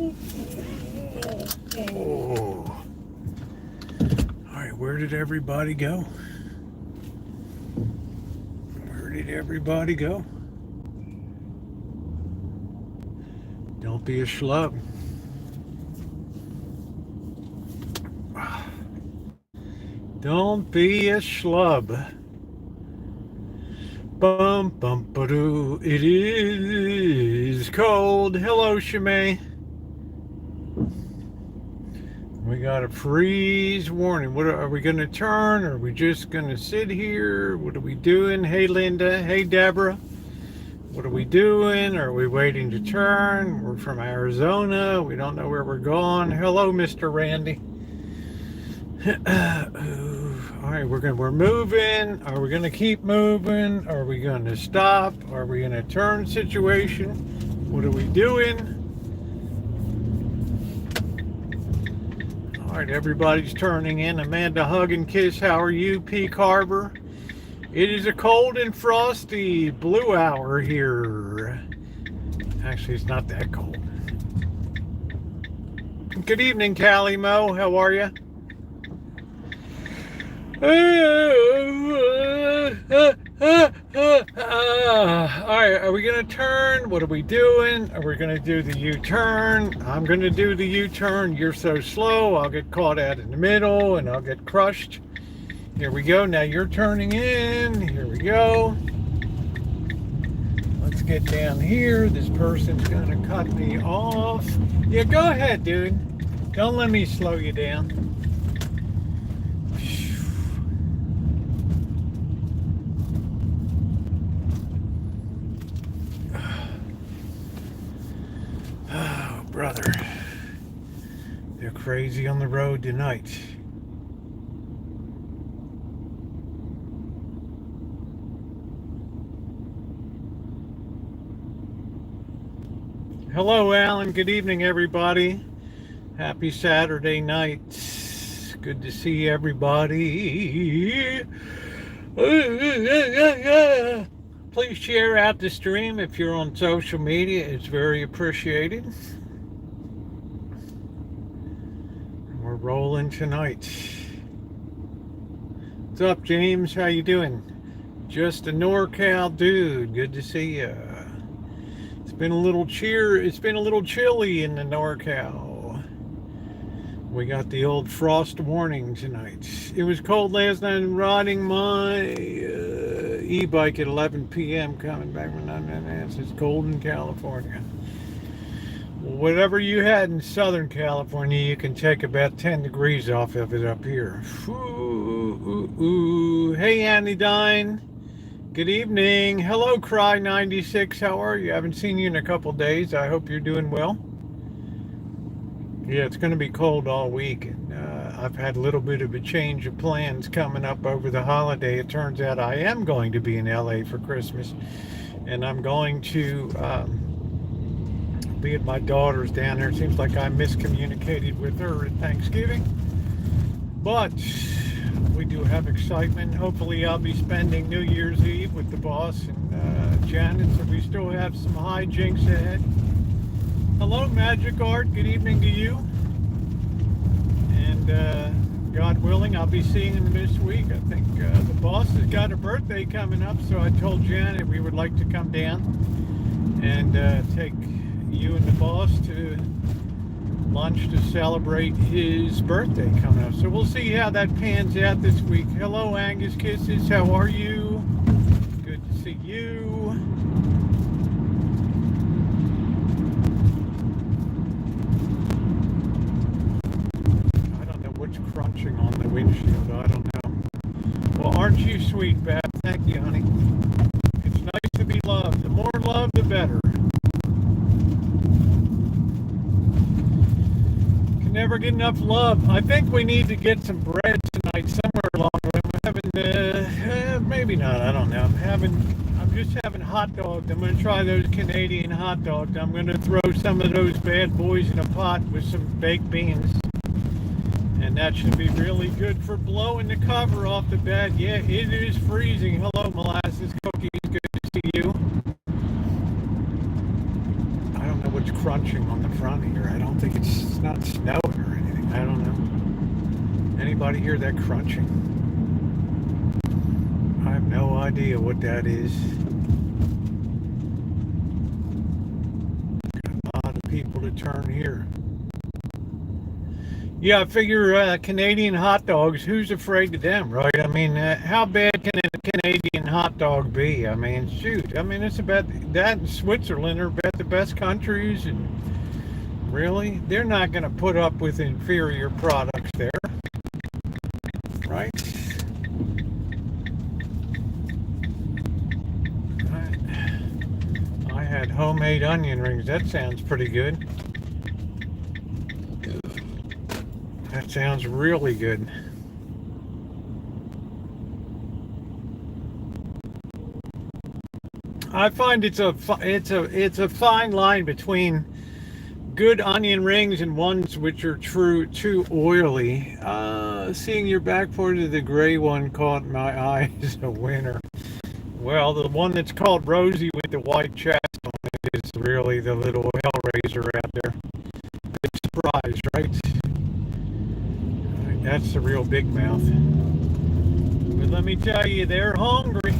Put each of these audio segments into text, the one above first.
Oh. All right, where did everybody go? Where did everybody go? Don't be a schlub. Don't be a schlub. Bum bum ba-doo. It is cold. Hello, Shimei. We got a freeze warning. What are we going to turn? Are we just going to sit here? What are we doing? Hey, Linda. Hey, Deborah. What are we doing? Are we waiting to turn? We're from Arizona. We don't know where we're going. Hello, Mr. Randy. All right, we're moving. Are we going to keep moving? Are we going to stop? Are we in a turn situation? What are we doing? All right, everybody's turning in. Amanda, hug and kiss. How are you, Peak Harbor? It is a cold and frosty blue hour here. Actually, it's not that cold. Good evening, Callie Mo. How are you? All right, are we going to turn? What are we doing? Are we going to do the U-turn? I'm going to do the U-turn. You're so slow. I'll get caught out in the middle and I'll get crushed. Here we go. Now you're turning in. Here we go. Let's get down here. This person's going to cut me off. Yeah, go ahead, dude. Don't let me slow you down. Oh, brother. They're crazy on the road tonight. Hello, Alan. Good evening, everybody. Happy Saturday night. Good to see everybody. Please share out the stream if you're on social media. It's very appreciated. We're rolling tonight. What's up, James? How you doing? Just a NorCal dude. Good to see you. It's been a little chilly in the NorCal. We got the old frost warning tonight. It was cold last night. I'm riding my e-bike at 11 p.m. coming back from it's cold in California. Whatever you had in Southern California, you can take about 10 degrees off of it up here. Hey, Annie Dine. Good evening. Hello, Cry96. How are you? I haven't seen you in a couple days. I hope you're doing well. Yeah, it's going to be cold all week. And I've had a little bit of a change of plans coming up over the holiday. It turns out I am going to be in LA for Christmas. And I'm going to be at my daughter's down there. It seems like I miscommunicated with her at Thanksgiving. But we do have excitement. Hopefully I'll be spending New Year's Eve with the boss and Janet. So we still have some hijinks ahead. Hello, Magic Art. Good evening to you. And God willing, I'll be seeing him this week. I think the boss has got a birthday coming up, so I told Janet we would like to come down and take you and the boss to lunch to celebrate his birthday coming up. So we'll see how that pans out this week. Hello, Angus Kisses. How are you? Good to see you. Crunching on the windshield, I don't know. Well, aren't you sweet, Beth? Thank you, honey. It's nice to be loved. The more love, the better. Can never get enough love. I think we need to get some bread tonight somewhere along the way. I'm having, maybe not, I don't know. I'm just having hot dogs. I'm going to try those Canadian hot dogs. I'm going to throw some of those bad boys in a pot with some baked beans. And that should be really good for blowing the cover off the bed. Yeah, it is freezing. Hello, Molasses Cookies. Good to see you. I don't know what's crunching on the front here. I don't think it's not snowing or anything. I don't know. Anybody hear that crunching? I have no idea what that is. Got a lot of people to turn here. Yeah, I figure Canadian hot dogs, who's afraid of them, right? I mean, how bad can a Canadian hot dog be? I mean, shoot. I mean, it's about that and Switzerland are about the best countries. And really, they're not going to put up with inferior products there, right? I had homemade onion rings. That sounds pretty good. That sounds really good. I find it's a fine line between good onion rings and ones which are too oily. Seeing your back part of the gray one caught my eye as a winner. Well, the one that's called Rosie with the white chest on it is really the little hellraiser out there. Big surprise, right? That's the real big mouth. But let me tell you, they're hungry.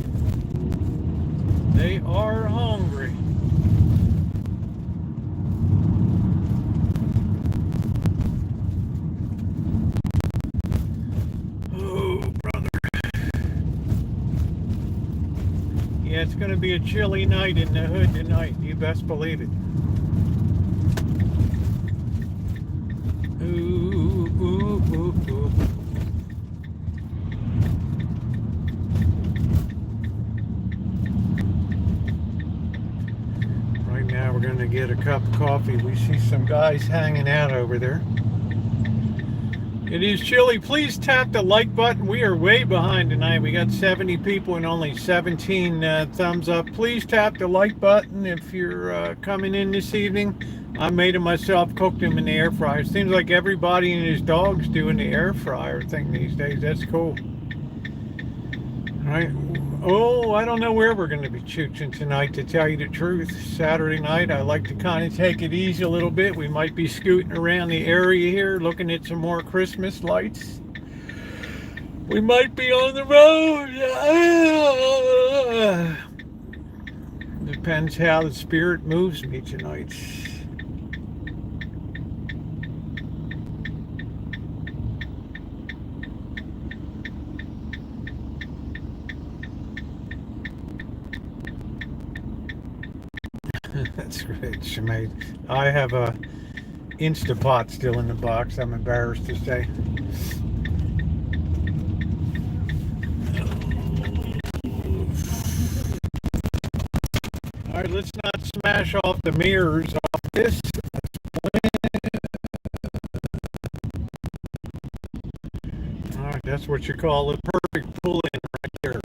They are hungry. Oh, brother. Yeah, it's going to be a chilly night in the hood tonight. You best believe it. Ooh, ooh, ooh, ooh. Right now we're going to get a cup of coffee. We see some guys hanging out over there. It is chilly. Please tap the like button. We are way behind tonight. We got 70 people and only 17 thumbs up. Please tap the like button if you're coming in this evening. I made them myself, cooked them in the air fryer. Seems like everybody and his dog's doing the air fryer thing these days. That's cool. All right. Oh, I don't know where we're going to be chooching tonight, to tell you the truth. Saturday night, I like to kind of take it easy a little bit. We might be scooting around the area here, looking at some more Christmas lights. We might be on the road. Depends how the spirit moves me tonight. That's great, Shemaine. I have a Instapot still in the box, I'm embarrassed to say. Alright, let's not smash off the mirrors off this. Alright, that's what you call a perfect pull-in right there.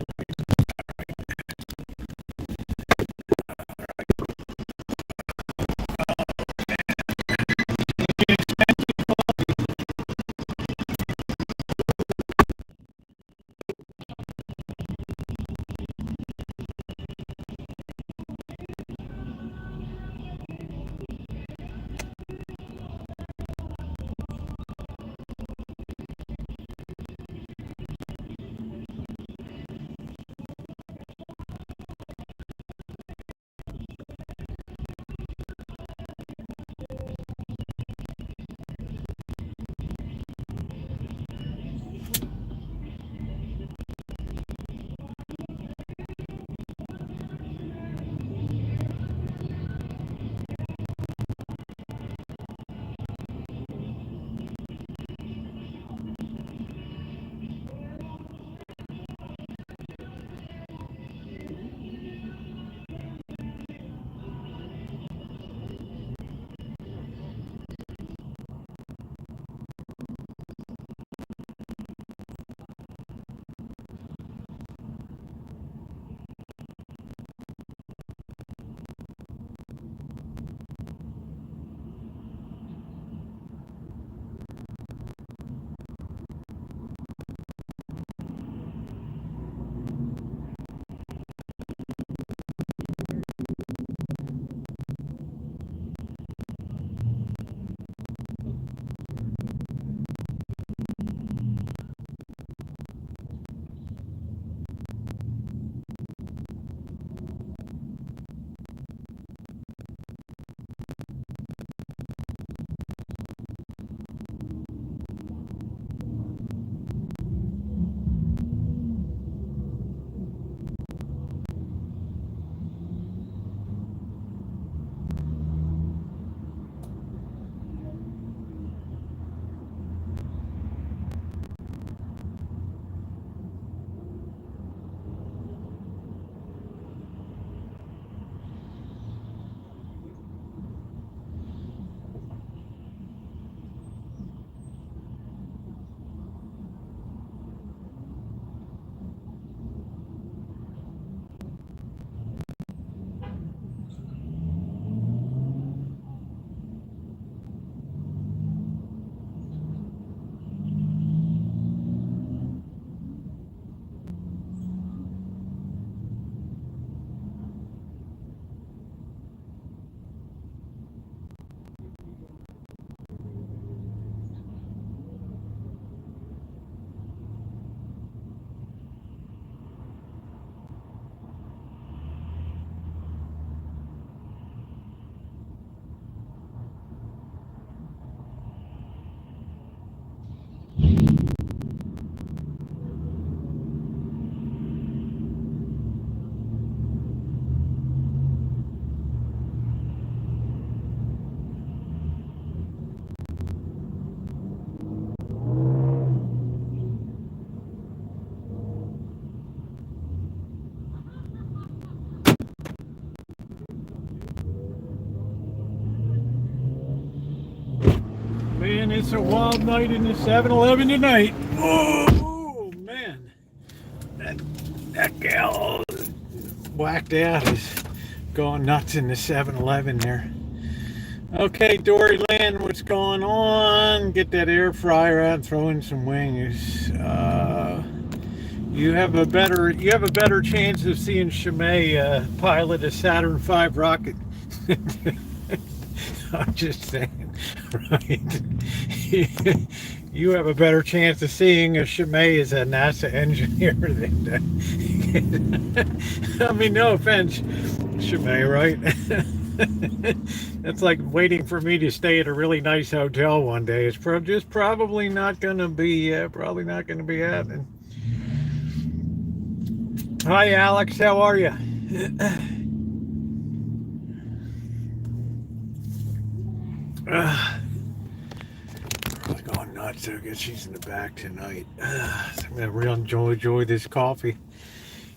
It's a wild night in the 7-Eleven tonight. Oh man, that gal whacked out is going nuts in the 7-Eleven there. Okay, Dory Lynn, what's going on? Get that air fryer out and throw in some wings. You have a better chance of seeing Shimei pilot a Saturn V rocket. I'm just saying, right? You have a better chance of seeing a Shimei as a NASA engineer than I mean, no offense, Shimei, right? That's like waiting for me to stay at a really nice hotel one day. It's just probably not going to be happening. Hi, Alex. How are you? Really going nuts. I guess she's in the back tonight. So I'm going to really enjoy this coffee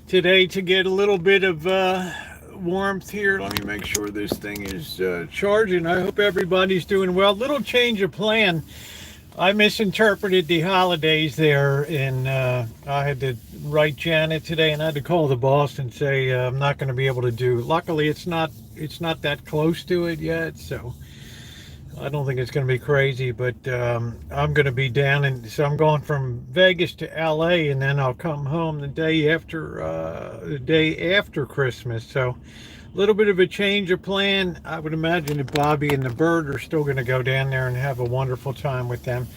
today to get a little bit of warmth here. Let me make sure this thing is charging. I hope everybody's doing well. Little change of plan. I misinterpreted the holidays there, and I had to write Janet today, and I had to call the boss and say I'm not going to be able to do. Luckily, it's not that close to it yet, so I don't think it's going to be crazy. But I'm going to be down, and so I'm going from Vegas to LA, and then I'll come home the day after Christmas. So a little bit of a change of plan. I would imagine that Bobby and the bird are still going to go down there and have a wonderful time with them.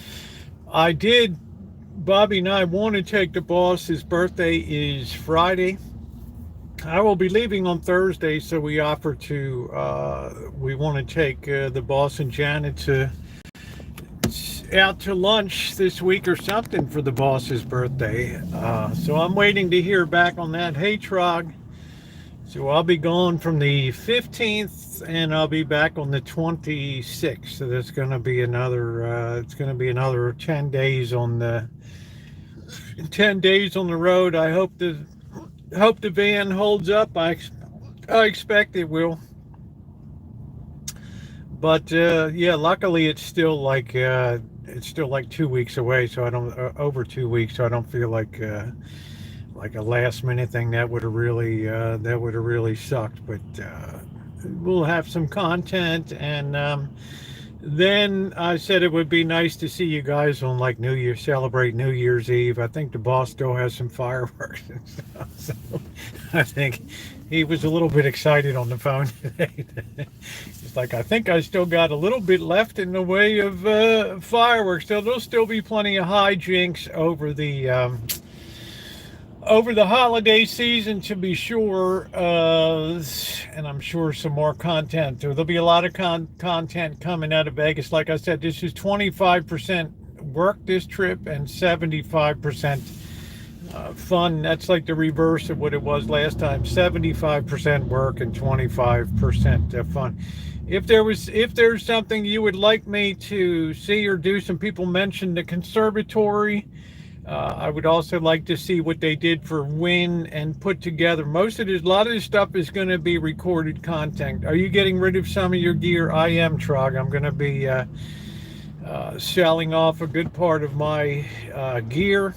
Bobby and I want to take the boss. His birthday is Friday. I will be leaving on Thursday, so we want to take the boss and Janet out to lunch this week or something for the boss's birthday. So I'm waiting to hear back on that. Hey, Trog. So I'll be gone from the 15th, and I'll be back on the 26th. So that's going to be another. It's going to be another 10 days on the road. I hope the van holds up. I expect it will. But yeah, luckily it's still like 2 weeks away. So I don't over 2 weeks. So I don't feel like a last minute thing that would have really sucked. But we'll have some content, and then I said it would be nice to see you guys on like celebrate New Year's Eve. I think the boss still has some fireworks and stuff, so I think he was a little bit excited on the phone today. It's like, I think I still got a little bit left in the way of fireworks. So there'll still be plenty of hijinks over the holiday season, to be sure, and I'm sure some more content. There'll be a lot of content coming out of Vegas. Like I said, this is 25% work this trip and 75% fun. That's like the reverse of what it was last time. 75% work and 25% fun. If there's something you would like me to see or do, some people mentioned the conservatory. I would also like to see what they did for Win and put together. A lot of this stuff is going to be recorded content. Are you getting rid of some of your gear? I am, Trog. I'm going to be selling off a good part of my gear,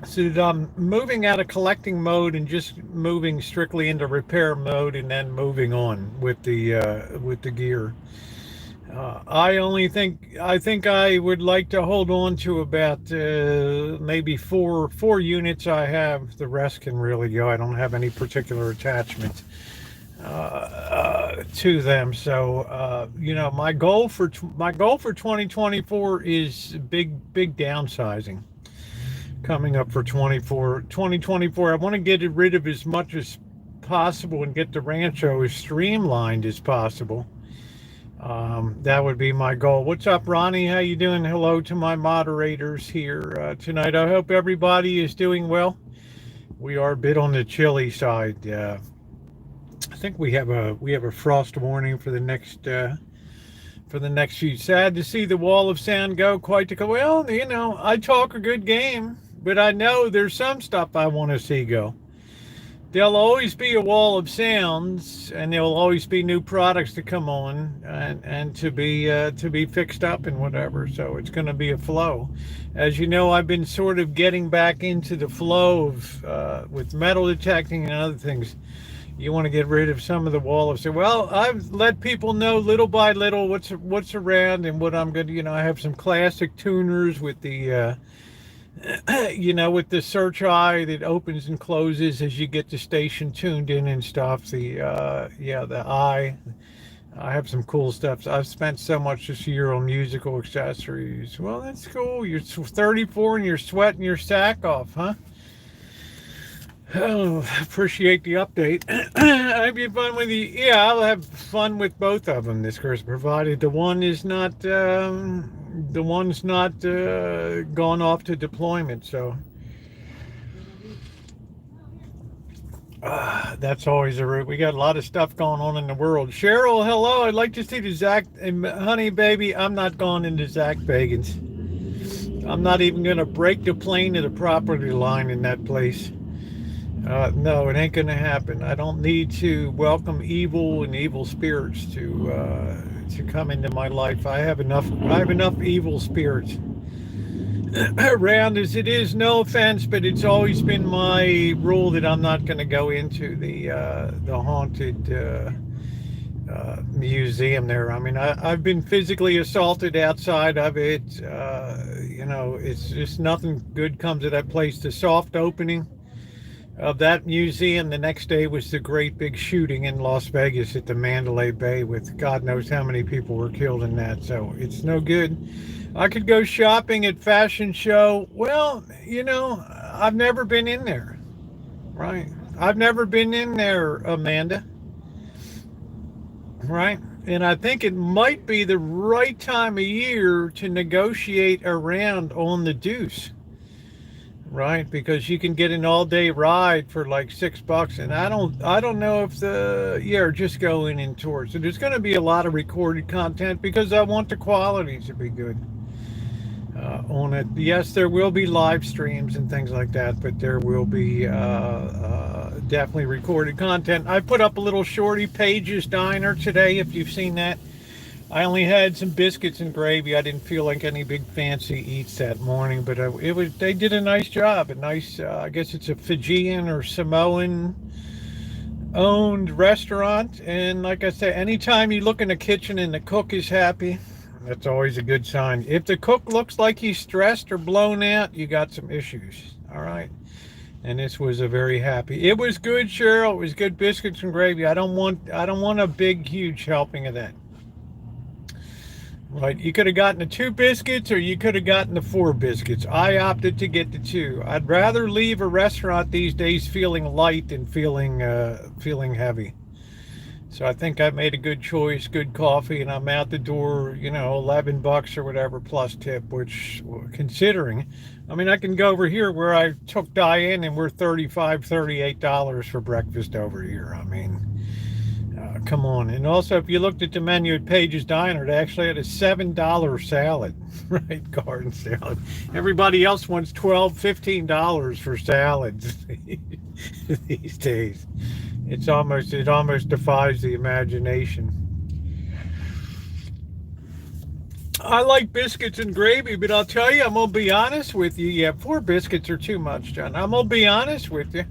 so that I'm moving out of collecting mode and just moving strictly into repair mode, and then moving on with the gear. I think I would like to hold on to about maybe four units I have. The rest can really go. I don't have any particular attachment to them. So my goal for 2024 is big downsizing coming up for 2024. I want to get rid of as much as possible and get the Rancho as streamlined as possible. That would be my goal. What's up, Ronnie? How you doing? Hello to my moderators here tonight. I hope everybody is doing well. We are a bit on the chilly side. I think we have a frost warning for the next few. Sad to see the wall of sound go quite to go. Well, I talk a good game, but I know there's some stuff I want to see go. there'll always be a wall of sounds, and there'll always be new products to come on and to be fixed up and whatever. So it's going to be a flow. As you know, I've been sort of getting back into the flow of with metal detecting and other things. You want to get rid of some of the wall of, so well, I've let people know little by little what's around and what I'm going to, I have some classic tuners with the with the search eye that opens and closes as you get the station tuned in and stuff. The eye. I have some cool stuff. I've spent so much this year on musical accessories. Well, that's cool. You're 34 and you're sweating your sack off, huh? Oh, appreciate the update. I'd be fun with you. Yeah, I'll have fun with both of them this Christmas, provided the one's not gone off to deployment. So that's always a route. We got a lot of stuff going on in the world. Cheryl, hello. I'd like to see the Zach and honey, baby. I'm not going into Zach Bagans. I'm not even going to break the plane to the property line in that place. No, it ain't gonna happen. I don't need to welcome evil and evil spirits to come into my life. I have enough. I have enough evil spirits around as it is. No offense, but it's always been my rule that I'm not going to go into the haunted museum there. I mean, I've been physically assaulted outside of it. It's just nothing good comes of that place. The soft opening of that museum the next day was the great big shooting in Las Vegas at the Mandalay Bay with God knows how many people were killed in that. So it's no good. I could go shopping at fashion show. Well, I've never been in there, right? I've never been in there, Amanda, right? And I think it might be the right time of year to negotiate around on the deuce. Right, because you can get an all-day ride for like $6, and I don't know if just go in and tour. So there's going to be a lot of recorded content because I want the quality to be good on it. Yes, there will be live streams and things like that, but there will be definitely recorded content. I put up a little Shorty Page's Diner today, if you've seen that. I only had some biscuits and gravy. I didn't feel like any big fancy eats that morning, but they did a nice job. A nice, I guess it's a Fijian or Samoan owned restaurant. And like I said, anytime you look in the kitchen and the cook is happy, that's always a good sign. If the cook looks like he's stressed or blown out, you got some issues. All right. And this was a very happy. It was good, Cheryl. It was good biscuits and gravy. I don't want a big, huge helping of that. Right, you could have gotten the 2 biscuits or you could have gotten the 4 biscuits. I opted to get the 2. I'd rather leave a restaurant these days feeling light than feeling heavy. So I think I made a good choice, good coffee, and I'm out the door, $11 or whatever plus tip, which considering, I mean, I can go over here where I took Diane and we're $38 for breakfast over here. I mean, come on. And also, if you looked at the menu at Page's Diner, they actually had a $7 salad, right? Garden salad. Everybody else wants $12, $15 for salads these days. It almost defies the imagination. I like biscuits and gravy, but I'll tell you, I'm going to be honest with you. Yeah, 4 biscuits are too much, John. I'm going to be honest with you.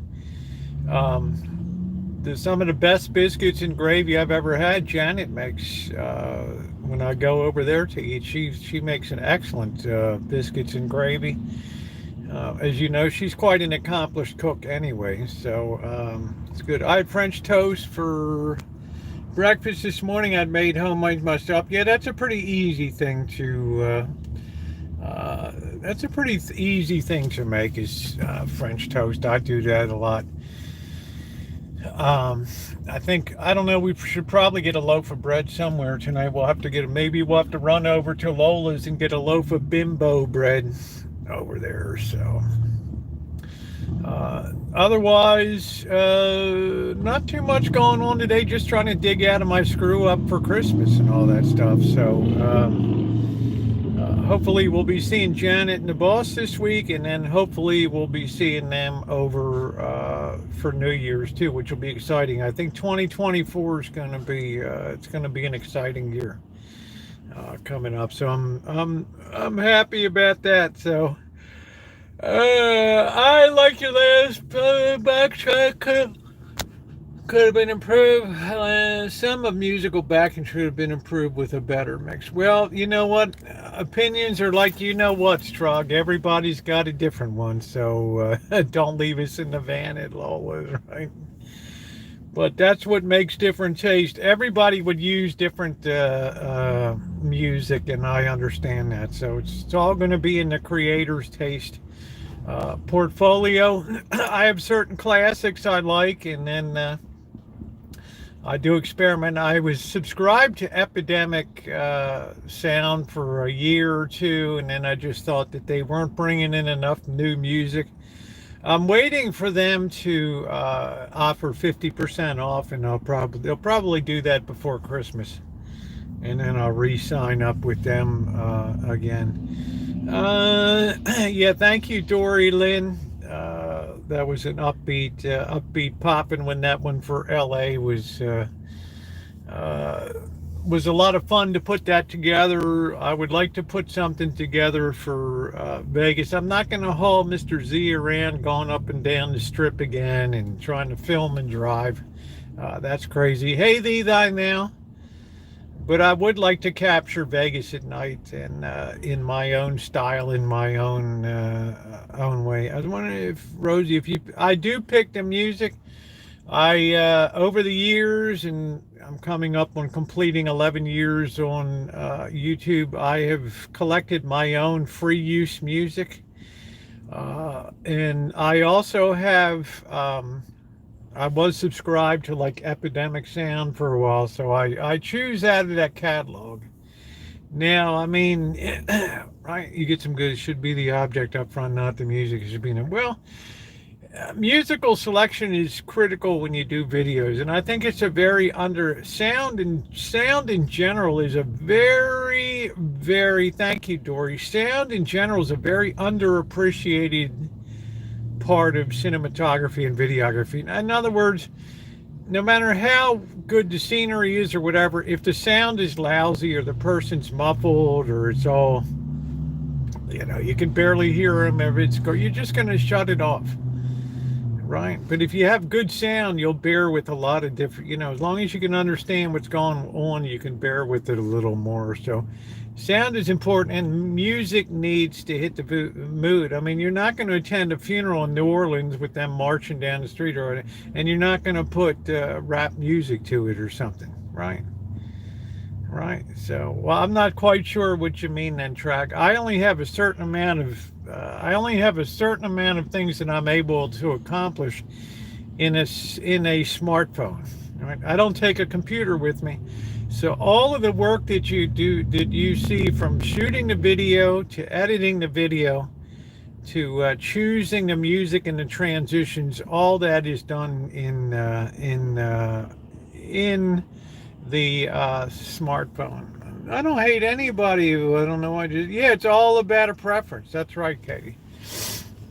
Some of the best biscuits and gravy I've ever had, Janet makes when I go over there to eat. She makes an excellent biscuits and gravy. As you know, she's quite an accomplished cook anyway, so it's good. I had French toast for breakfast this morning. I'd made homemade myself. Yeah, that's a pretty easy thing to make is French toast. I do that a lot. I don't know, we should probably get a loaf of bread somewhere tonight. We'll have to run over to Lola's and get a loaf of bimbo bread over there. So otherwise, not too much going on today, just trying to dig out of my screw up for Christmas and all that stuff. So Hopefully we'll be seeing Janet and the boss this week, and then hopefully we'll be seeing them over for New Year's too, which will be exciting. I think 2024 is going to be it's going to be an exciting year coming up. So I'm happy about that. So I like your last backtrack. Could have been improved. Some of musical backing should have been improved with a better mix. Well, you know what? Opinions are like you know what, Strug. Everybody's got a different one, so don't leave us in the van at Lola's, right? But that's what makes different taste. Everybody would use different music, and I understand that. So it's all going to be in the creator's taste portfolio. I have certain classics I like, and then I do experiment. I was subscribed to Epidemic Sound for a year or two, and then I just thought that they weren't bringing in enough new music. I'm waiting for them to offer 50% off, and they'll probably do that before Christmas, and then I'll re-sign up with them again. Yeah, thank you, Dory Lynn. That was an upbeat popping when that one for LA was a lot of fun to put that together. I would like to put something together for Vegas. I'm not going to haul Mr. Z around going up and down the strip again and trying to film and drive. That's crazy. Hey thee, thy now. But I would like to capture Vegas at night, and in my own style, in my own way. I was wondering if Rosie, I do pick the music. I over the years, and I'm coming up on completing 11 years on YouTube. I have collected my own free use music, and I also have. I was subscribed to like Epidemic Sound for a while, so I choose out of that catalog. Now, I mean, right, you get some good, it should be the object up front, not the music. It should be, well, musical selection is critical when you do videos, and I think it's a very sound in general is a very, very, thank you, Dory. Sound in general is a very underappreciated part of cinematography and videography. In other words, no matter how good the scenery is or whatever, if the sound is lousy or the person's muffled or it's all, you can barely hear them, you're just going to shut it off, right? But if you have good sound, you'll bear with a lot of different, as long as you can understand what's going on, you can bear with it a little more. So sound is important, and music needs to hit the mood. I mean, you're not going to attend a funeral in New Orleans with them marching down the street, and you're not going to put rap music to it or something, right? Right. So, well, I'm not quite sure what you mean then, Track. I only have a certain amount of things that I'm able to accomplish in a smartphone. Right? I don't take a computer with me. So all of the work that you do, that you see, from shooting the video to editing the video to choosing the music and the transitions, all that is done in the smartphone. I don't hate anybody who, I don't know what, yeah, it's all about a preference. That's right, Katie.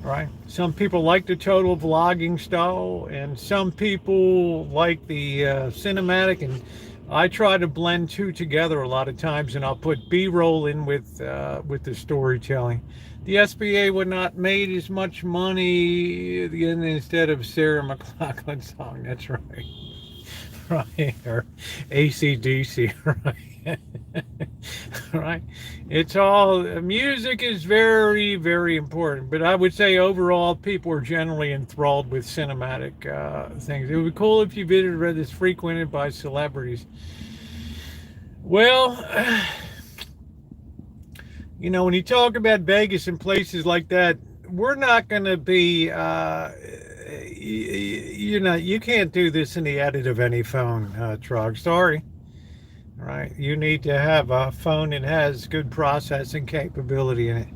Right? Some people like the total vlogging style, and some people like the cinematic, and I try to blend two together a lot of times, and I'll put B-roll in with the storytelling. The SBA would not made as much money instead of Sarah McLachlan song. That's right. Right. Or AC/DC, right? Right. It's all, music is very, very important, but I would say overall people are generally enthralled with cinematic things. It would be cool if you visited this frequented by celebrities. Well, when you talk about Vegas and places like that, we're not going to be, you can't do this in the edit of any phone, Trog. Sorry. Right, you need to have a phone that has good processing capability in it.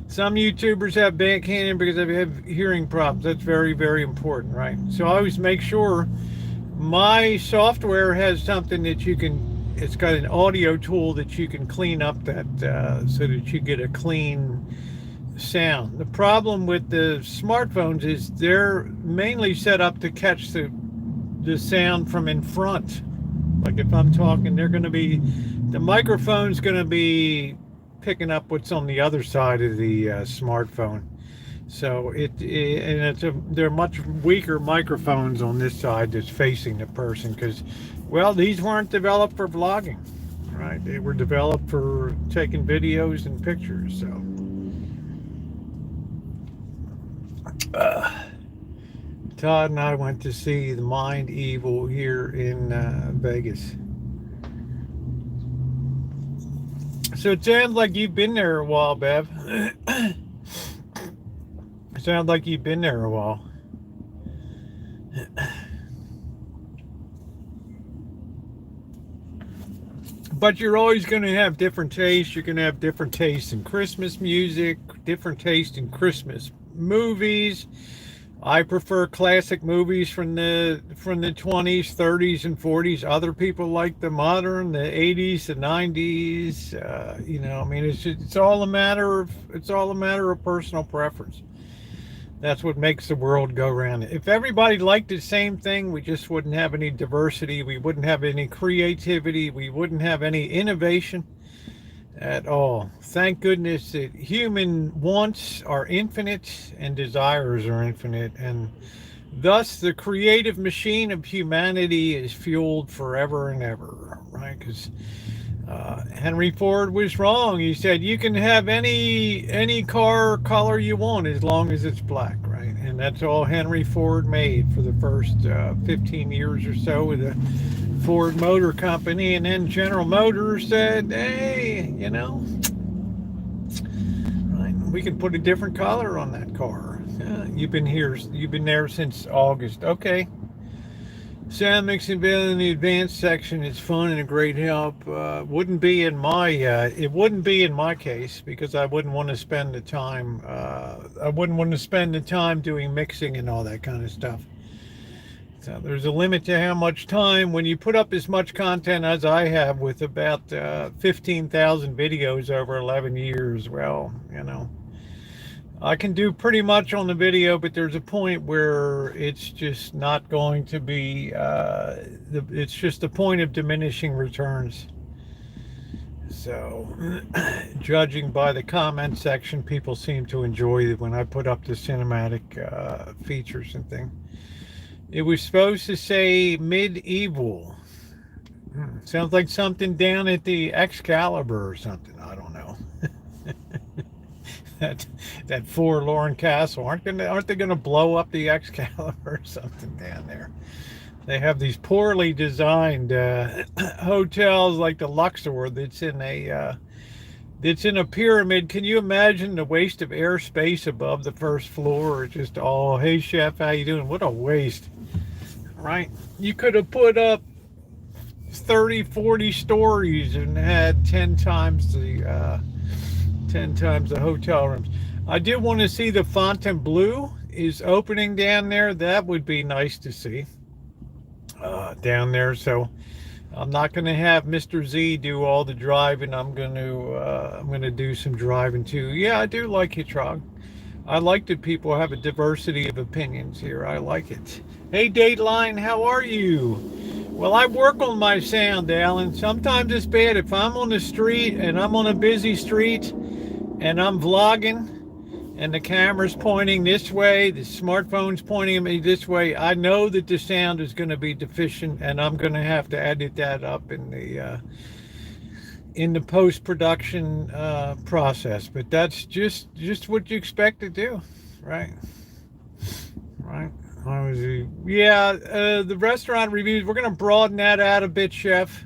Some YouTubers have backhanded because they have hearing problems. That's very, very important, right? So I always make sure my software has something that you can it's got an audio tool that you can clean up that so that you get a clean sound. The problem with the smartphones is they're mainly set up to catch the sound from in front. Like if I'm talking, the microphone's going to be picking up what's on the other side of the smartphone. So they're much weaker microphones on this side that's facing the person, because, well, these weren't developed for vlogging, right? They were developed for taking videos and pictures. So Todd and I went to see the Mind Evil here in Vegas. So it sounds like you've been there a while, Bev. Sounds like you've been there a while. But you're always going to have different tastes. You're going to have different tastes in Christmas music, different taste in Christmas movies. I prefer classic movies from the 20s, 30s, and 40s. Other people like the modern, the 80s, the 90s. I mean, it's all a matter of personal preference. That's what makes the world go round. If everybody liked the same thing, we just wouldn't have any diversity. We wouldn't have any creativity. We wouldn't have any innovation at all. Thank goodness that human wants are infinite and desires are infinite, and thus the creative machine of humanity is fueled forever and ever, right? Because Henry Ford was wrong. He said you can have any car color you want as long as it's black, right? And that's all Henry Ford made for the first 15 years or so with the Ford Motor Company. And then General Motors said, hey, right, we can put a different color on that car. You've been there since August. Okay. Sound mixing bill in the advanced section is fun and a great help. It wouldn't be in my case, because I wouldn't want to spend the time. I wouldn't want to spend the time doing mixing and all that kind of stuff. So there's a limit to how much time. When you put up as much content as I have, with about 15,000 videos over 11 years, well, I can do pretty much on the video, but there's a point where it's just not going to be, it's just a point of diminishing returns. So, judging by the comment section, people seem to enjoy it when I put up the cinematic features and things. It was supposed to say medieval. Sounds like something down at the Excalibur or something. I don't know. that forlorn castle. Aren't they gonna blow up the Excalibur or something down there? They have these poorly designed hotels like the Luxor that's in a pyramid. Can you imagine the waste of airspace above the first floor? It's just, oh, hey chef, how you doing? What a waste, right? You could have put up 30, 40 stories and had 10 times the hotel rooms. I did want to see the Fontainebleau is opening down there. That would be nice to see down there. So I'm not going to have Mr. Z do all the driving. I'm going to do some driving too. Yeah, I do like Hitrog. I like that people have a diversity of opinions here. I like it. Hey Dateline, how are you? Well, I work on my sound, Alan. Sometimes it's bad if I'm on the street and I'm on a busy street and I'm vlogging and the camera's pointing this way, the smartphone's pointing at me this way. I know that the sound is going to be deficient, and I'm going to have to edit that up in the post-production process. But that's just what you expect to do, right? Right. The restaurant reviews, we're going to broaden that out a bit, chef.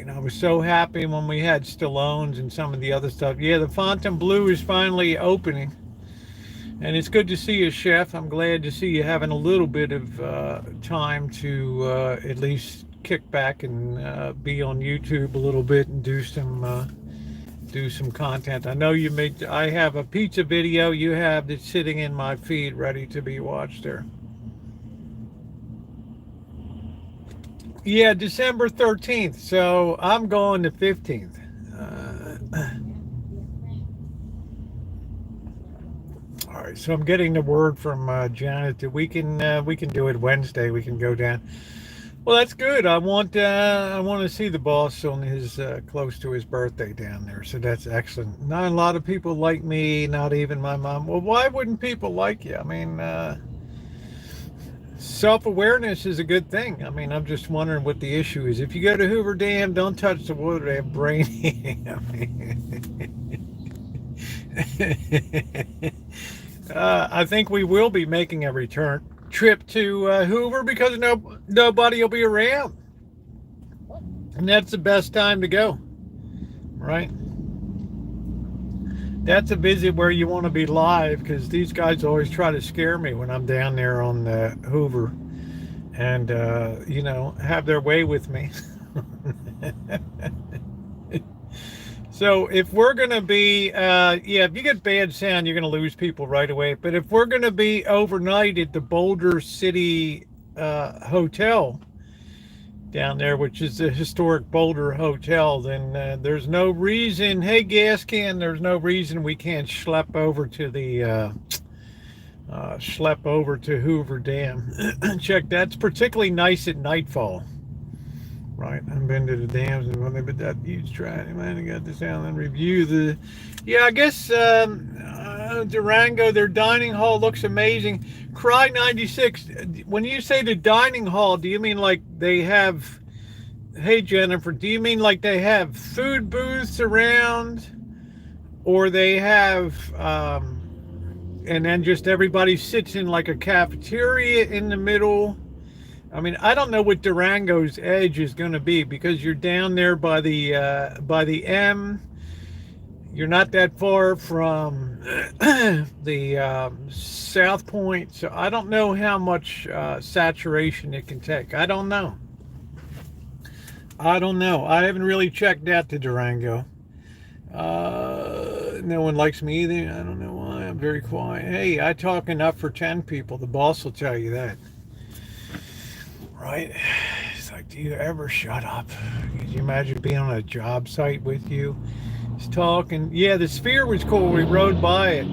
I was so happy when we had Stallone's and some of the other stuff. Yeah, the Fontainebleau is finally opening, and it's good to see you, chef. I'm glad to see you having a little bit of time to at least kick back and be on YouTube a little bit and do some content. I know I have a pizza video you have that's sitting in my feed ready to be watched there. Yeah, December 13th. So I'm going the 15th. All right. So I'm getting the word from Janet that we can do it Wednesday. We can go down. Well, that's good. I want to see the boss on his close to his birthday down there. So that's excellent. Not a lot of people like me. Not even my mom. Well, why wouldn't people like you? I mean, self-awareness is a good thing. I mean, I'm just wondering what the issue is. If you go to Hoover Dam, don't touch the water. They have brain eating. I mean, I think we will be making a return trip to Hoover because nobody will be around, and that's the best time to go, right? That's a visit where you want to be live because these guys always try to scare me when I'm down there on the Hoover and have their way with me. So if we're going to be, if you get bad sound, you're going to lose people right away. But if we're going to be overnight at the Boulder City Hotel down there, which is the historic Boulder Hotel, then there's no reason, hey, gas can, there's no reason we can't schlep over to Hoover Dam. Check, that's particularly nice at nightfall. Right, I've been to the dams and when they but that huge try. Man, I got this down and review the. Yeah, I guess Durango. Their dining hall looks amazing. Cry 96. When you say the dining hall, do you mean like they have? Hey Jennifer, do you mean like they have food booths around, or they have, and then just everybody sits in like a cafeteria in the middle? I mean, I don't know what Durango's edge is going to be because you're down there by the M. You're not that far from the South Point, so I don't know how much saturation it can take. I don't know. I haven't really checked out to Durango. No one likes me either. I don't know why. I'm very quiet. Hey, I talk enough for 10 people. The boss will tell you that. Right? It's like, do you ever shut up? Could you imagine being on a job site with you? He's talking. Yeah, the Sphere was cool. We rode by it.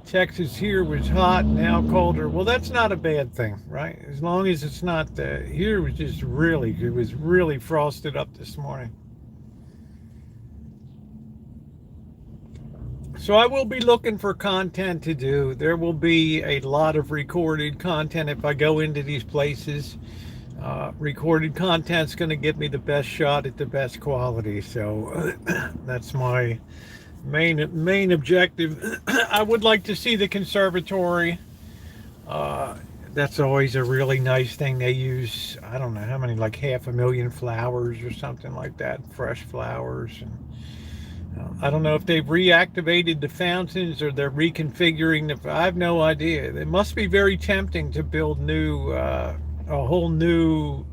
Texas here was hot, now colder. Well, that's not a bad thing, right? As long as it's not, here was just really, it was really frosted up this morning. So I will be looking for content to do. There will be a lot of recorded content if I go into these places. Recorded content's going to get me the best shot at the best quality. So that's my main objective. I would like to see the conservatory. That's always a really nice thing. They use, I don't know how many, like 500,000 flowers or something like that, fresh flowers. And I don't know if they've reactivated the fountains or they're reconfiguring I have no idea. It must be very tempting to build a whole new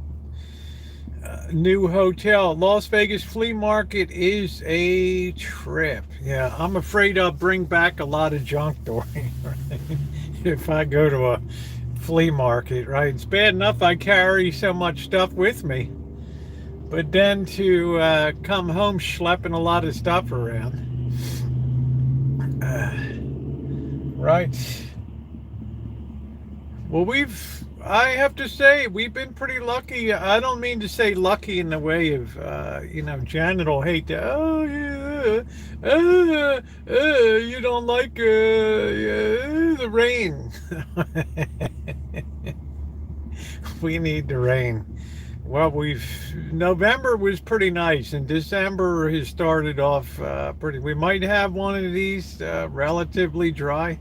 hotel. Las Vegas flea market is a trip. Yeah, I'm afraid I'll bring back a lot of junk during, right? If I go to a flea market, right? It's bad enough I carry so much stuff with me. But then to come home schlepping a lot of stuff around. Right. Well, I have to say, we've been pretty lucky. I don't mean to say lucky in the way of, Janet will hate that. Oh, yeah, you don't like the rain. We need the rain. Well, November was pretty nice, and December has started off pretty. We might have one of these relatively dry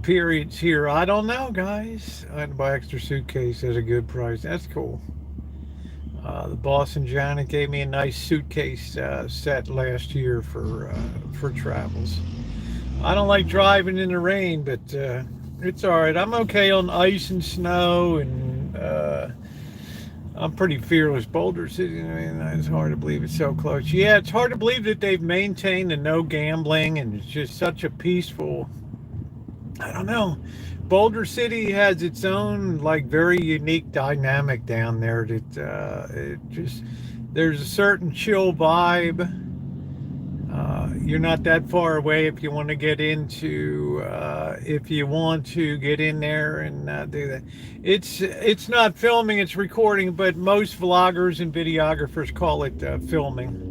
periods here. I don't know, guys. I had to buy extra suitcase at a good price. That's cool. The boss and Janet gave me a nice suitcase set last year for travels. I don't like driving in the rain, but it's all right. I'm okay on ice and snow, and I'm pretty fearless. Boulder City, I mean, it's hard to believe it's so close. Yeah, it's hard to believe that they've maintained the no gambling, and it's just such a peaceful I don't know. Boulder City has its own like very unique dynamic down there. That it just there's a certain chill vibe. You're not that far away if you want to get into if you want to get in there and do that. It's not filming, it's recording, but most vloggers and videographers call it filming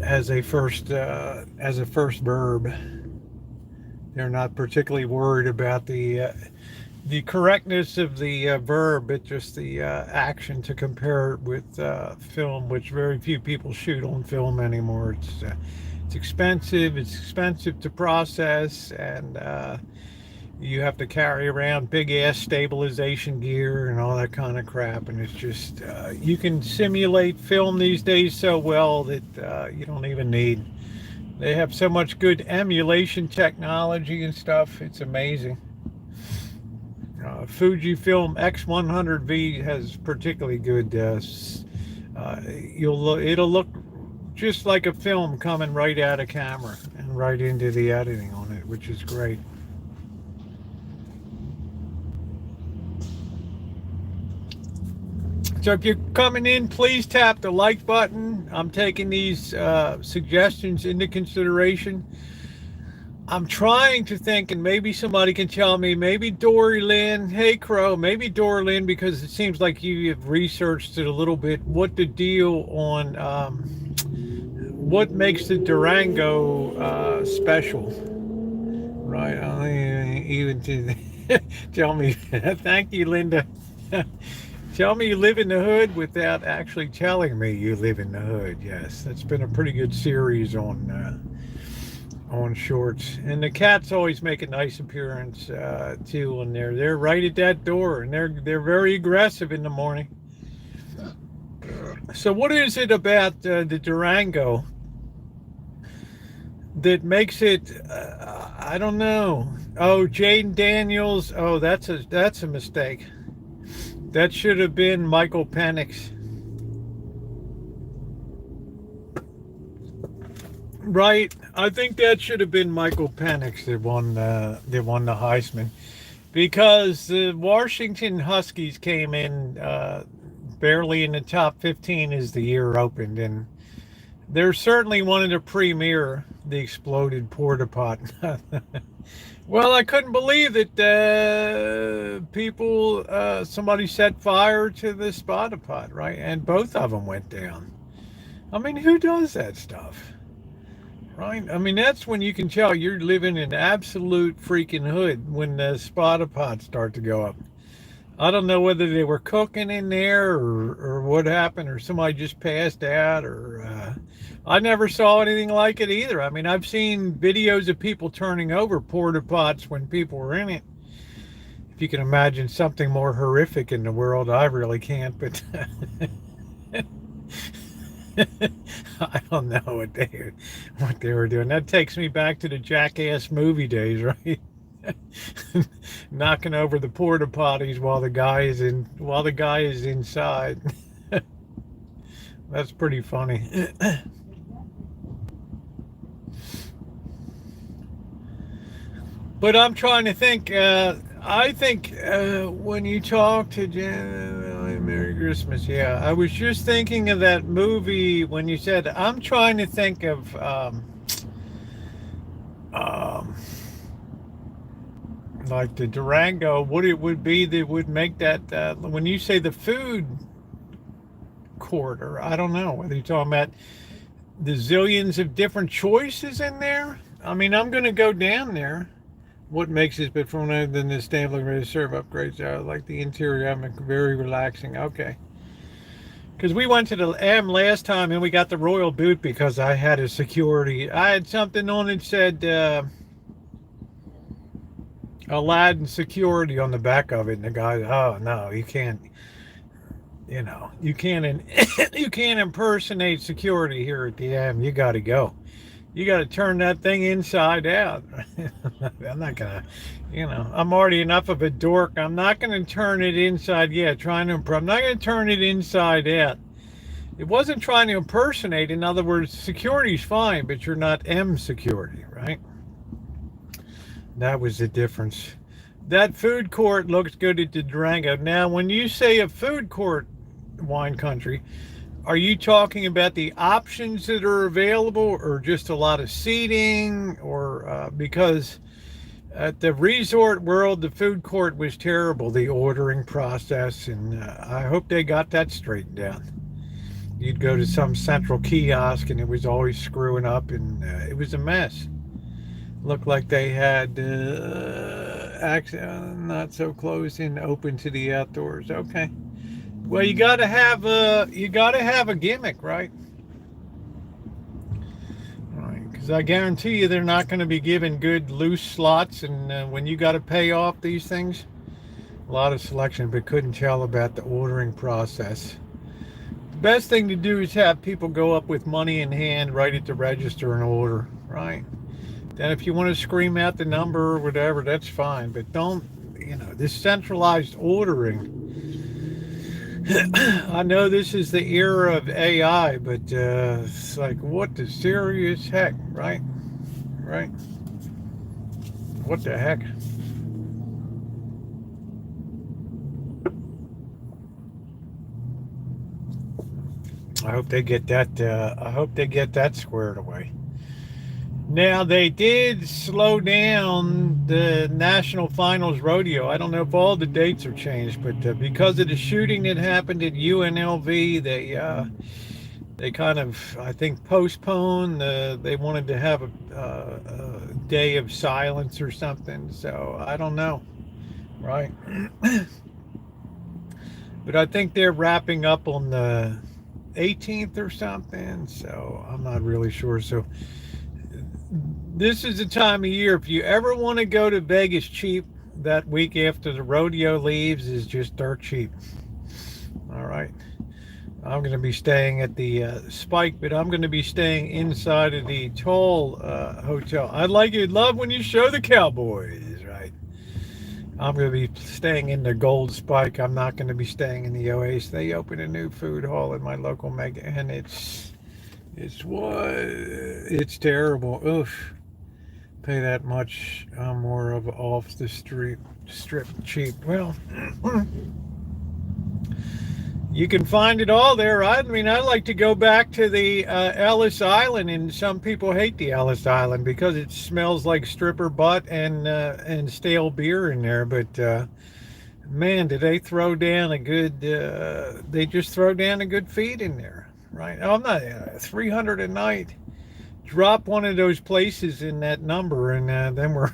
as a first verb. They're not particularly worried about the correctness of the verb, but just the action to compare it with film, which very few people shoot on film anymore. It's expensive. It's expensive to process, and you have to carry around big ass stabilization gear and all that kind of crap. And it's just you can simulate film these days so well that you don't even need. They have so much good emulation technology and stuff. It's amazing. Fujifilm X100V has particularly good. It'll look just like a film coming right out of camera and right into the editing on it, which is great. So if you're coming in, please tap the like button. I'm taking these suggestions into consideration. I'm trying to think, and maybe somebody can tell me, maybe Dory Lynn, hey Crow, maybe Dory Lynn, because it seems like you have researched it a little bit, what the deal on what makes the Durango special, right? I even to tell me, thank you, Linda. Tell me you live in the hood without actually telling me you live in the hood. Yes, that's been a pretty good series on shorts. And the cats always make a nice appearance too when they're right at that door, and they're very aggressive in the morning. So what is it about the Durango that makes it I don't know. Oh, Jaden Daniels. Oh, that's a mistake. That should have been Michael Penix. Right. I think that should have been Michael Penix that won the Heisman, because the Washington Huskies came in barely in the top 15 as the year opened, and they're certainly wanted to premiere the exploded porta pot. Well, I couldn't believe that somebody set fire to the porta pot, right? And both of them went down. I mean, who does that stuff? Right? I mean, that's when you can tell you're living in absolute freaking hood, when the spotter pots start to go up. I don't know whether they were cooking in there or what happened, or somebody just passed out, or I never saw anything like it either. I mean, I've seen videos of people turning over porta pots when people were in it. If you can imagine something more horrific in the world, I really can't, but I don't know what they were doing. That takes me back to the Jackass movie days, right? Knocking over the porta potties while the guy is inside. That's pretty funny. But I'm trying to think. I think when you talk to Jen, Merry Christmas. Yeah, I was just thinking of that movie when you said. I'm trying to think of like the Durango. What it would be that would make that when you say the food court, or I don't know whether you're talking about the zillions of different choices in there. I mean, I'm going to go down there. What makes it different than the Stanley ready to serve upgrades? I like the interior. I'm very relaxing. Okay. Because we went to the M last time and we got the royal boot because I had a security. I had something on it said Aladdin security on the back of it. And the guy, oh no, you can't. You can't you can't impersonate security here at the M. You got to go. You got to turn that thing inside out. I'm not gonna, I'm already enough of a dork. I'm not gonna turn it inside. Yeah, I'm not gonna turn it inside out. It wasn't trying to impersonate. In other words, security's fine, but you're not M security, right? That was the difference. That food court looks good at the Durango. Now, when you say a food court wine country, are you talking about the options that are available or just a lot of seating? Or because at the Resort World, the food court was terrible, the ordering process, and I hope they got that straightened out. You'd go to some central kiosk and it was always screwing up, and it was a mess. Looked like they had not so close and open to the outdoors. Okay. Well, you gotta have a gimmick, right? All right, because I guarantee you they're not going to be giving good loose slots, and when you got to pay off these things, a lot of selection, but couldn't tell about the ordering process. The best thing to do is have people go up with money in hand right at the register and order, right? Then if you want to scream out the number or whatever, that's fine. But don't, this centralized ordering. I know this is the era of AI, but it's like, what the serious heck, right? Right? What the heck? I hope they get that squared away. Now, they did slow down the National Finals Rodeo. I don't know if all the dates are changed, but because of the shooting that happened at UNLV, they kind of, I think, postponed. They wanted to have a day of silence or something, so I don't know, right? But I think they're wrapping up on the 18th or something, so I'm not really sure. So this is the time of year, if you ever want to go to Vegas cheap, that week after the rodeo leaves is just dirt cheap. All right. I'm going to be staying at the Spike, but I'm going to be staying inside of the Toll Hotel. I love when you show the Cowboys, right? I'm going to be staying in the Gold Spike. I'm not going to be staying in the Oasis. They opened a new food hall in my local mega, and it's terrible. Oof. Pay that much. I'm more of off the strip cheap. Well, you can find it all there. I mean, I like to go back to the Ellis Island, and some people hate the Ellis Island because it smells like stripper butt and stale beer in there. But man, did they throw down a good? They just throw down a good feed in there, right? Oh, I'm not $300 a night. Drop one of those places in that number, and then we're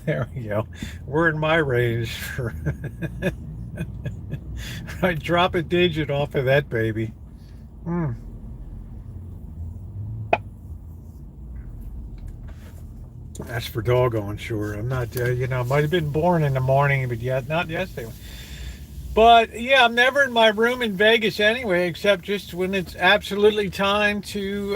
there. We go. We're in my range for. Right, drop a digit off of that baby. That's for doggone sure. I'm not, might have been born in the morning, but yet not yesterday. But yeah, I'm never in my room in Vegas anyway, except just when it's absolutely time to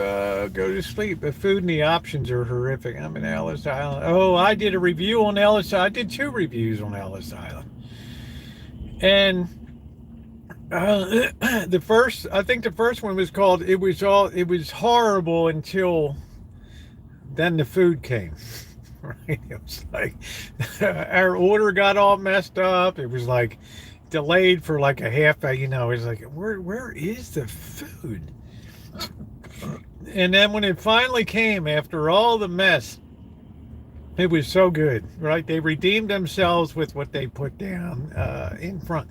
go to sleep. The food and the options are horrific. I'm in Ellis Island. Oh, I did a review on Ellis. I did 2 reviews on Ellis Island, and the first one was called "It was horrible until then the food came." Right? It was like our order got all messed up. It was like delayed for like a half hour, it's like, where is the food? And then when it finally came after all the mess, it was so good, right? They redeemed themselves with what they put down in front.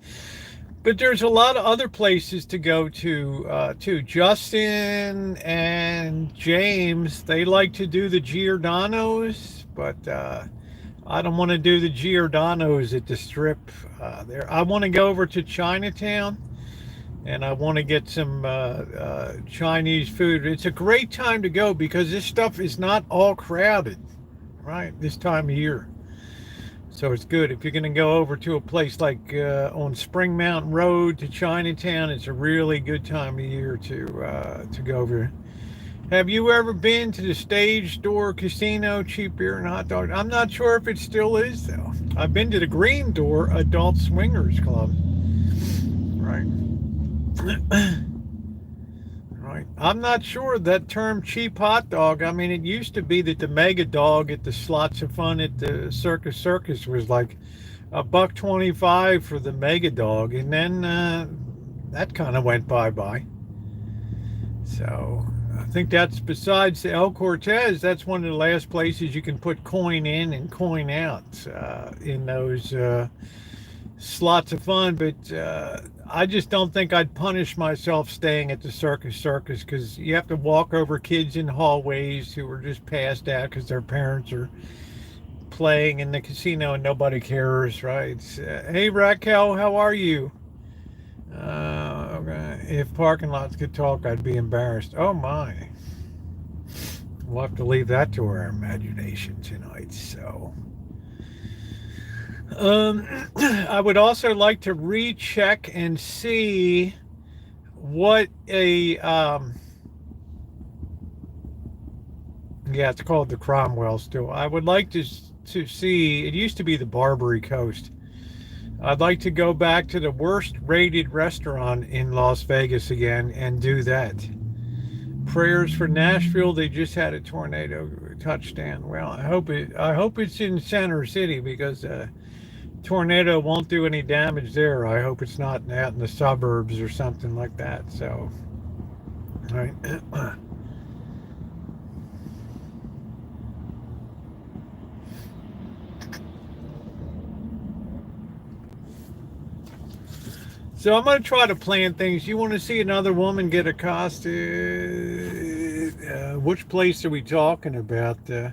But there's a lot of other places to go to too. Justin and James, they like to do the Giordano's, but I don't want to do the Giordano's at the strip there. I want to go over to Chinatown, and I want to get some Chinese food. It's a great time to go because this stuff is not all crowded, right, this time of year. So it's good. If you're going to go over to a place like on Spring Mountain Road to Chinatown, it's a really good time of year to go over. Have you ever been to the Stage Door Casino, cheap beer and hot dogs? I'm not sure if it still is, though. I've been to the Green Door Adult Swingers Club. Right. Right. Right. I'm not sure that term cheap hot dog. I mean, it used to be that the mega dog at the Slots of Fun at the Circus was like a buck 25 for the mega dog, and then that kind of went bye bye. So I think that's besides the El Cortez. That's one of the last places you can put coin in and coin out in those Slots of Fun. But I just don't think I'd punish myself staying at the Circus because you have to walk over kids in hallways who are just passed out because their parents are playing in the casino and nobody cares, right? Hey Raquel, how are you? Okay. If parking lots could talk, I'd be embarrassed. Oh my. We'll have to leave that to our imagination tonight. So, I would also like to recheck and see what a yeah, it's called the Cromwell still. I would like to see. It used to be the Barbary Coast. I'd like to go back to the worst rated restaurant in Las Vegas again and do that. Prayers for Nashville. They just had a tornado touchdown. Well, I hope it's in Center City because tornado won't do any damage there. I hope it's not out in the suburbs or something like that. So, all right. So I'm going to try to plan things. You want to see another woman get accosted? Which place are we talking about? Hey,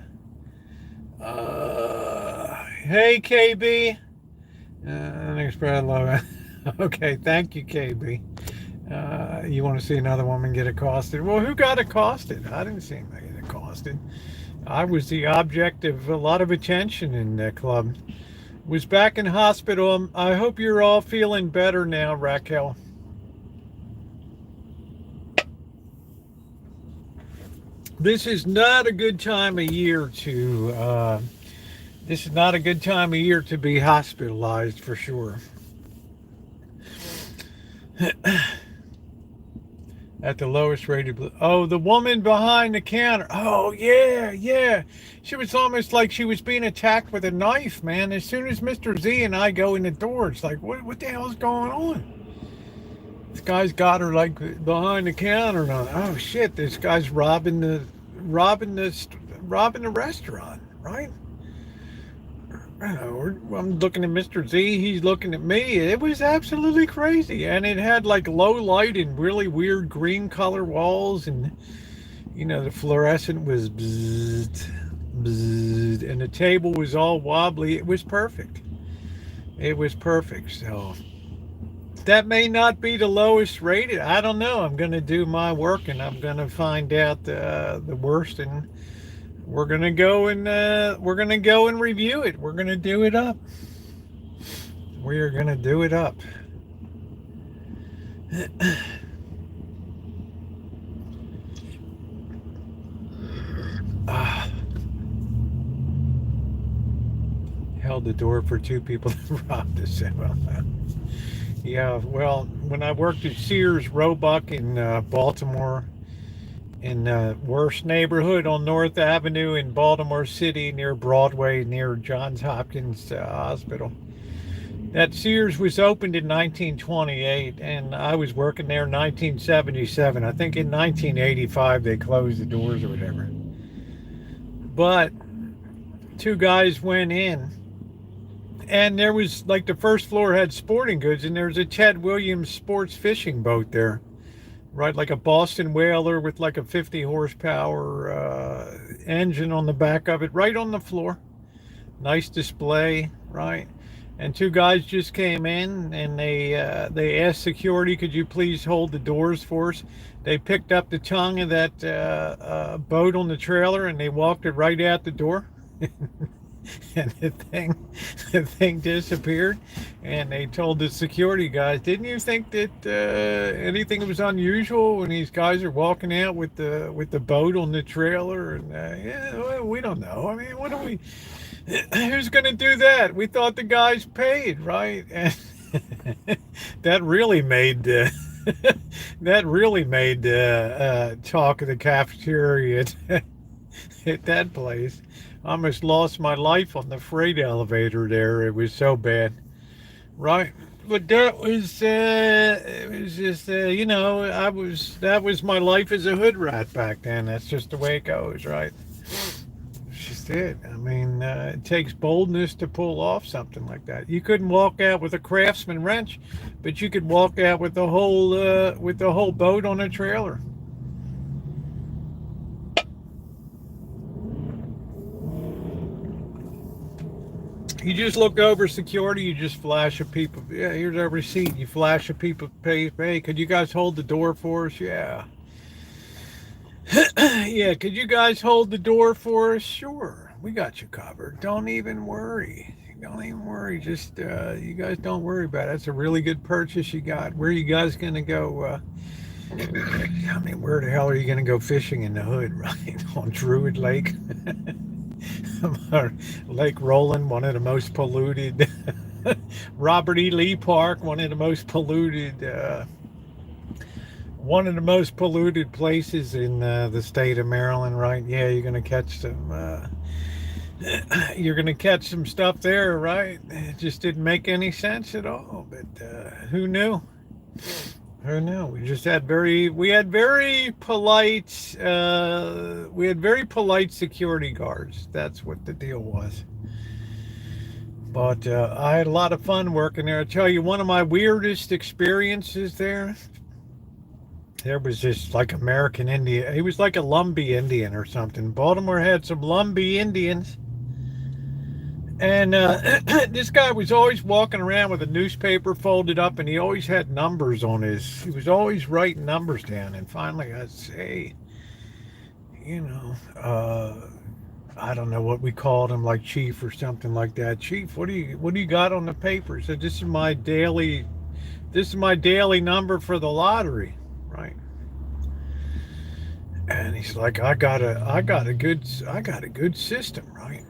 KB. Thanks, Brad. Okay, thank you, KB. You want to see another woman get accosted? Well, who got accosted? I didn't see anybody get accosted. I was the object of a lot of attention in the club. Was back in hospital. I hope you're all feeling better now, Raquel. This is not a good time of year to be hospitalized for sure. At the lowest rated. Oh, the woman behind the counter. Oh, yeah. She was almost like she was being attacked with a knife, man. As soon as Mr. Z and I go in the door, it's like, what the hell is going on? This guy's got her like behind the counter. And oh shit, this guy's robbing the restaurant, right? I'm looking at Mr. Z, he's looking at me. It was absolutely crazy. And it had like low light and really weird green color walls. And, the fluorescent was bzzzt, bzzzt, and the table was all wobbly. It was perfect. So that may not be the lowest rated. I don't know. I'm going to do my work and I'm going to find out the worst, and we're going to go and review it. We're going to do it up. We are going to do it up. Held the door for two people to rob this. Yeah, well, when I worked at Sears Roebuck in Baltimore, in the worst neighborhood on North Avenue in Baltimore City, near Broadway, near Johns Hopkins Hospital. That Sears was opened in 1928, and I was working there in 1977. I think in 1985 they closed the doors or whatever. But two guys went in, and there was like the first floor had sporting goods, and there was a Ted Williams sports fishing boat there, right? Like a Boston Whaler with like a 50 horsepower engine on the back of it, right on the floor. Nice display, right? And two guys just came in, and they asked security, could you please hold the doors for us? They picked up the tongue of that boat on the trailer, and they walked it right out the door. And the thing disappeared. And they told the security guys, didn't you think that anything was unusual when these guys are walking out with the boat on the trailer? And yeah, well, we don't know. I mean, what do we? Who's going to do that? We thought the guys paid, right? And that really made That really made talk of the cafeteria at that place. I almost lost my life on the freight elevator there. It was so bad. Right. But it was just, that was my life as a hood rat back then. That's just the way it goes, right? It's just it. I mean, it takes boldness to pull off something like that. You couldn't walk out with a Craftsman wrench, but you could walk out with the whole boat on a trailer. You just look over security, you just flash a people. Yeah, here's our receipt. You flash a people, pay. Hey, could you guys hold the door for us? Yeah. Yeah, could you guys hold the door for us? Sure. We got you covered. Don't even worry. Don't even worry. Just, you guys don't worry about it. That's a really good purchase you got. Where are you guys going to go? I mean, where the hell are you going to go fishing in the hood, right? On Druid Lake? Lake Roland, one of the most polluted. Robert E. Lee Park, one of the most polluted places in the state of Maryland, right? Yeah, you're gonna catch some. You're gonna catch some stuff there, right? It just didn't make any sense at all. But who knew? Who knew? We had very polite security guards. That's what the deal was. But I had a lot of fun working there. I tell you, one of my weirdest experiences there was this like American Indian. He was like a Lumbee Indian or something. Baltimore had some Lumbee Indians. And this guy was always walking around with a newspaper folded up, and he always had numbers on he was always writing numbers down. And finally I say, I don't know what we called him, like chief or something like that. Chief, what do you got on the paper? He said, this is my daily number for the lottery, right? And he's like, I got a good system, right?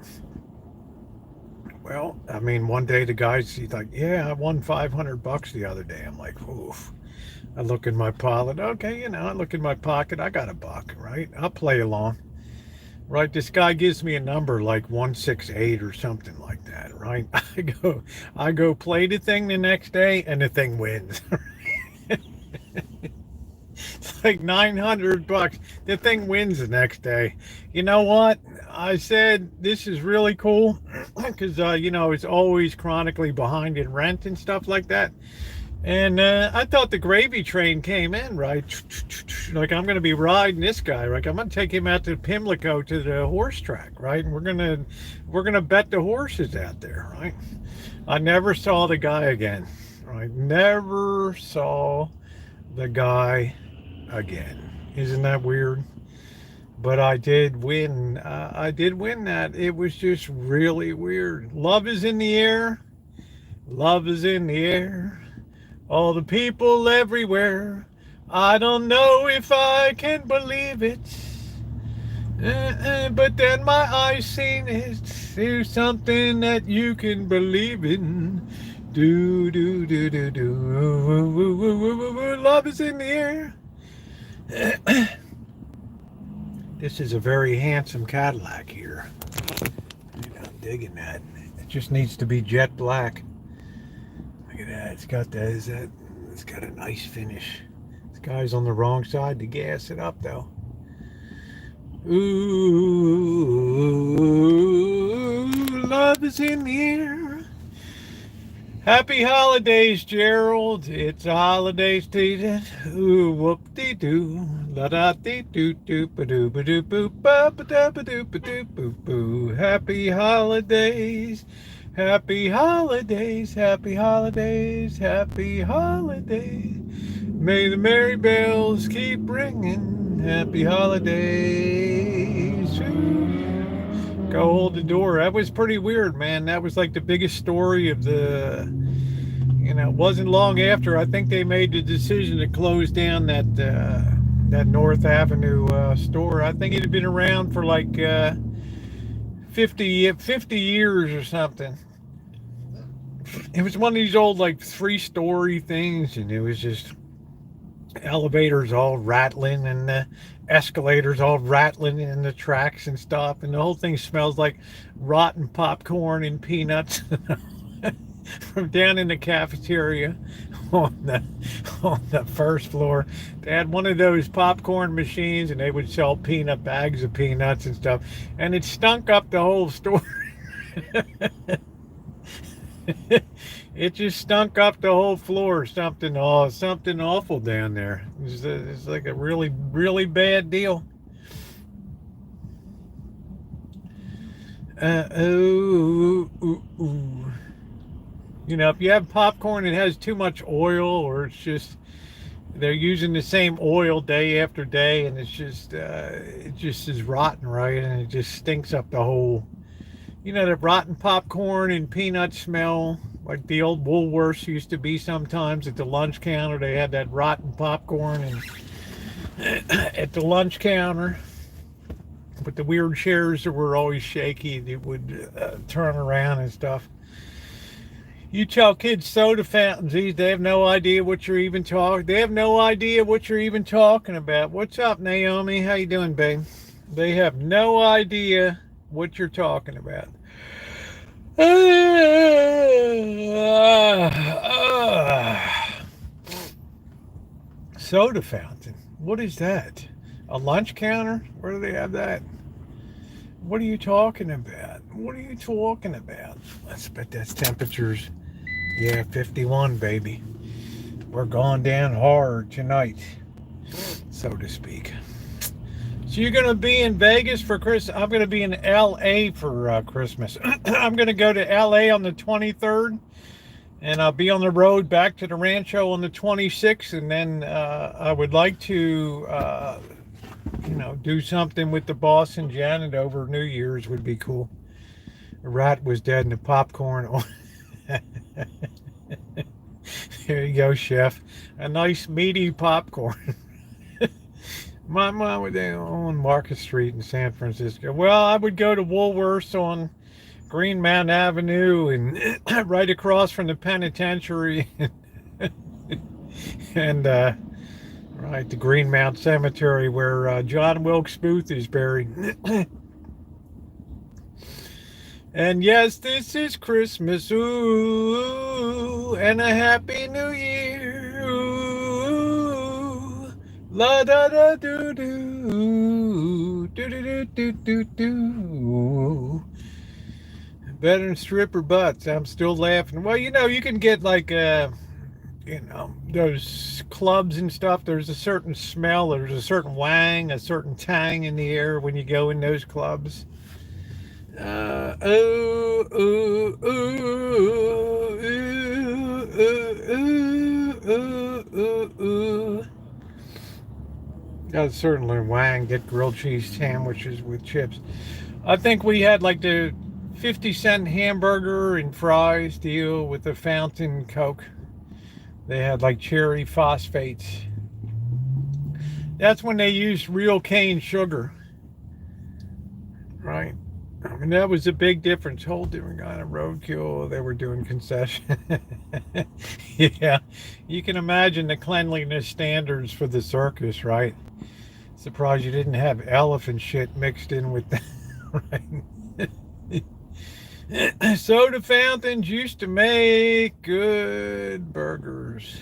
Well, I mean, one day he's like, yeah, I won $500 the other day. I'm like, oof. I look in my pocket. Okay, I look in my pocket. I got $1, right? I'll play along. Right, this guy gives me a number like 168 or something like that, right? I go play the thing the next day, and the thing wins. It's like $900. The thing wins the next day. You know what? I said, this is really cool because, it's always chronically behind in rent and stuff like that. And I thought the gravy train came in, right? Like, I'm going to be riding this guy, right? I'm going to take him out to Pimlico to the horse track, right? And we're going to bet the horses out there, right? I never saw the guy again, right? Never saw the guy again. Isn't that weird? But I did win. I did win that. It was just really weird. Love is in the air. Love is in the air. All the people everywhere. I don't know if I can believe it. But then my eyes seen it. There's something that you can believe in. Do, do, do, do, do. Love is in the air. This is a very handsome Cadillac here. I'm digging that. It just needs to be jet black. Look at that. It's got a nice finish. This guy's on the wrong side to gas it up though. Ooh, love is in the air. Happy holidays, Gerald. It's a holiday season. Ooh, whoop-de-doo. La-da-dee-doo-doo, ba-doo-ba-doo-boo, ba-ba-da-ba-doo-ba-doo-boo-boo. Happy holidays. Happy holidays. Happy holidays. Happy holidays. May the merry bells keep ringing. Happy holidays. Go hold the door. That was pretty weird, man. That was like the biggest story of the, it wasn't long after. I think they made the decision to close down that North Avenue store. I think it had been around for like 50 years or something. It was one of these old like 3-story things, and it was just elevators all rattling and the escalators all rattling in the tracks and stuff, and the whole thing smells like rotten popcorn and peanuts from down in the cafeteria on the first floor. They had one of those popcorn machines, and they would sell peanut bags of peanuts and stuff, and it stunk up the whole store. It just stunk up the whole floor. Something awful down there. It's like a really, really bad deal. You know, if you have popcorn that has too much oil, or it's just they're using the same oil day after day, and it just is rotten, right? And it just stinks up the whole. You know, that rotten popcorn and peanut smell, like the old Woolworths used to be sometimes at the lunch counter. They had that rotten popcorn and at the lunch counter. But the weird chairs that were always shaky, that would turn around and stuff. You tell kids soda fountains, they have no idea what you're even talking. They have no idea what you're even talking about. What's up, Naomi? How you doing, babe? They have no idea what you're talking about. Soda fountain. What is that? A lunch counter? Where do they have that? What are you talking about? What are you talking about? Let's bet that's temperatures. Yeah, 51, baby. We're going down hard tonight, so to speak. So you're going to be in Vegas for Christmas. I'm going to be in LA for Christmas. I'm going to go to LA on the 23rd, and I'll be on the road back to the Rancho on the 26th, and then I would like to, do something with the boss and Janet over New Year's would be cool. The rat was dead and the popcorn. There you go, chef. A nice meaty popcorn. My mom was on Market Street in San Francisco. Well, I would go to Woolworths on Green Mountain Avenue and right across from the penitentiary. And right, the Green Mountain Cemetery where John Wilkes Booth is buried. And yes, this is Christmas, ooh, and a Happy New Year, ooh, la da da doo doo, doo doo doo doo doo. Better than stripper butts. I'm still laughing. Well, you can get like those clubs and stuff. There's a certain smell, there's a certain wang, a certain tang in the air when you go in those clubs. I'd certainly wang, get grilled cheese sandwiches with chips. I think we had like the 50-cent hamburger and fries deal with the fountain Coke. They had like cherry phosphates. That's when they used real cane sugar. Right? I mean, that was a big difference. Whole different kind of roadkill. They were doing concession. Yeah, you can imagine the cleanliness standards for the circus, right? Surprised you didn't have elephant shit mixed in with that, right? Soda fountains used to make good burgers.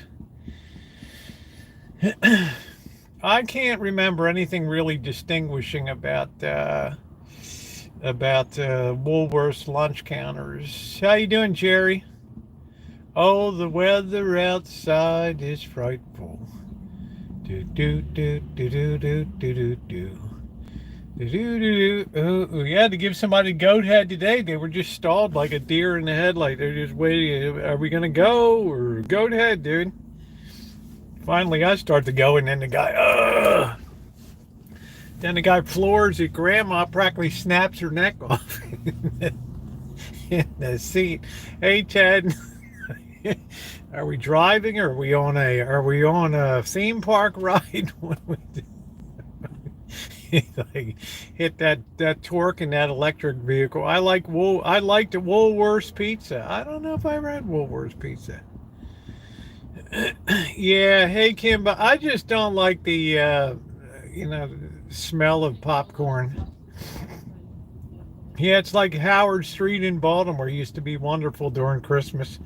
I can't remember anything really distinguishing about Woolworth's lunch counters. How you doing, Jerry? Oh, the weather outside is frightful. Do do do do do do do do do. You had to give somebody a goat head today. They were just stalled like a deer in the headlight. They're just waiting. Are we gonna go or goat head, dude? Finally, I start to go, and then the guy, Then the guy floors it. Grandma practically snaps her neck off in the seat. Hey, Ted, are we driving, or are we on a theme park ride? What we do? Like, hit that torque in that electric vehicle. I liked the Woolworths pizza. I don't know if I ever had Woolworths pizza. Yeah, hey Kimba, I just don't like the smell of popcorn. Yeah, it's like Howard Street in Baltimore used to be wonderful during Christmas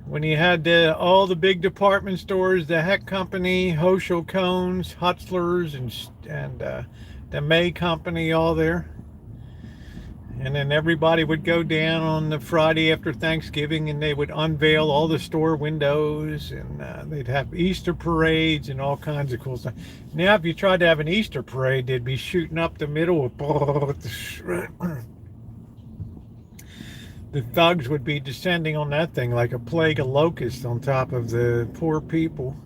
when you had all the big department stores, the Heck Company, Hoschel Cones, Hutzlers, and the May Company, all there. And then everybody would go down on the Friday after Thanksgiving and they would unveil all the store windows and they'd have Easter parades and all kinds of cool stuff. Now, if you tried to have an Easter parade, they'd be shooting up the middle of the thugs would be descending on that thing like a plague of locusts on top of the poor people.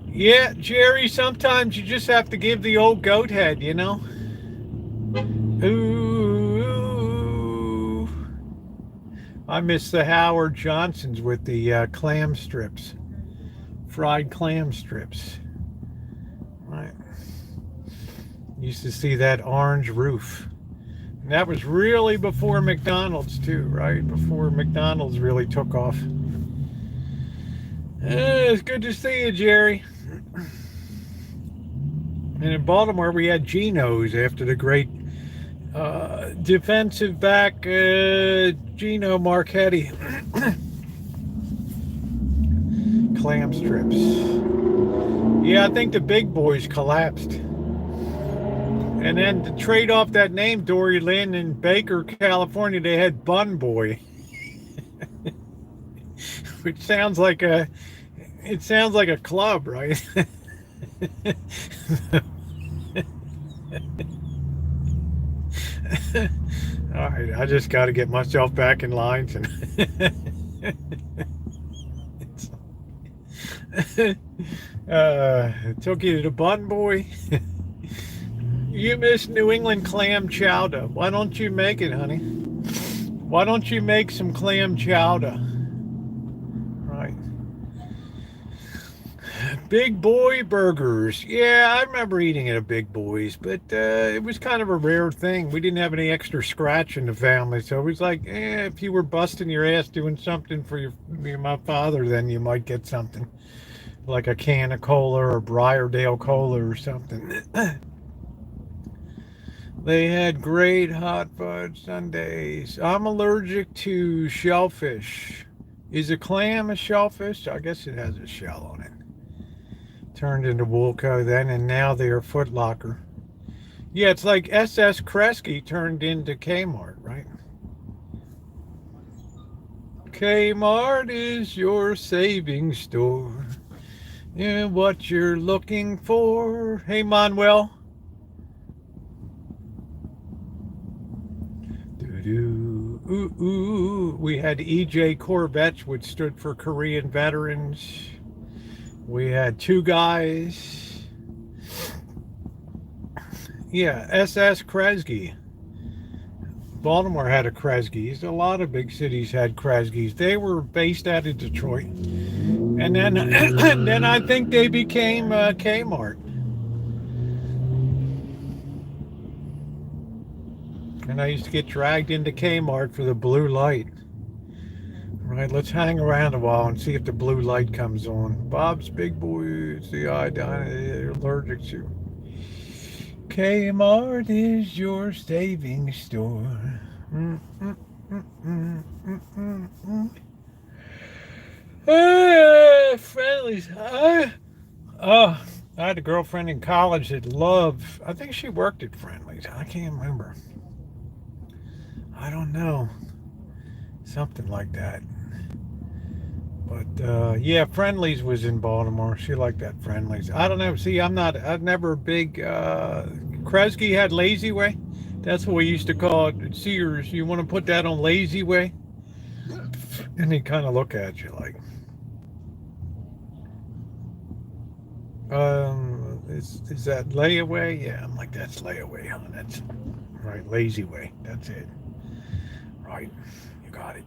Yeah, Jerry, sometimes you just have to give the old goat head, you know? Ooh, I miss the Howard Johnsons with the clam strips, fried clam strips. Right. Used to see that orange roof. And that was really before McDonald's too, right? Before McDonald's really took off. It's good to see you, Jerry. And in Baltimore, we had Geno's after the great defensive back Gino Marchetti. Clam strips. Yeah, I think the big boys collapsed. And then to trade off that name, Dory Lynn in Baker, California, they had Bun Boy. Which sounds like a club, right? All right, I just got to get myself back in line tonight. Took you to the Bun Boy. You miss New England clam chowder. Why don't you make it, honey? Why don't you make some clam chowder? Right. Big Boy burgers. Yeah, I remember eating at a Big Boy's, but it was kind of a rare thing. We didn't have any extra scratch in the family, so it was like, if you were busting your ass doing something for my father, then you might get something like a can of cola or Briardale cola or something. They had great hot fudge sundaes. I'm allergic to shellfish. Is a clam a shellfish? I guess it has a shell on it. Turned into Woolco then, and now they are Foot Locker. Yeah, it's like SS Kresge turned into Kmart, right? Kmart is your savings store. Yeah, what you're looking for. Hey, Manuel. Ooh, ooh. We had E.J. Corvettes, which stood for Korean Veterans. We had two guys. Yeah, SS Kresge. Baltimore had a Kresge's. A lot of big cities had Kresge's. They were based out of Detroit. And then, then I think they became Kmart. And I used to get dragged into Kmart for the blue light. Right, let's hang around a while and see if the blue light comes on. Bob's Big Boys, the iodine they're allergic to. Kmart is your savings store. Friendlies. I had a girlfriend in college that loved, I think she worked at Friendlies. I can't remember. I don't know. Something like that. But yeah, Friendlies was in Baltimore. She liked that Friendlies. I don't know. See, I'm never a big Kresge had Lazy Way. That's what we used to call it at Sears. You want to put that on Lazy Way? And he kind of look at you like, is that layaway? Yeah, I'm like, that's layaway, huh? That's right, Lazy Way. That's it. Right, you got it.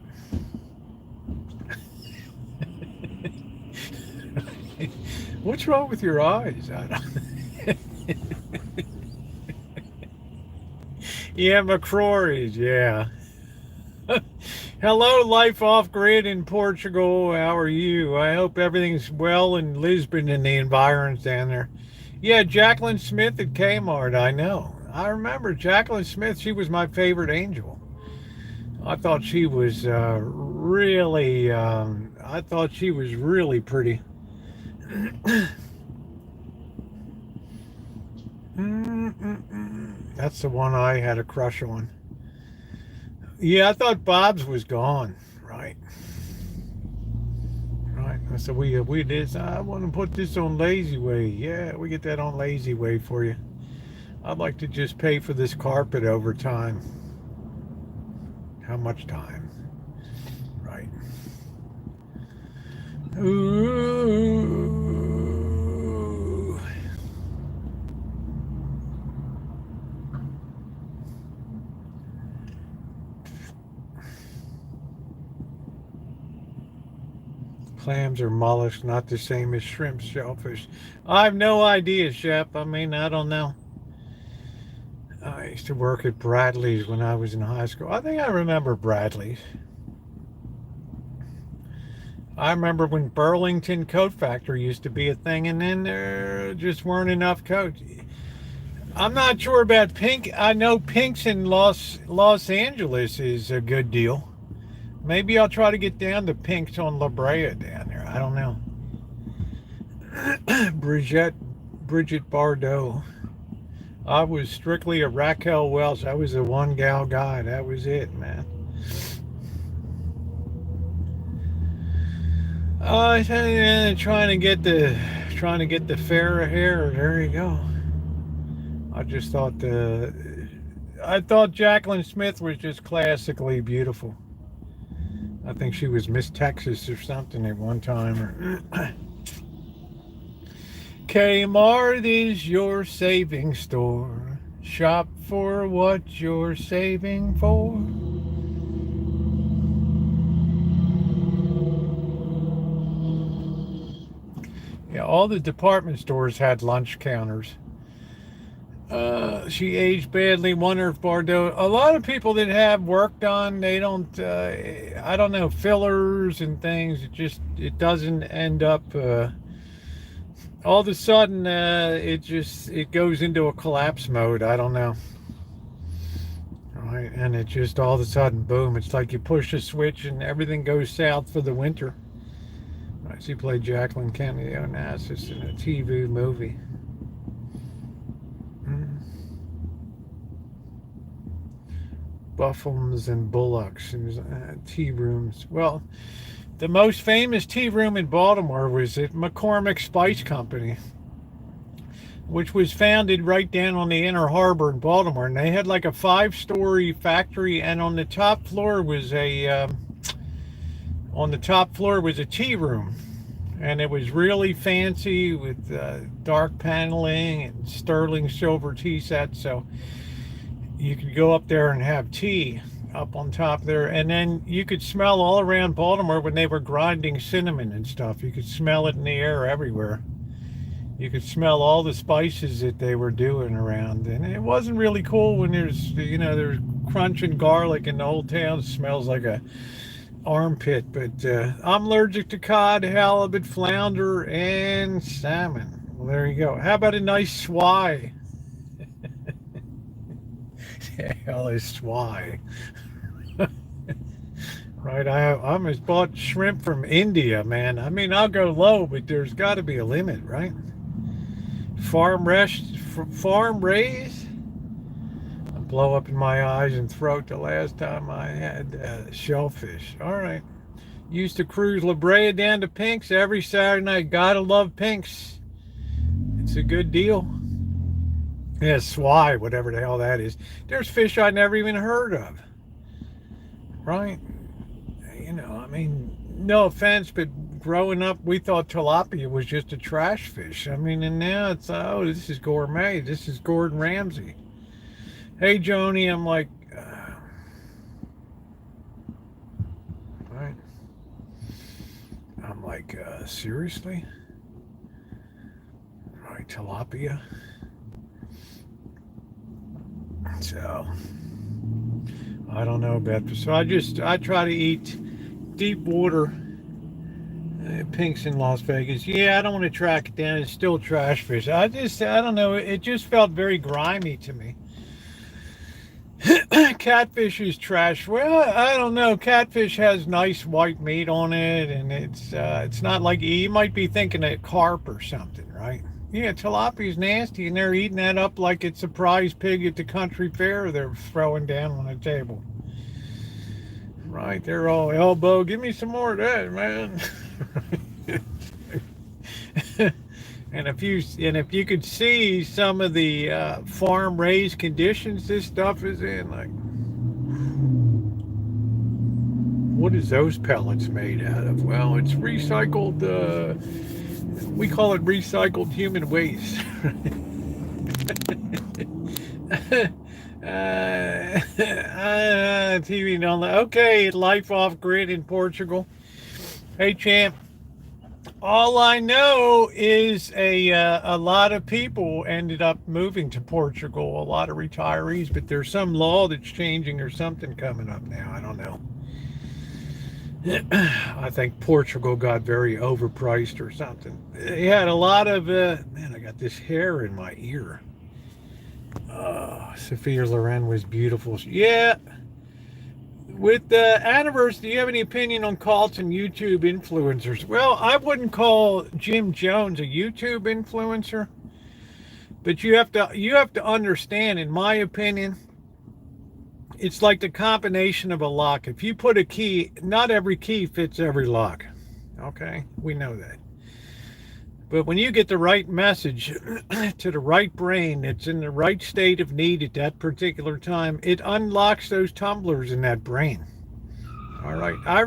What's wrong with your eyes? I don't... Yeah, McCrory's, yeah. Hello, life off grid in Portugal. How are you? I hope everything's well in Lisbon and the environs down there. Yeah, Jacqueline Smith at Kmart. I know. I remember Jacqueline Smith. She was my favorite angel. I thought she was really. I thought she was really pretty. That's the one I had a crush on. Yeah, I thought Bob's was gone. Right. Right. I said we did. I want to put this on Lazy Way. Yeah, we get that on Lazy Way for you. I'd like to just pay for this carpet over time. How much time? Right. Ooh. Clams are mollusks, not the same as shrimp, shellfish. I have no idea, Shep. I mean, I don't know. I used to work at Bradley's when I was in high school. I think I remember Bradley's. I remember when Burlington Coat Factory used to be a thing, and then there just weren't enough coats. I'm not sure about Pink. I know Pink's in Los Angeles is a good deal. Maybe I'll try to get down to Pink's on La Brea down there. I don't know. Bridget Bardot. I was strictly a Raquel Welch. I was a one gal guy. That was it, man. Trying to get the fairer hair. There you go. I just thought I thought Jacqueline Smith was just classically beautiful. I think she was Miss Texas or something at one time. Kmart is your saving store. Shop for what you're saving for. Yeah, all the department stores had lunch counters. She aged badly. Wonder if Bardot. A lot of people that have work done, they don't. I don't know, fillers and things. It doesn't end up. All of a sudden, it goes into a collapse mode. I don't know. Right, and it just all of a sudden, boom! It's like you push a switch and everything goes south for the winter. Right, she played Jacqueline Kennedy Onassis in a TV movie. Buffums and Bullocks and tea rooms. Well, the most famous tea room in Baltimore was at McCormick Spice Company, which was founded right down on the Inner Harbor in Baltimore. And they had like a 5-story factory, and on the top floor was a tea room, and it was really fancy with dark paneling and sterling silver tea sets. So you could go up there and have tea up on top there, and then you could smell all around Baltimore when they were grinding cinnamon and stuff. You could smell it in the air everywhere. You could smell all the spices that they were doing around, and it wasn't really cool when there's crunching garlic and the whole town smells like a armpit. But I'm allergic to cod, halibut, flounder, and salmon. Well, there you go. How about a nice swai? Hell is swai. Right, I almost bought shrimp from India, man. I mean, I'll go low, but there's got to be a limit, right? Farm raised. I blow up in my eyes and throat the last time I had shellfish. All right. Used to cruise La Brea down to Pink's every Saturday night. Gotta love Pink's. It's a good deal. Yeah, swai, whatever the hell that is. There's fish I never even heard of. Right? I mean, no offense, but growing up, we thought tilapia was just a trash fish. I mean, and now it's, oh, this is gourmet. This is Gordon Ramsay. Hey, Joni, I'm like, right? I'm like, seriously? Right, tilapia? So, I don't know about this. So I try to eat deep water pinks in Las Vegas. Yeah, I don't want to track it down. It's still trash fish. I don't know. It just felt very grimy to me. Catfish is trash. Well, I don't know. Catfish has nice white meat on it, and it's not like you might be thinking of carp or something, right? Yeah, tilapia's nasty, and they're eating that up like it's a prize pig at the country fair. They're throwing down on the table, right? They're all elbow. Give me some more of that, man. And if you could see some of the farm raised conditions this stuff is in, like, what is those pellets made out of? Well, it's recycled. We call it recycled human waste. TV don't. Okay, life off grid in Portugal. Hey, champ. All I know is a lot of people ended up moving to Portugal, a lot of retirees, but there's some law that's changing or something coming up now. I don't know. I think Portugal got very overpriced or something. They had a lot of, man, I got this hair in my ear. Sophia Loren was beautiful. Yeah. With the anniversary, do you have any opinion on cults and YouTube influencers? Well, I wouldn't call Jim Jones a YouTube influencer, but you have to understand, in my opinion, it's like the combination of a lock. If you put a key, not every key fits every lock. Okay, we know that. But when you get the right message to the right brain that's in the right state of need at that particular time, it unlocks those tumblers in that brain. All right. I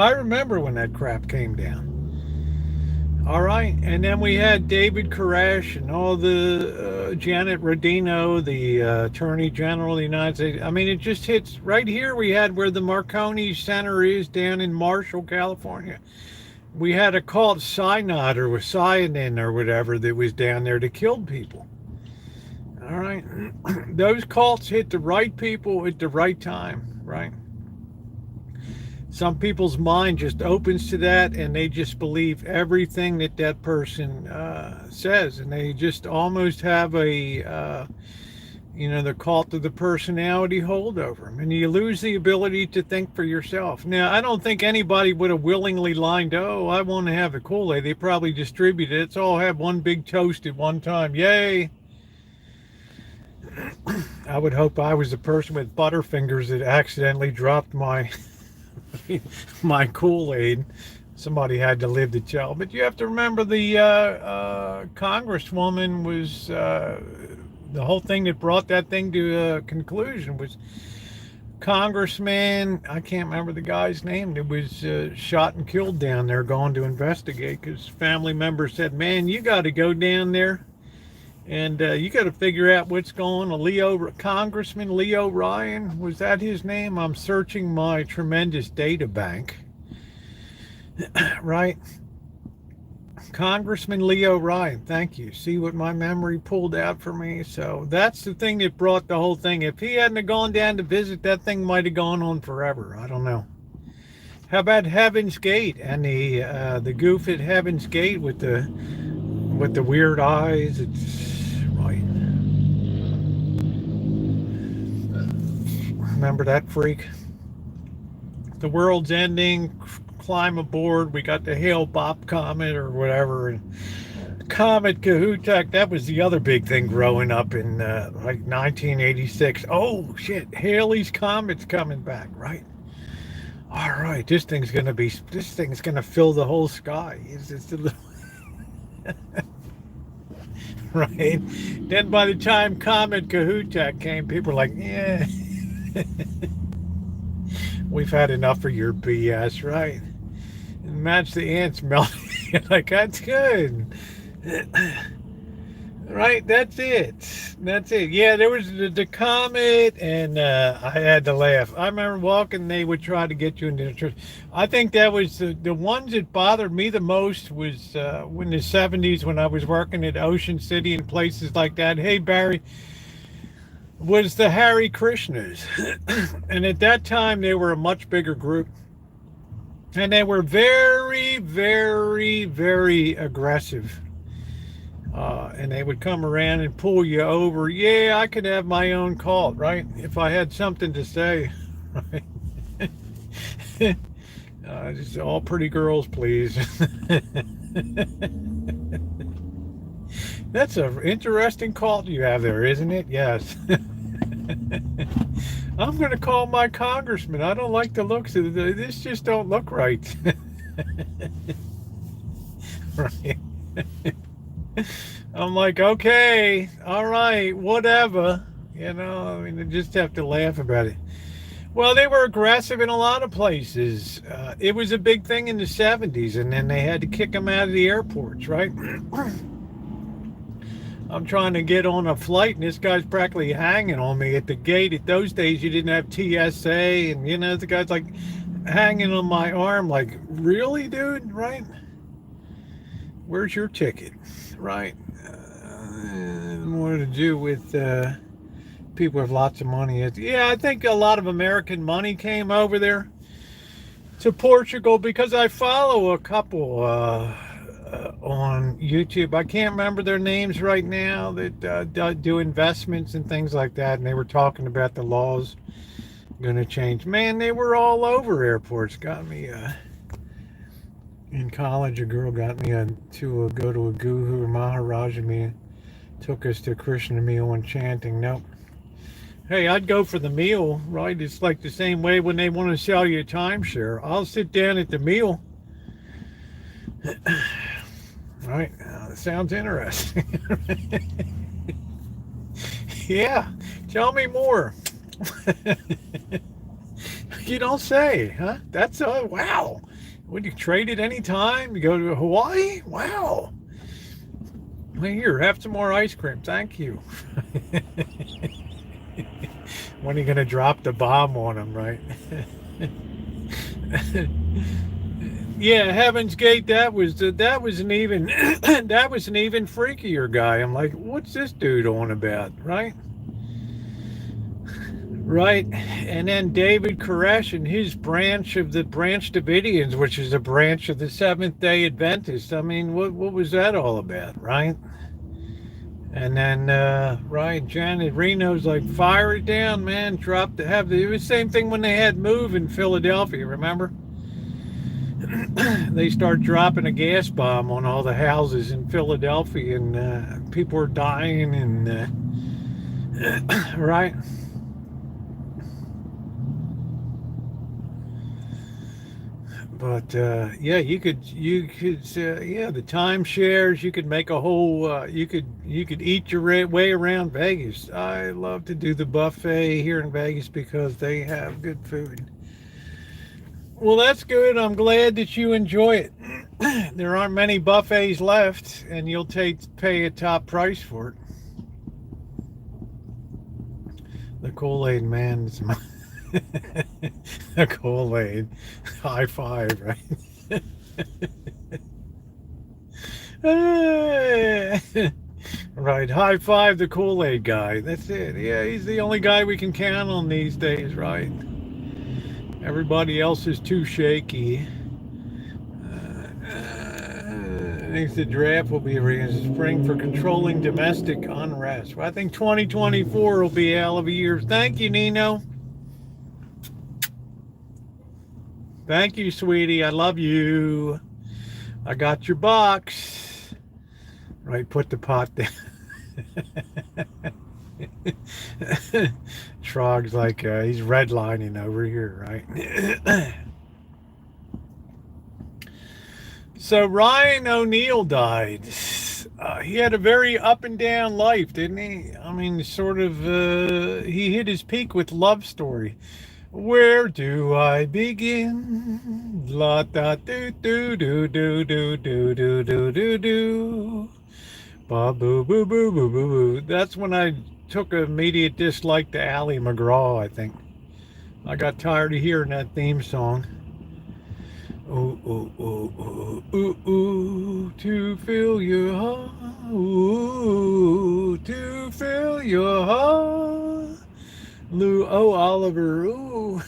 remember when that crap came down. All right. And then we had David Koresh and all the Janet Rodino, the Attorney General of the United States. I mean, it just hits right here. We had where the Marconi Center is down in Marshall, California. We had a cult cyanide or cyanide or whatever that was down there that killed people. All right. Those cults hit the right people at the right time, right? Some people's mind just opens to that and they just believe everything that person says. And they just almost have a, the cult of the personality hold over them. And you lose the ability to think for yourself. Now, I don't think anybody would have willingly lined, oh, I want to have a Kool-Aid. They probably distributed it. Let's all have one big toast at one time. Yay. I would hope I was the person with butterfingers that accidentally dropped my my Kool-Aid. Somebody had to live to tell. But you have to remember the congresswoman was... the whole thing that brought that thing to a conclusion was Congressman, I can't remember the guy's name, that was shot and killed down there going to investigate because family members said, man, you got to go down there and you got to figure out what's going on. Congressman Leo Ryan, was that his name? I'm searching my tremendous data bank. Right? Congressman Leo Ryan, thank you. See what my memory pulled out for me? So that's the thing that brought the whole thing. If he hadn't have gone down to visit, that thing might have gone on forever. I don't know. How about Heaven's Gate and the goof at Heaven's Gate with the weird eyes? It's right. Remember that freak? The world's ending. Climb aboard. We got the Hale-Bopp comet or whatever, and Comet Kahutuk. That was the other big thing growing up in like 1986. Oh shit, Halley's Comet's coming back, right? All right, this thing's gonna fill the whole sky. It's just a little right. Then by the time Comet Kahutuk came, people were like, yeah. We've had enough of your BS, right? And match the ants melting. Like, that's good. Right, that's it. Yeah, there was the comet, and I had to laugh. I remember walking, they would try to get you into the church. I think that was the ones that bothered me the most was in the 70s when I was working at Ocean City and places like that. Hey, Barry. was the Hare Krishnas. And at that time, they were a much bigger group. And they were very, very, very aggressive. And they would come around and pull you over. Yeah, I could have my own cult, right? If I had something to say, right? Just all pretty girls, please. That's an interesting cult you have there, isn't it? Yes. I'm going to call my congressman. I don't like the looks of it. This just don't look right. Right. I'm like, okay, all right, whatever. I mean, I just have to laugh about it. Well, they were aggressive in a lot of places. It was a big thing in the 70s, and then they had to kick them out of the airports, right? I'm trying to get on a flight, and this guy's practically hanging on me at the gate. At those days, you didn't have TSA, and, the guy's like hanging on my arm, like, really, dude, right? Where's your ticket, right? More to do with people with lots of money. Yeah, I think a lot of American money came over there to Portugal because I follow a couple on YouTube. I can't remember their names right now that do investments and things like that. And they were talking about the laws going to change. Man, they were all over airports. Got me in college. A girl got me to go to a Guru Maharaja meeting. Took us to Krishna meal and chanting. Nope. Hey, I'd go for the meal, right? It's like the same way when they want to sell you a timeshare. I'll sit down at the meal. Right? Sounds interesting. Yeah. Tell me more. You don't say, huh? That's wow. Would you trade it any time? You go to Hawaii? Wow. Well, here, have some more ice cream. Thank you. When are you going to drop the bomb on them, right? Yeah, Heaven's Gate. That was an even that was an even freakier guy. I'm like, what's this dude on about, right? Right, and then David Koresh and his branch of the Branch Davidians, which is a branch of the Seventh-day Adventists. I mean, what was that all about, right? And then, right, Janet Reno's like, fire it down, man. It was the same thing when they had Move in Philadelphia, remember? They start dropping a gas bomb on all the houses in Philadelphia, and people were dying, and right. But yeah, you could yeah, the timeshares. You could make a whole. You could eat your way around Vegas. I love to do the buffet here in Vegas because they have good food. Well, that's good. I'm glad that you enjoy it. There aren't many buffets left, and you'll pay a top price for it. The Kool-Aid man is my. The Kool-Aid. High five, right? Right, high five the Kool-Aid guy. That's it. Yeah, he's the only guy we can count on these days, right? Everybody else is too shaky. I think the draft will be a spring for controlling domestic unrest. Well, I think 2024 will be a hell of a year. Thank you, Nino. Thank you, sweetie. I love you. I got your box. Right, put the pot down. Trog's like, he's redlining over here, right? So Ryan O'Neal died. He had a very up and down life, didn't he? I mean, sort of, he hit his peak with Love Story. Where do I begin? La da do do do do do do do do do do. Ba boo boo boo boo boo boo. That's when I took an immediate dislike to Ally McGraw, I think. I got tired of hearing that theme song. Ooh, ooh, ooh, ooh, ooh, ooh, to fill your heart. Ooh, to fill your heart. Lou, oh, Oliver, ooh.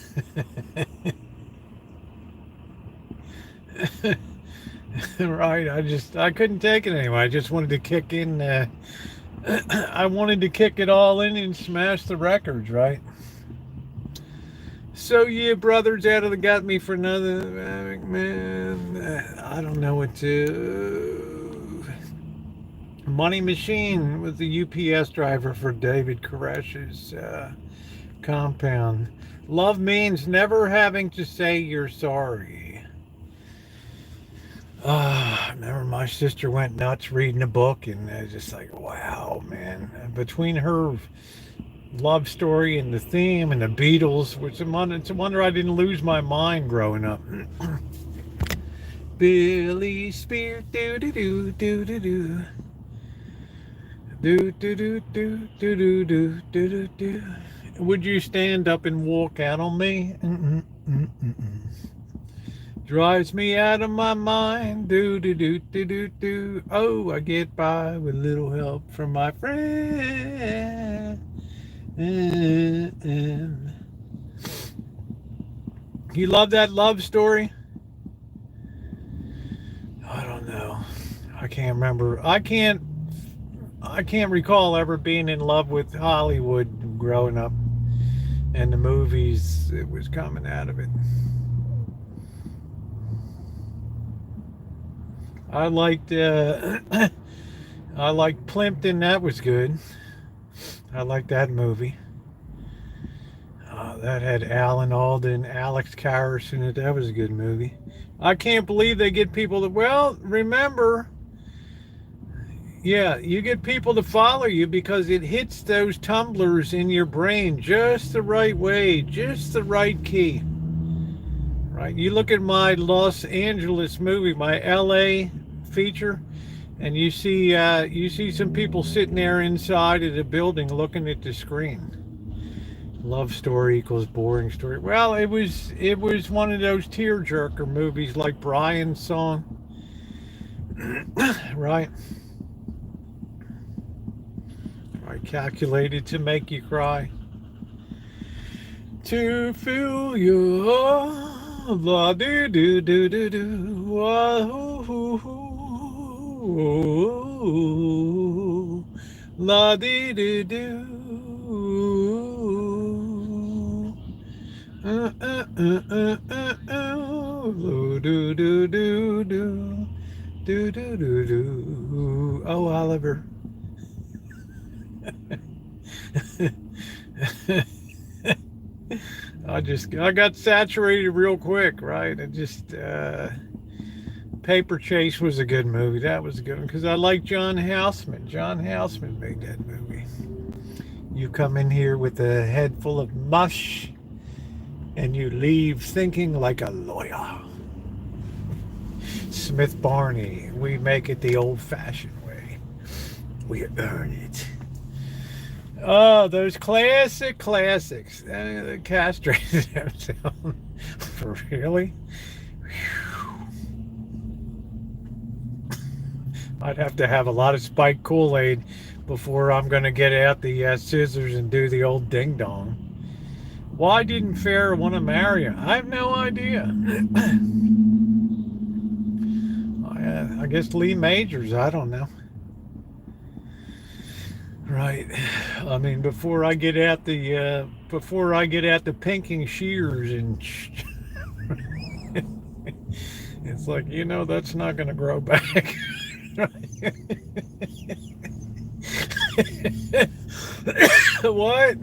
Right, I couldn't take it anymore. I just wanted to kick in, I wanted to kick it all in and smash the records, right? So yeah, brothers out of the got me for another, man, I don't know what to. Money Machine was the UPS driver for David Koresh's compound. Love means never having to say you're sorry. I remember my sister went nuts reading a book, and I was just like, wow, man. And between her love story and the theme and the Beatles, which it's a wonder I didn't lose my mind growing up. Billy Spears, do do do do do do. Do do do do do do do do do do. Would you stand up and walk out on me? Drives me out of my mind. Do do do do do do. Oh, I get by with little help from my friend. You love that love story? I don't know. I can't remember. I can't recall ever being in love with Hollywood growing up and the movies that was coming out of it. I liked I liked Plimpton. That was good. I liked that movie. That had Alan Alda, Alex Karras in it. That was a good movie. I can't believe they get people to, well, remember, yeah, you get people to follow you because it hits those tumblers in your brain just the right way, just the right key. Right? You look at my Los Angeles movie, my LA feature, and you see some people sitting there inside of the building looking at the screen. Love story equals boring story. Well, it was one of those tearjerker movies like Brian's song. Right? Right, calculated to make you cry. To fill your la do do do do do la dee do do do do do do do do do. Oh, Oliver. I got saturated real quick, right? It just Paper Chase was a good movie. That was a good one because I like John Houseman. John Houseman made that movie. You come in here with a head full of mush, and you leave thinking like a lawyer. Smith Barney, we make it the old-fashioned way. We earn it. Oh, those classics. The castrated themselves. Really? I'd have to have a lot of spiked Kool-Aid before I'm going to get out the scissors and do the old ding-dong. Why didn't Farrah want to marry her? I have no idea. I guess Lee Majors, I don't know. Right. I mean, before I get at the pinking shears and it's like, that's not going to grow back. What?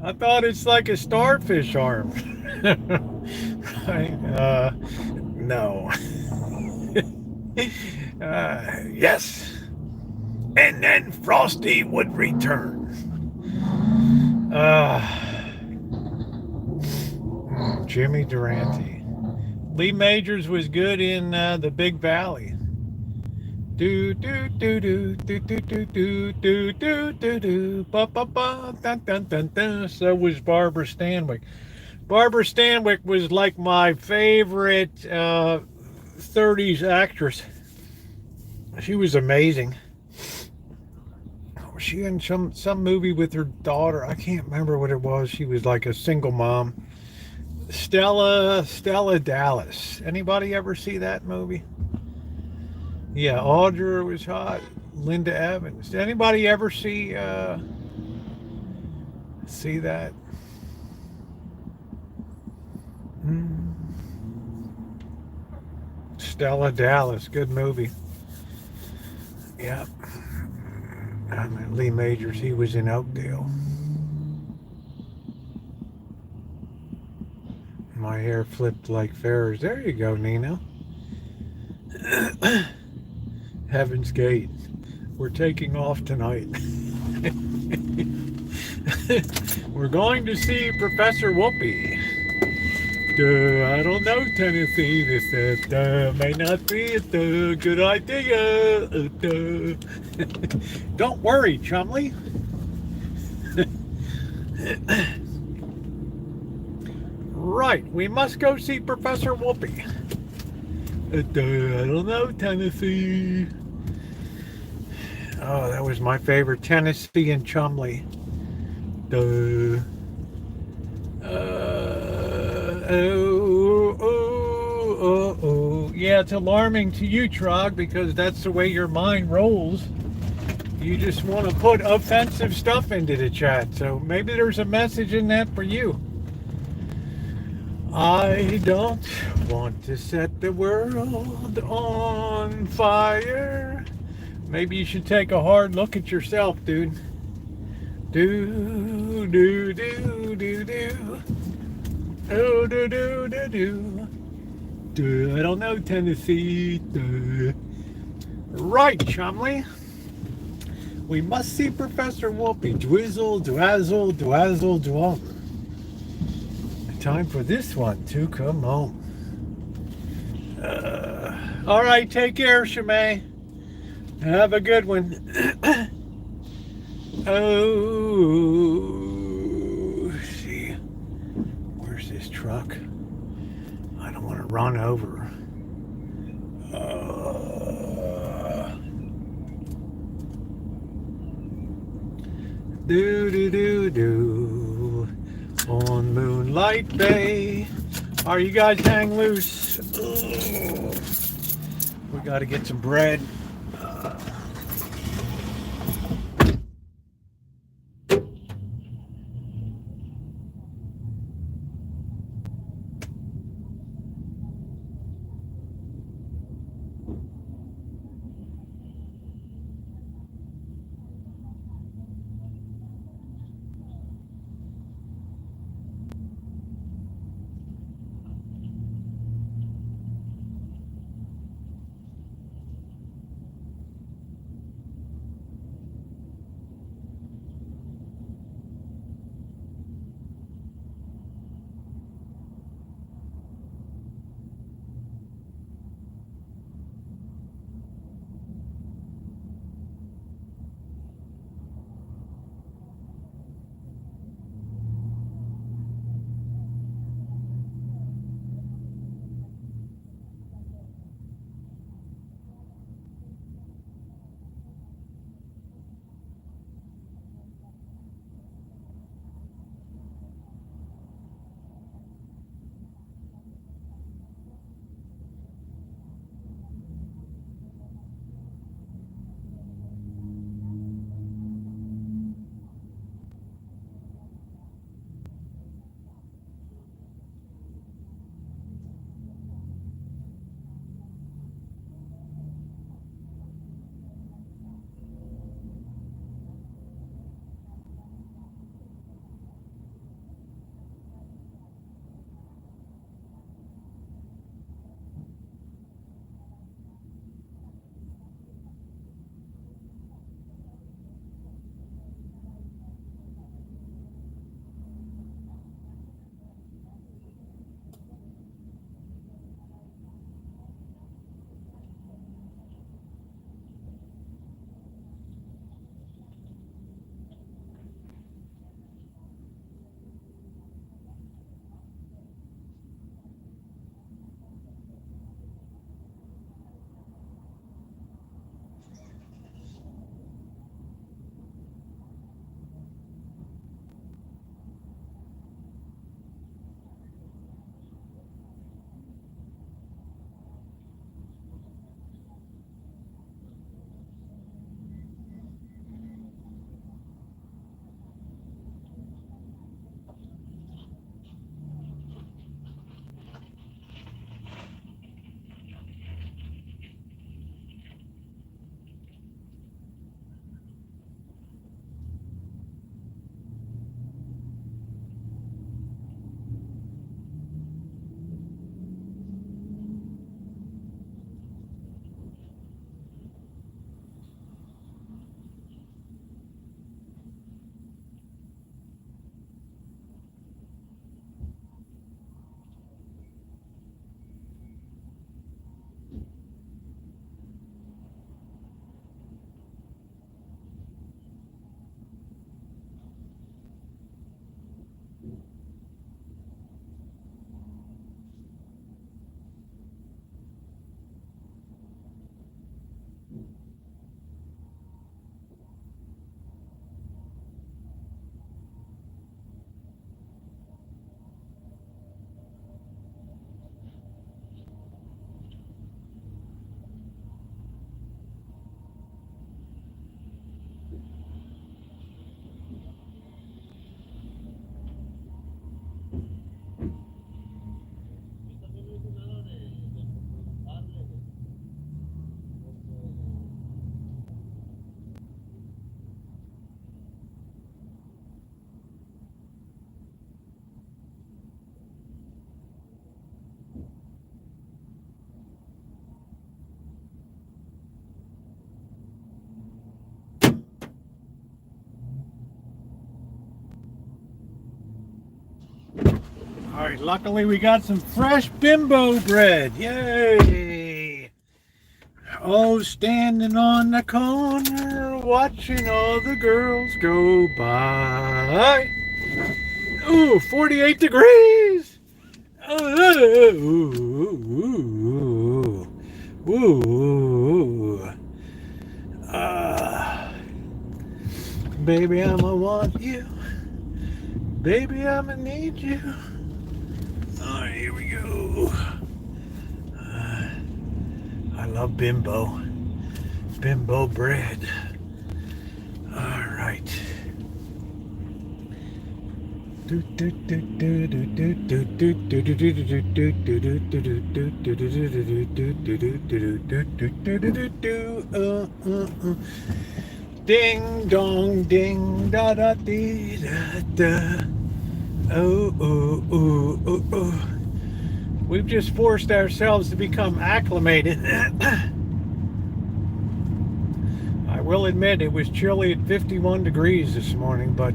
I thought it's like a starfish arm. Right? No. Yes. And then Frosty would return. Jimmy Durante. Lee Majors was good in The Big Valley. Do do do do do do do do do do do do ba ba ba dun dun dun dun. So was Barbara Stanwyck. Barbara Stanwyck was like my favorite 30s actress. She was amazing. Was she in some movie with her daughter? I can't remember what it was. She was like a single mom. Stella Dallas. Anybody ever see that movie? Yeah, Audra was hot. Linda Evans. Did anybody ever see that? Hmm. Stella Dallas, good movie. Yeah. I mean, Lee Majors, he was in Oakdale. My hair flipped like Farrah's. There you go, Nina. Heaven's Gate. We're taking off tonight. We're going to see Professor Whoopi. I don't know, Tennessee. This may not be a good idea. Don't worry, Chumley. Right, we must go see Professor Whoopi. I don't know, Tennessee. Oh, that was my favorite, Tennessee and Chumley. Oh. Yeah, it's alarming to you, Trog, because that's the way your mind rolls. You just want to put offensive stuff into the chat. So maybe there's a message in that for you. I don't want to set the world on fire. Maybe you should take a hard look at yourself, dude. Do. Oh, do. I don't know, Tennessee. Right, Chumley. We must see Professor Whoopi. Dwizzle, dwazzle. Time for this one to come home. All right, take care, Shemay. Have a good one. Oh, see. Where's this truck? I don't want to run over. Do on Moonlight Bay. Are you guys hang loose? We got to get some bread. All right, luckily we got some fresh bimbo bread. Yay! Oh, standing on the corner, watching all the girls go by. Ooh, 48 degrees. Ooh, ooh, ooh. Baby, I'ma want you. Baby, I'ma need you. All right, here we go. I love bimbo. Bimbo bread. All right. Ding dong ding da da dee da da. Oh oh oh oh oh. We've just forced ourselves to become acclimated. I will admit it was chilly at 51 degrees this morning, but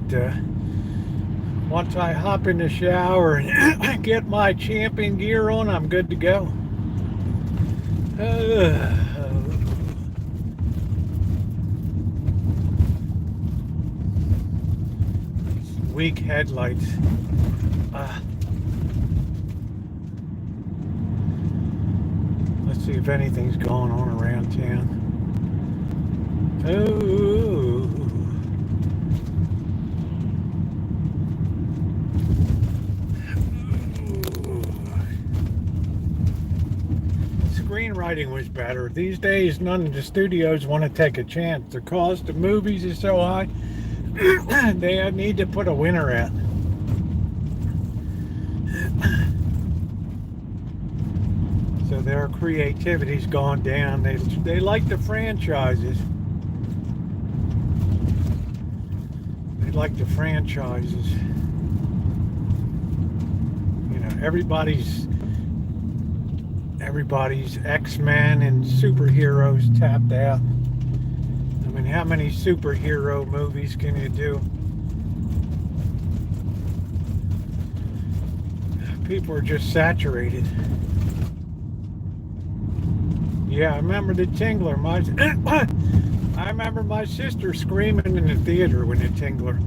once I hop in the shower and get my camping gear on, I'm good to go. Weak headlights. Let's see if anything's going on around town. Oh. Screenwriting was better. These days, none of the studios want to take a chance. The cost of movies is so high, they need to put a winner at. So their creativity's gone down. They like the franchises. They like the franchises. You know, everybody's X-Men and superheroes tapped out. I mean, how many superhero movies can you do? People are just saturated. Yeah, I remember the Tingler. I remember my sister screaming in the theater when the Tingler.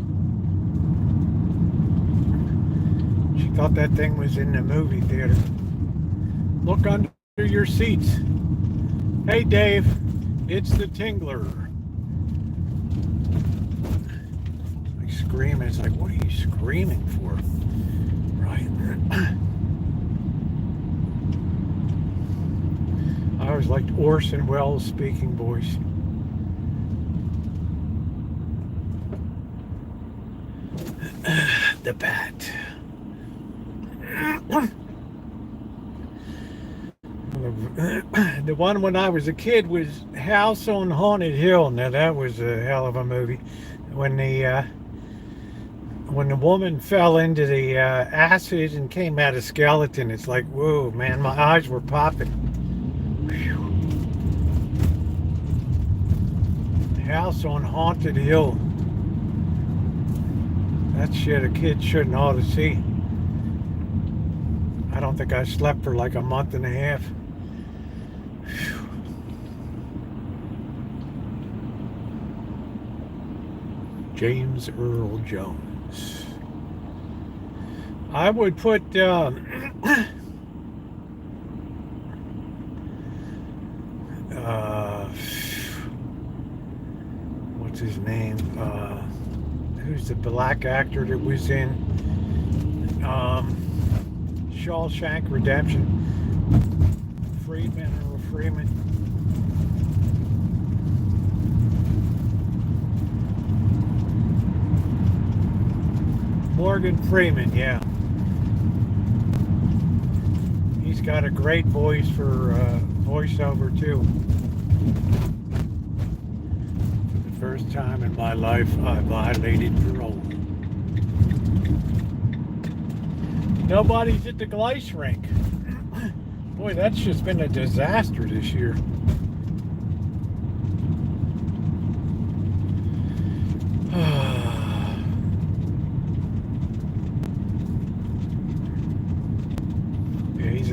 She thought that thing was in the movie theater. Look under your seats. Hey, Dave, it's the Tingler. Like screaming. It's like, what are you screaming for? Right. I always liked Orson Welles' speaking voice. The Bat. The one when I was a kid was House on Haunted Hill. Now that was a hell of a movie. When the woman fell into the acid and came out a skeleton, it's like, whoa, man, my eyes were popping. Whew. House on Haunted Hill. That shit a kid shouldn't ought to see. I don't think I slept for like a month and a half. Whew. James Earl Jones. I would put what's his name? Who's the black actor that was in Shawshank Redemption? Freeman. Morgan Freeman, yeah. He's got a great voice for voiceover too. For the first time in my life, I violated parole. Nobody's at the ice rink. Boy, that's just been a disaster this year.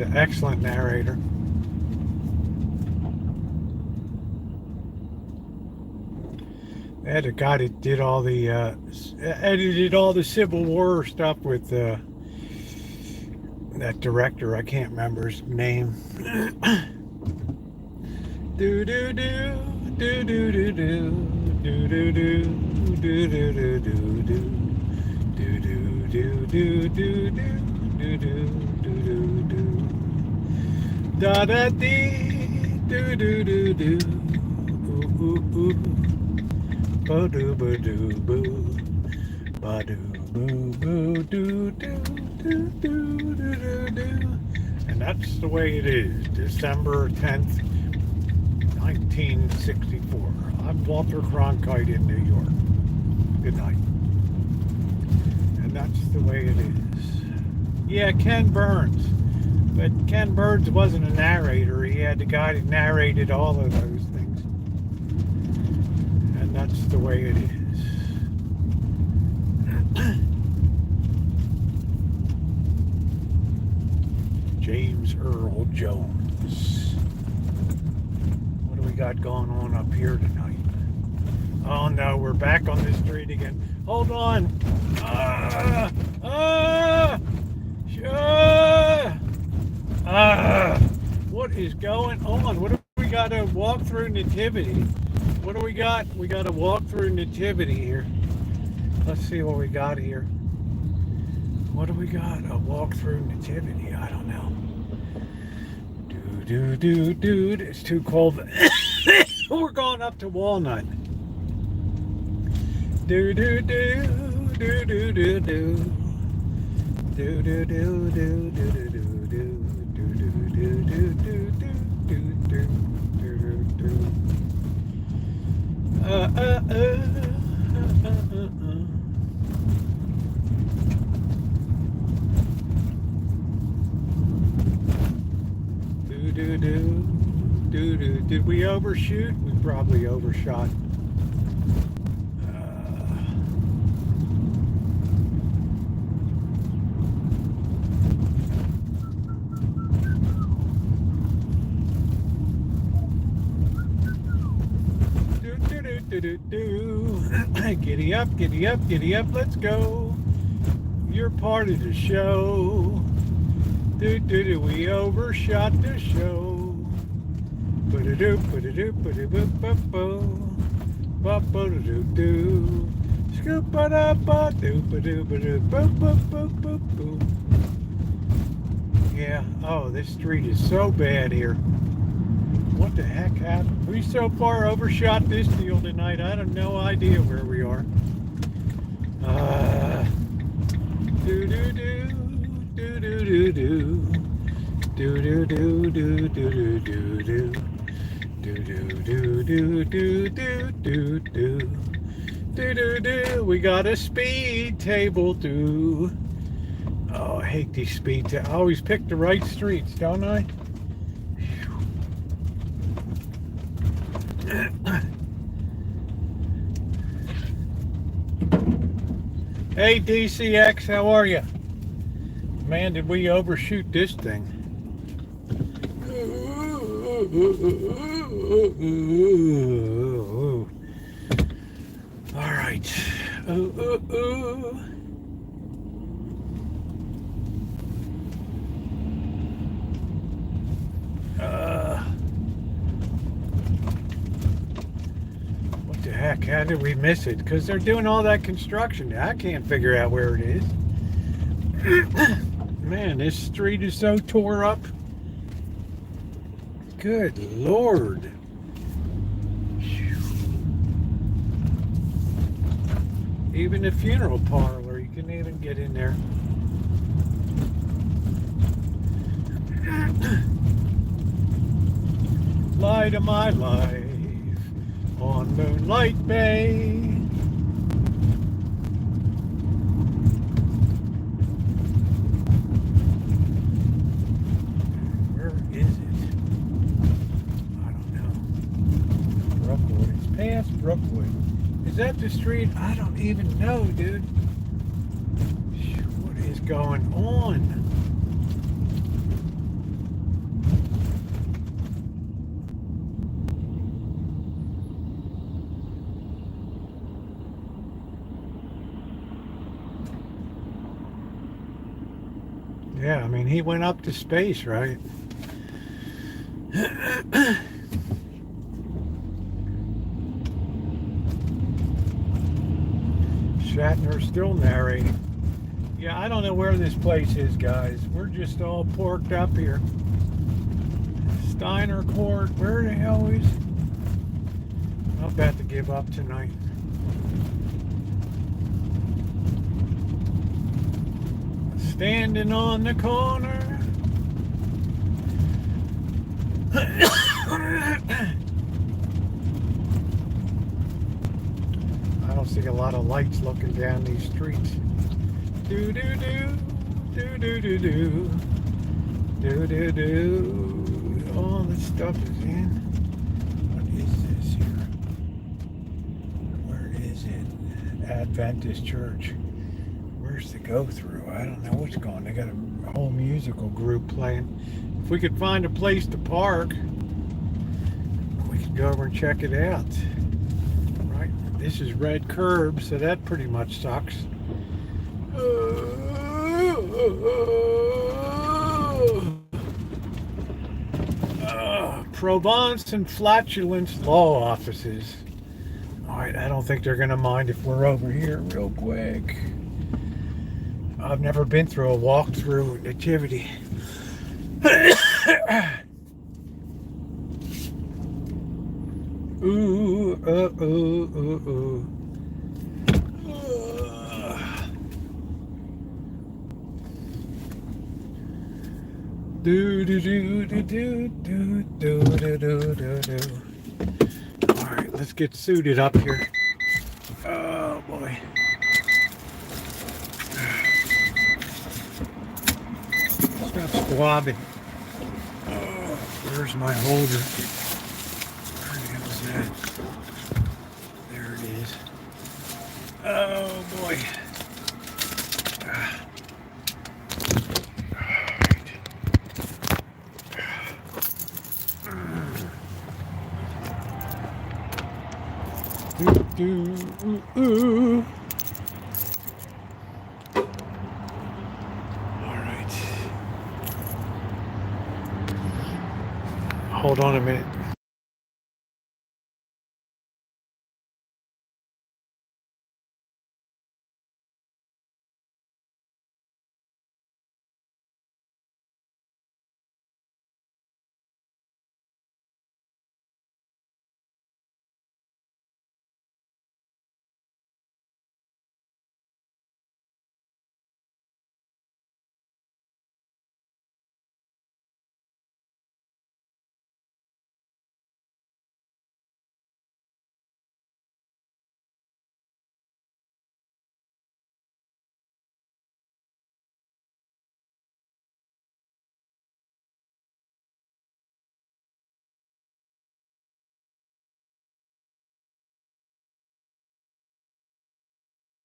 an excellent narrator. They had a guy that did all the edited all the Civil War stuff with that director. I can't remember his name. Do do do do do do do do do do do do do do do do do do do da da dee do do do do ooh ooh ooh ba do ba do boo ba do boo boo do do do do do do. And that's the way it is. December 10th, 1964. I'm Walter Cronkite in New York. Good night. And that's the way it is. Yeah, Ken Burns. But Ken Burns wasn't a narrator. He had the guy that narrated all of those things. And that's the way it is. James Earl Jones. What do we got going on up here tonight? Oh no, we're back on the street again. Hold on. What is going on? What do we got to walk through Nativity? What do we got? We got to walk through Nativity here. Let's see what we got here. What do we got? A walk through Nativity? I don't know. Dude, it's too cold. We're going up to Walnut. Do do do do do do do do do do do do do Did we overshoot? We probably overshot. Giddy up, giddy up, giddy up, let's go. You're part of the show. We overshot the show. Ba-da-doo, ba-da-doo, ba-da-boo, ba-ba-da-doo-doo. Scoop-ba-da-ba-doo, ba-doo, ba-doo, boo-boo-boo-boo-boo. Yeah, oh, this street is so bad here. What the heck happened? We so far overshot this deal tonight. I have no idea where we are. Do-do-do, do-do-do-do. Do-do-do-do-do-do-do-do. Do-do-do-do-do-do-do. Do-do-do. We got a speed table too. Oh, I hate these speed tables. I always pick the right streets, don't I? Hey DCX, how are you? Man, did we overshoot this thing? All right. What the heck? How did we miss it? Because they're doing all that construction. I can't figure out where it is. Man, this street is so tore up. Good Lord. Even the funeral parlor, you couldn't even get in there. Light of my life on Moonlight Bay. Where is it? I don't know. Brookwood. It's past Brookwood. Is that the street? I don't even know, dude. What is going on? Yeah, I mean, he went up to space, right? Shatner's still narrating. Yeah, I don't know where this place is, guys. We're just all porked up here. Steiner Court, where the hell is... I'm about to give up tonight. Standing on the corner. I don't see a lot of lights looking down these streets. Do do do, do do do do, do do do. All this stuff is in. What is this here? Where is it? Adventist Church. Where's the go through? I don't know what's going on. They got a whole musical group playing. If we could find a place to park, we could go over and check it out. Right? This is red curb, so that pretty much sucks. Provence and Flatulence Law Offices. Alright, I don't think they're going to mind if we're over here real quick. I've never been through a walk-through Nativity. Ooh, ooh, ooh, ooh. Do do do do do do do do do do do. All right, let's get suited up here. Oh boy. Stop squabbing. Oh, where's my holder? Where the hell is that? There it is. Oh boy. Ooh. All right. Hold on a minute.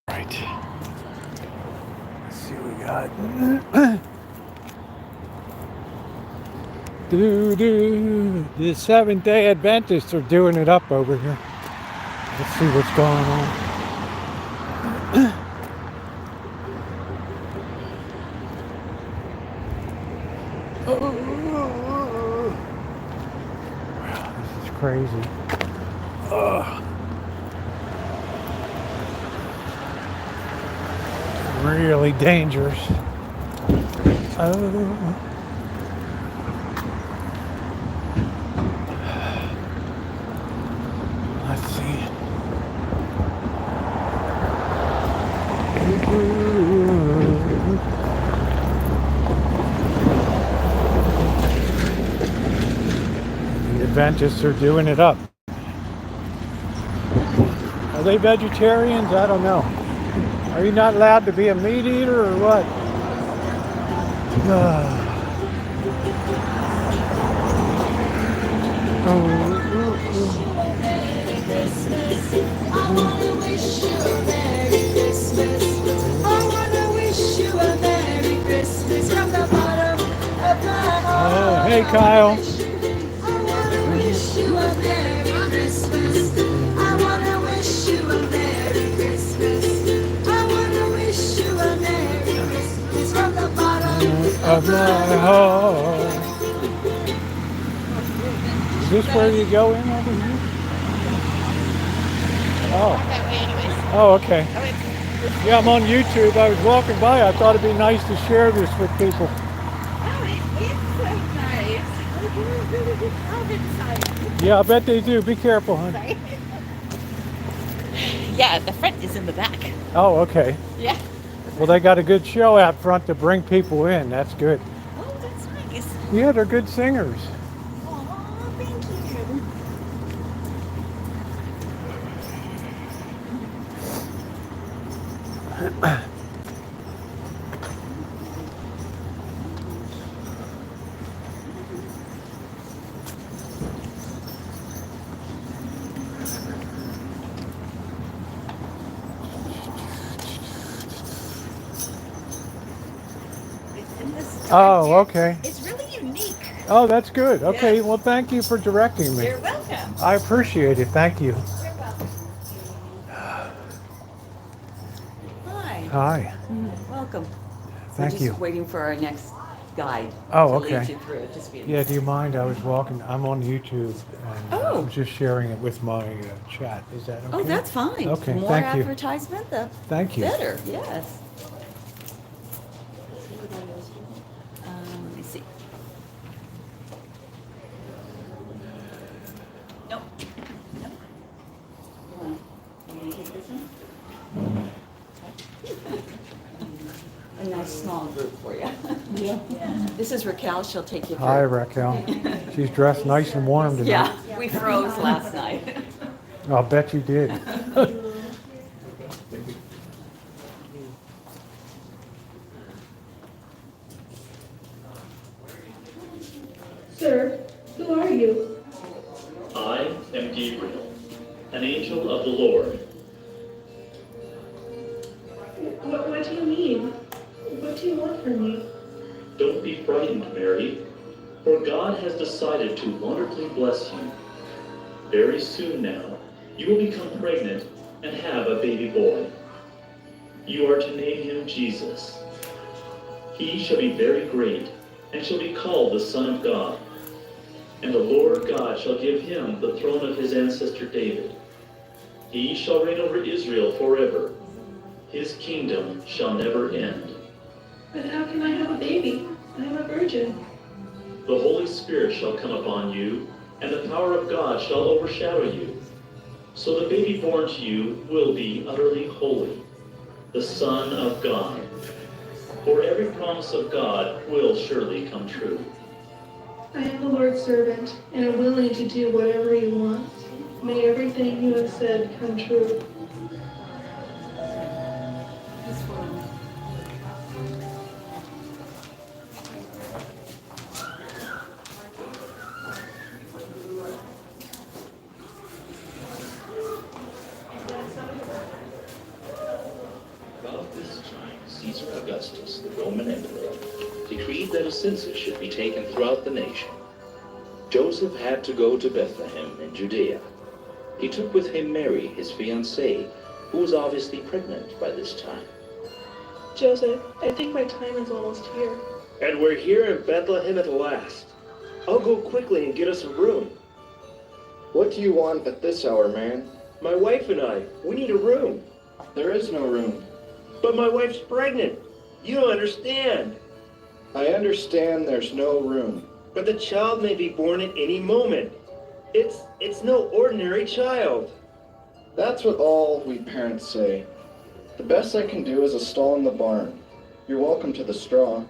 Right. Let's see what we got. The Seventh-day Adventists are doing it up over here. Let's see what's going on. Wow, this is crazy. Really dangerous. Oh. Let's see. The Adventists are doing it up. Are they vegetarians? I don't know. Are you not allowed to be a meat eater or what? Oh, hey Kyle. of my heart. Is this where you go in over here? Oh. Oh, okay. Yeah, I'm on YouTube. I was walking by. I thought it'd be nice to share this with people. Oh, it is so nice. Oh, you're a really good job inside. Yeah, I bet they do. Be careful, hon. Sorry. Yeah, the front is in the back. Oh, okay. Yeah. Well, they got a good show out front to bring people in. That's good. Oh, that's nice. Yeah, they're good singers. Oh, thank you. Oh, okay. It's really unique. Oh, that's good. Okay, Yes. well, thank you for directing me. You're welcome. I appreciate it. Thank you. You're welcome. Hi. Hi. Welcome. Thank We're you. just waiting for our next guide Oh, to okay. lead you through it. Just be Yeah, do you mind? I was walking. I'm on YouTube. And Oh. I'm just sharing it with my chat. Is that okay? Oh, that's fine. Okay, The more thank you. advertisement, the Thank you. better. Yes. Let me see. Nope. Nope. You wanna take this one? A nice small group for you. Yeah. This is Raquel. She'll take you through. Hi, Raquel. She's dressed nice and warm tonight. Yeah, we froze last night. I'll bet you did. Sir, who are you? I am Gabriel, an angel of the Lord. What do you mean? What do you want from me? Don't be frightened, Mary, for God has decided to wonderfully bless you. Very soon now, you will become pregnant and have a baby boy. You are to name him Jesus. He shall be very great and shall be called the Son of God. And the Lord God shall give him the throne of his ancestor David. He shall reign over Israel forever. His kingdom shall never end. But how can I have a baby? I am a virgin. The Holy Spirit shall come upon you, and the power of God shall overshadow you. So the baby born to you will be utterly holy, the Son of God. For every promise of God will surely come true. I am the Lord's servant, and am willing to do whatever you want. May everything you have said come true. This one. About this time, Caesar Augustus, the Roman emperor, decreed that a census should be taken throughout the nation. Joseph had to go to Bethlehem in Judea. He took with him Mary, his fiancée, who was obviously pregnant by this time. Joseph, I think my time is almost here. And we're here in Bethlehem at last. I'll go quickly and get us a room. What do you want at this hour, man? My wife and I, we need a room. There is no room. But my wife's pregnant. You don't understand. I understand there's no room. But the child may be born at any moment. It's no ordinary child. That's what all we parents say. The best I can do is a stall in the barn. You're welcome to the straw.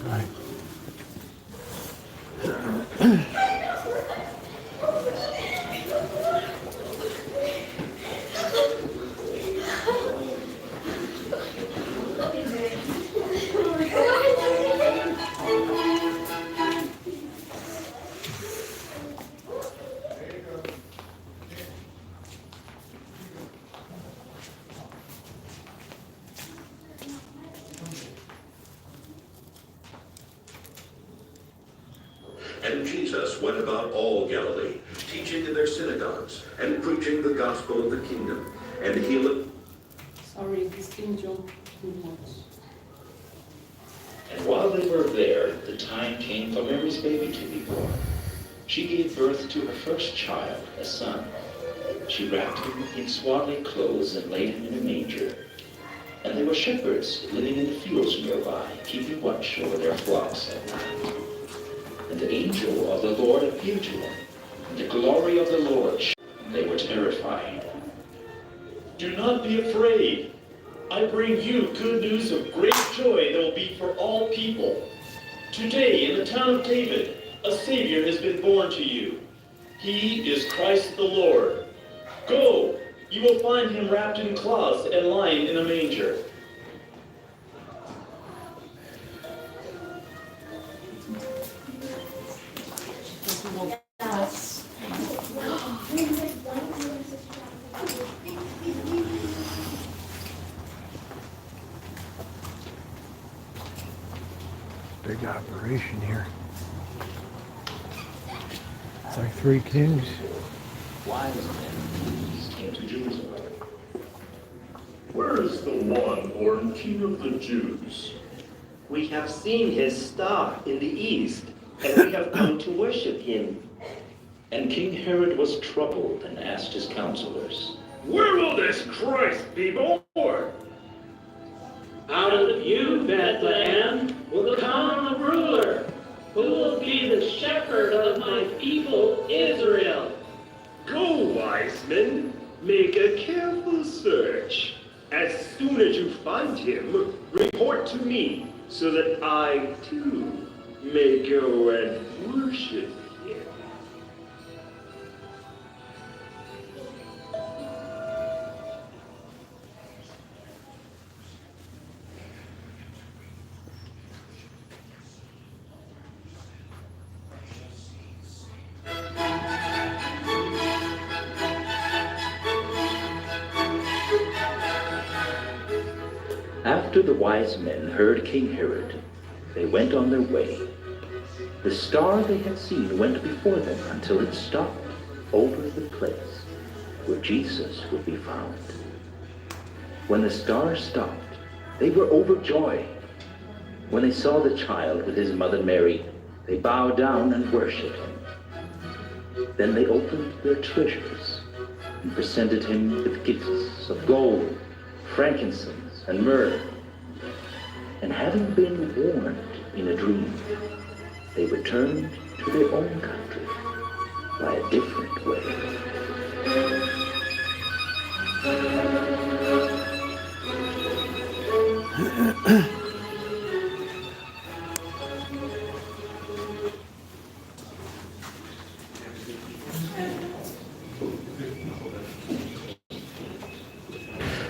Right. And Jesus went about all Galilee, teaching in their synagogues, and preaching the gospel of the kingdom, and healing. Sorry, this King John too much. And while they were there, the time came for Mary's baby to be born. She gave birth to her first child, a son. She wrapped him in swaddling clothes and laid him in a manger. And there were shepherds living in the fields nearby, keeping watch over their flocks at night. And the angel of the Lord appeared to them, and the glory of the Lord shone. They were terrified. Do not be afraid. I bring you good news of great joy that will be for all people. Today, in the town of David, a Savior has been born to you. He is Christ the Lord. Go, you will find him wrapped in cloths and lying in a manger. Big operation here. It's like three kings. Wise men came to Jerusalem. Where is the one born King of the Jews? We have seen his star in the east, and we have come to worship him. And King Herod was troubled and asked his counselors, Where will this Christ be born? Out of you, Bethlehem, will come a ruler, who will be the shepherd of my people Israel. Go, wise men, make a careful search. As soon as you find him, report to me, so that I, too, may go and worship him. After the wise men heard King Herod, they went on their way. The star they had seen went before them until it stopped over the place where Jesus would be found. When the star stopped, they were overjoyed. When they saw the child with his mother Mary, they bowed down and worshipped him. Then they opened their treasures and presented him with gifts of gold, frankincense, and myrrh. And having been warned in a dream, they returned to their own country by a different way.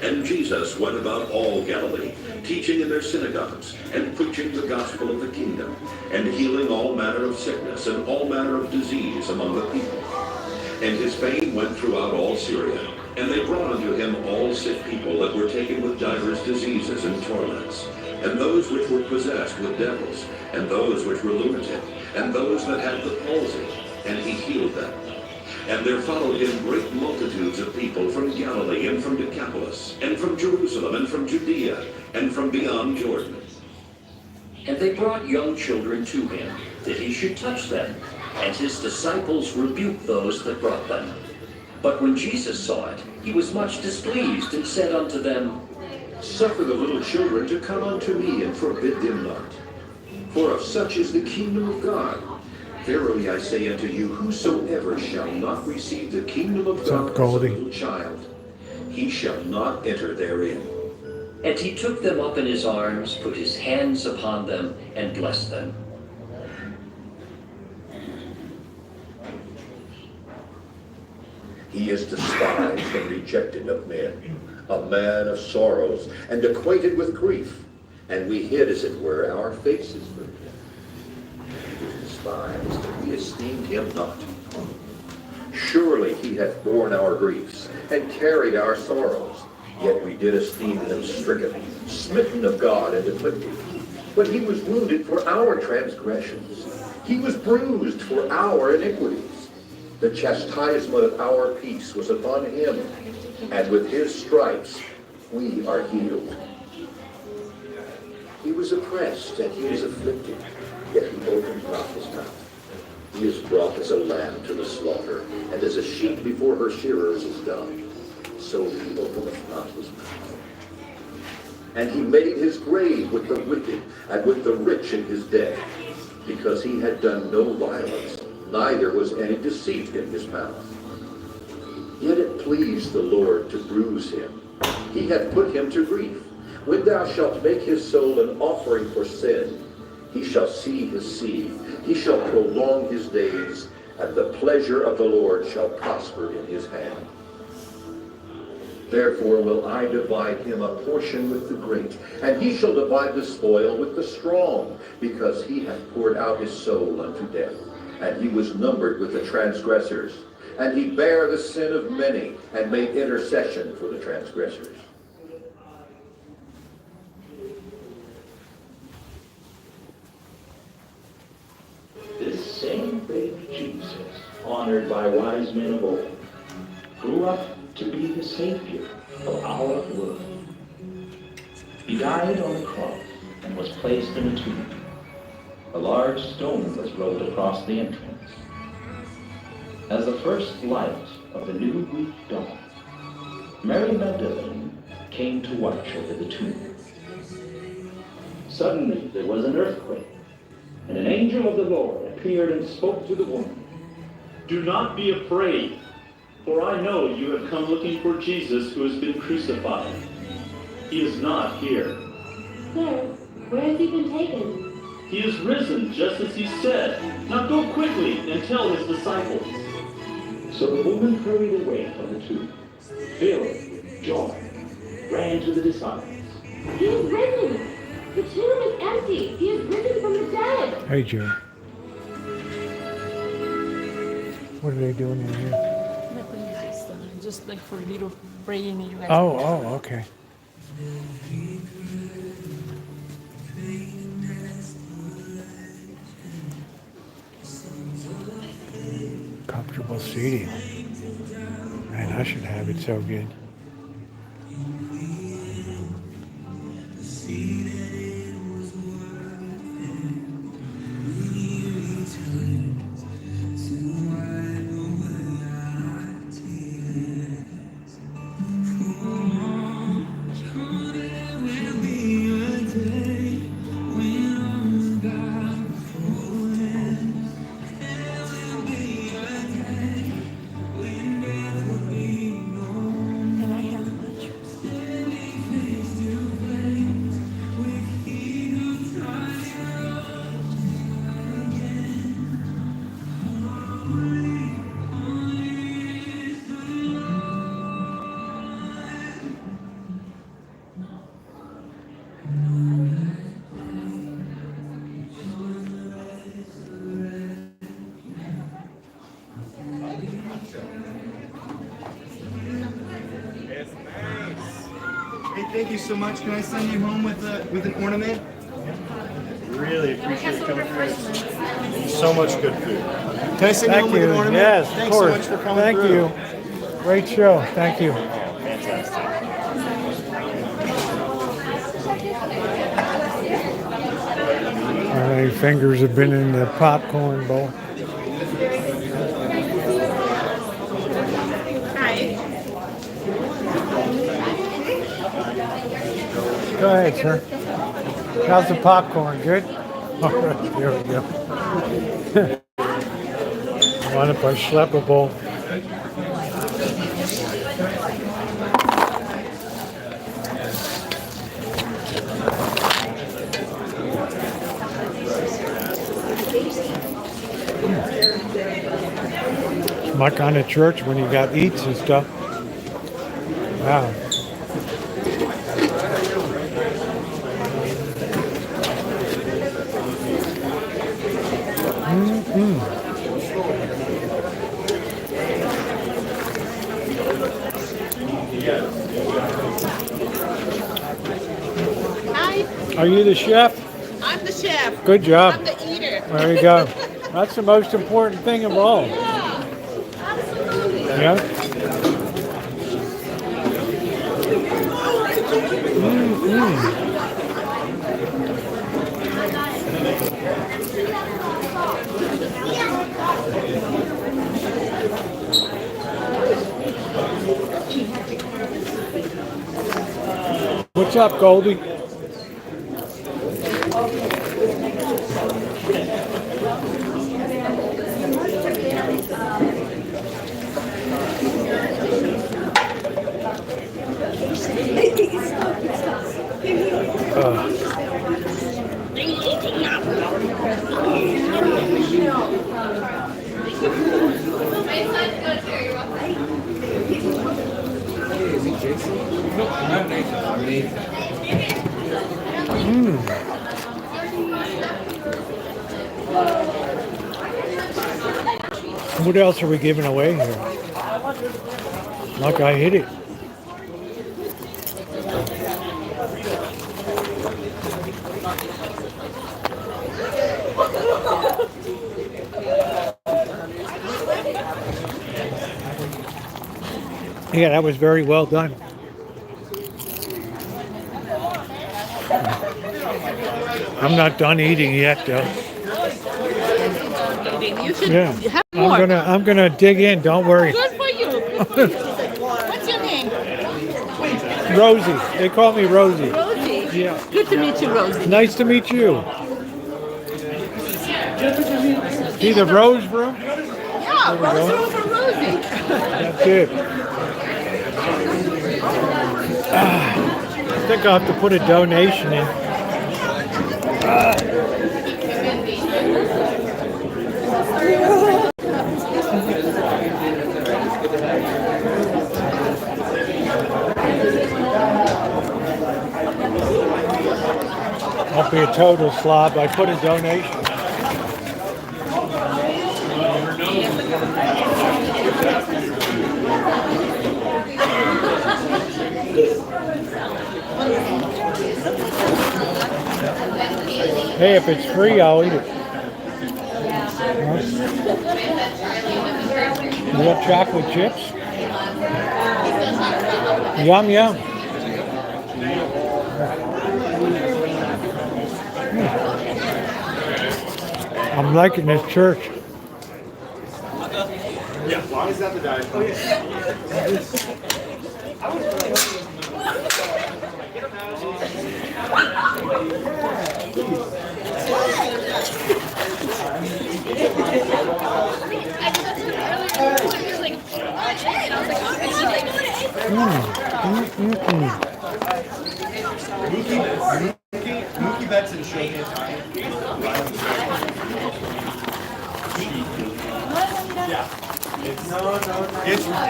And Jesus went about all Galilee, teaching in their synagogues, and preaching the gospel of the kingdom, and healing all manner of sickness and all manner of disease among the people. And his fame went throughout all Syria, and they brought unto him all sick people that were taken with divers diseases and torments, and those which were possessed with devils, and those which were lunatic, and those that had the palsy, and he healed them. And there followed him great multitudes of people from Galilee, and from Decapolis, and from Jerusalem, and from Judea, and from beyond Jordan. And they brought young children to him, that he should touch them. And his disciples rebuked those that brought them. But when Jesus saw it, he was much displeased, and said unto them, Suffer the little children to come unto me, and forbid them not. For of such is the kingdom of God. Verily I say unto you, whosoever shall not receive the kingdom of God as a little child, he shall not enter therein. And he took them up in his arms, put his hands upon them, and blessed them. He is despised and rejected of men, a man of sorrows, and acquainted with grief. And we hid, as it were, our faces from him. He was despised, and we esteemed him not. Surely he hath borne our griefs, and carried our sorrows. Yet we did esteem him stricken, smitten of God, and afflicted. But he was wounded for our transgressions. He was bruised for our iniquities. The chastisement of our peace was upon him, and with his stripes we are healed. He was oppressed and he was afflicted, yet he opened not his mouth. He is brought as a lamb to the slaughter, and as a sheep before her shearers is dumb, so he openeth not his mouth. And he made his grave with the wicked, and with the rich in his death, because he had done no violence, neither was any deceit in his mouth. Yet it pleased the Lord to bruise him. He hath put him to grief. When thou shalt make his soul an offering for sin, he shall see his seed. He shall prolong his days, and the pleasure of the Lord shall prosper in his hand. Therefore will I divide him a portion with the great, and he shall divide the spoil with the strong, because he hath poured out his soul unto death, and he was numbered with the transgressors. And he bare the sin of many, and made intercession for the transgressors. This same baby Jesus, honored by wise men of old, grew up to be the Savior of our world. He died on the cross and was placed in a tomb. A large stone was rolled across the entrance. As the first light of the new week dawned, Mary Magdalene came to watch over the tomb. Suddenly there was an earthquake, and an angel of the Lord appeared and spoke to the woman. Do not be afraid, for I know you have come looking for Jesus who has been crucified. He is not here. Sir, where has he been taken? He is risen just as he said. Now go quickly and tell his disciples. So the woman hurried away from the tomb, filled with joy, ran to the disciples. He is risen! The tomb is empty! He is risen from the dead! Hey, Joe. What are they doing in here? Nothing, just like for little praying and you guys. Oh, okay. Comfortable seating. Man, I should have it so good. Thank you so much. Can I send you home with an ornament? Really appreciate you coming through. So much good food. Can I send you home with an ornament? Yes, Thanks of course. so much for coming Thank through. you. Great show. Thank you. Fantastic. My fingers have been in the popcorn bowl. Go ahead, sir. How's the popcorn? Good? All right, there we go. Mind if I slap a bowl? It's my kind of church when you got eats and stuff. Wow. Hi. Are you the chef? I'm chef. Good job. I'm the eater. There you go. That's the most important thing of all. Absolutely. Yeah. What's up, Goldie? What else are we giving away here? Like I hit it. Yeah, that was very well done. I'm not done eating yet, though. You should Yeah, have more. I'm gonna dig in. Don't worry. Good for you. What's your name? Rosie. They call me Rosie. Rosie. Yeah. Good to meet you, Rosie. Nice to meet you. See the rose room? Yeah, There we go. Rosa for Rosie. That's it. I think I'll have to put a donation in. I'll be a total slob. I put a donation. Hey, if it's free, I'll eat it. You want chocolate chips? Yum, yum. I'm liking this church. Yeah, as long as that's the diet. Oh, Mookie Betts and Shohei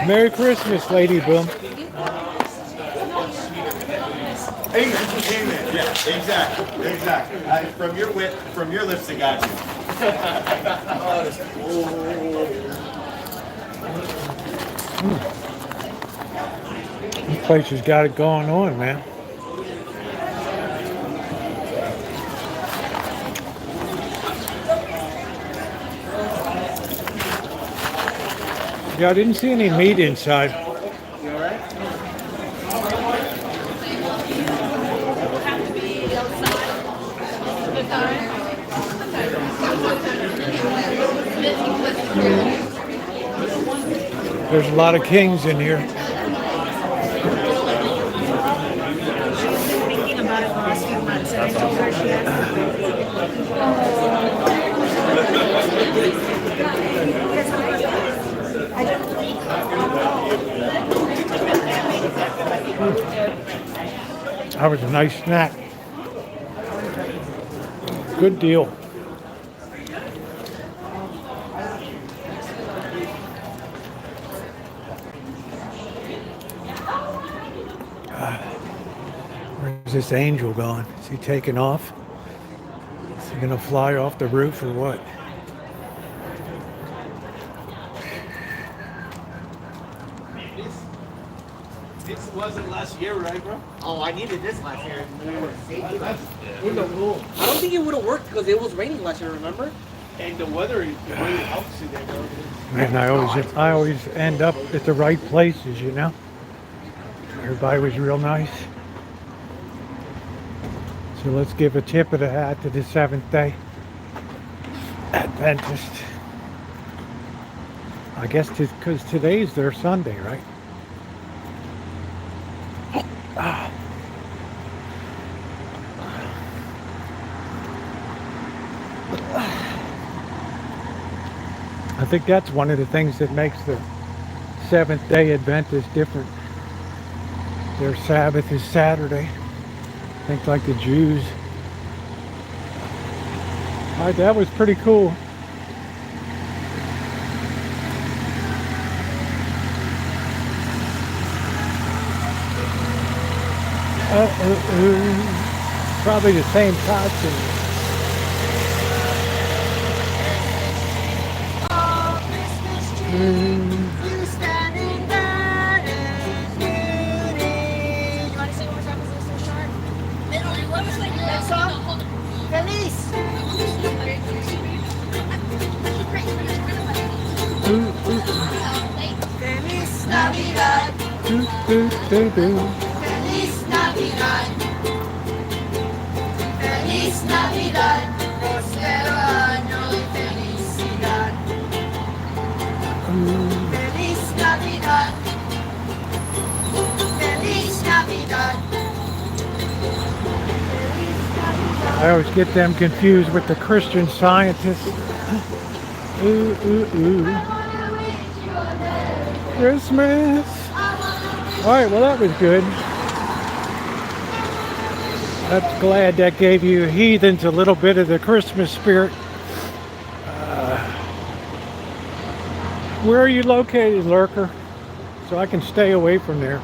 Merry Christmas, Lady Boom. Amen. Yeah, exactly. From your lips, it got you. This place has got it going on, man. Yeah, I didn't see any meat inside. You all right? There's a lot of kings in here. That was a nice snack. Good deal. Where's this angel going? Is he taking off? Is he gonna fly off the roof or what? This wasn't last year, right, bro? Oh, I needed this last year. That's cool. I don't think it would have worked because it was raining last year, remember? And the weather helps you there, bro. Man, I always end up at the right places, you know. Everybody was real nice. So let's give a tip of the hat to the Seventh-day Adventist. I guess because today's their Sunday, right? I think that's one of the things that makes the Seventh-day Adventist different. Their Sabbath is Saturday. I think like the Jews. All right, that was pretty cool. Probably the same costume. You standing there in beauty. You want to sing one more time because it's so short? Next song? Feliz. Feliz Navidad. Feliz Navidad. Feliz Navidad. Prospero año y felicidad. Feliz Navidad. Feliz Navidad. I always get them confused with the Christian Scientists. Ooh, ooh, ooh. Christmas. All right, well that was good. That's glad that gave you heathens a little bit of the Christmas spirit. Where are you located, Lurker? So I can stay away from there.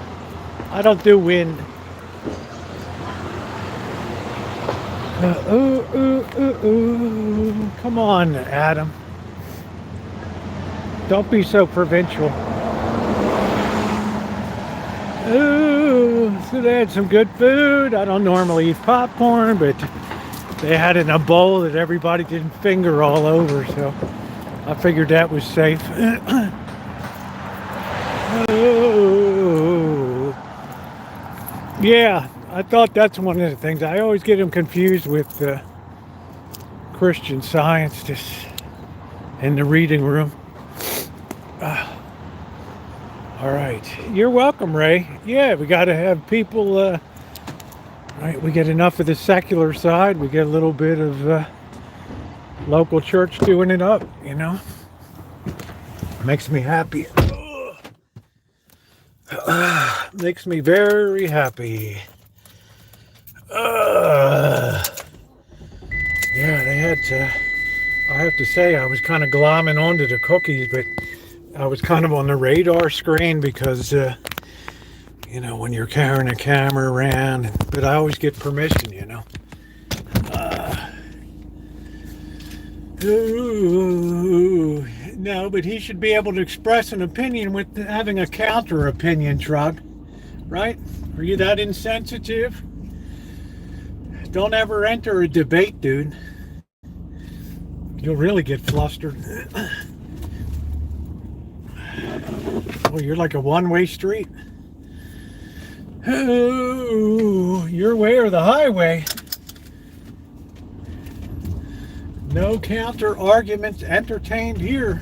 I don't do wind. Come on, Adam. Don't be so provincial. Ooh, so they had some good food. I don't normally eat popcorn, but they had it in a bowl that everybody didn't finger all over, so I figured that was safe. Oh. Yeah, I thought that's one of the things. I always get them confused with Christian Science just in the reading room. All right. You're welcome, Ray. Yeah, we got to have people, right, we get enough of the secular side. We get a little bit of local church doing it up, you know. Makes me happy. Makes me very happy. Yeah, they had to, I have to say, I was kind of glomming onto the cookies, but I was kind of on the radar screen because, you know, when you're carrying a camera around, but I always get permission, you know. Ooh, no, but he should be able to express an opinion with having a counter opinion, Trug. Right? Are you that insensitive? Don't ever enter a debate, dude. You'll really get flustered. Oh, you're like a one-way street. Oh, your way or the highway. No counter arguments entertained here.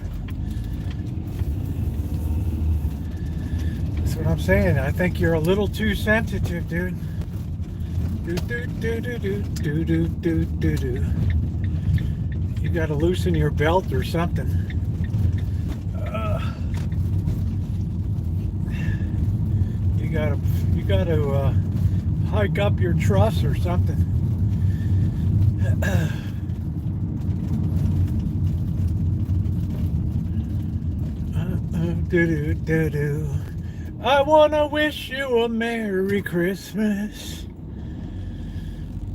That's what I'm saying. I think you're a little too sensitive, dude. You gotta loosen your belt or something. You gotta hike up your truss or something. I wanna wish you a Merry Christmas.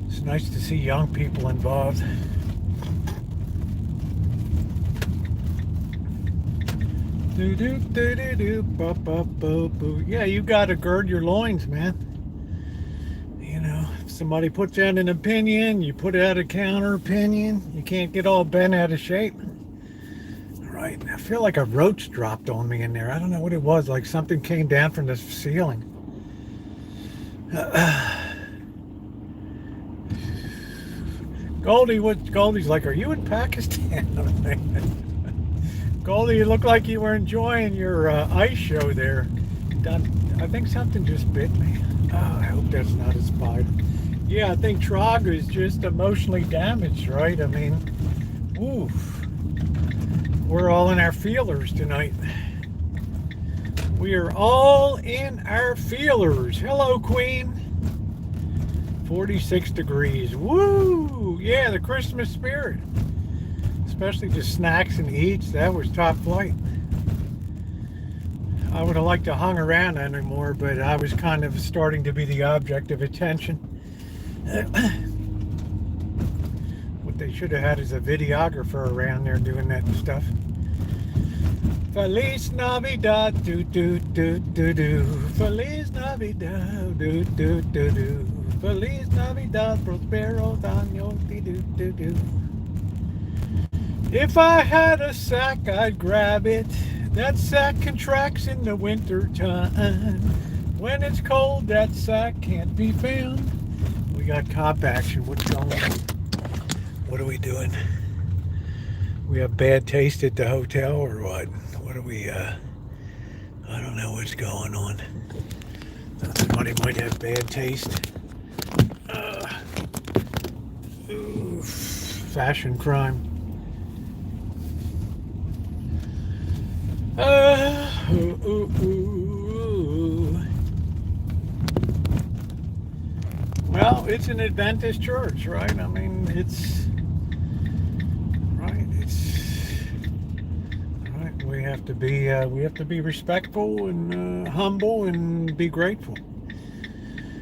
It's nice to see young people involved. I Do do do do do ba ba boo boo. Yeah, you got to gird your loins, man. You know, if somebody puts out an opinion, you put out a counter opinion. You can't get all bent out of shape. All right, I feel like a roach dropped on me in there. I don't know what it was. Like something came down from the ceiling. Goldie, Goldie's like, are you in Pakistan? Goldie, you look like you were enjoying your ice show there. I think something just bit me. Oh, I hope that's not a spider. Yeah, I think Trog is just emotionally damaged, right? I mean, oof. We're all in our feelers tonight. We are all in our feelers. Hello, Queen. 46 degrees. Woo! Yeah, the Christmas spirit. Especially the snacks and eats. That was top flight. I would have liked to hung around anymore, but I was kind of starting to be the object of attention. What they should have had is a videographer around there doing that stuff. Feliz Navidad, do do do do do. Feliz Navidad, do do do do. Feliz Navidad, prosperos años, do do do. If I had a sack, I'd grab it. That sack contracts in the winter time. When it's cold, that sack can't be found. We got cop action. What's going on? What are we doing? We have bad taste at the hotel or what? What are we, I don't know what's going on. Somebody might have bad taste. Fashion crime. Well, it's an Adventist church, right? I mean, it's right. It's right. We have to be respectful and humble and be grateful.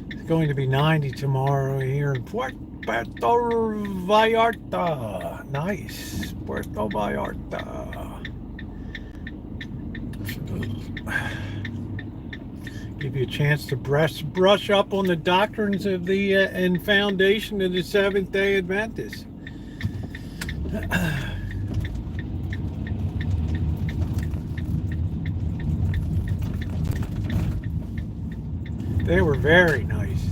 It's going to be 90 tomorrow here in Puerto Vallarta. Nice, Puerto Vallarta. Give you a chance to brush up on the doctrines of the and foundation of the Seventh-day Adventists. They were very nice.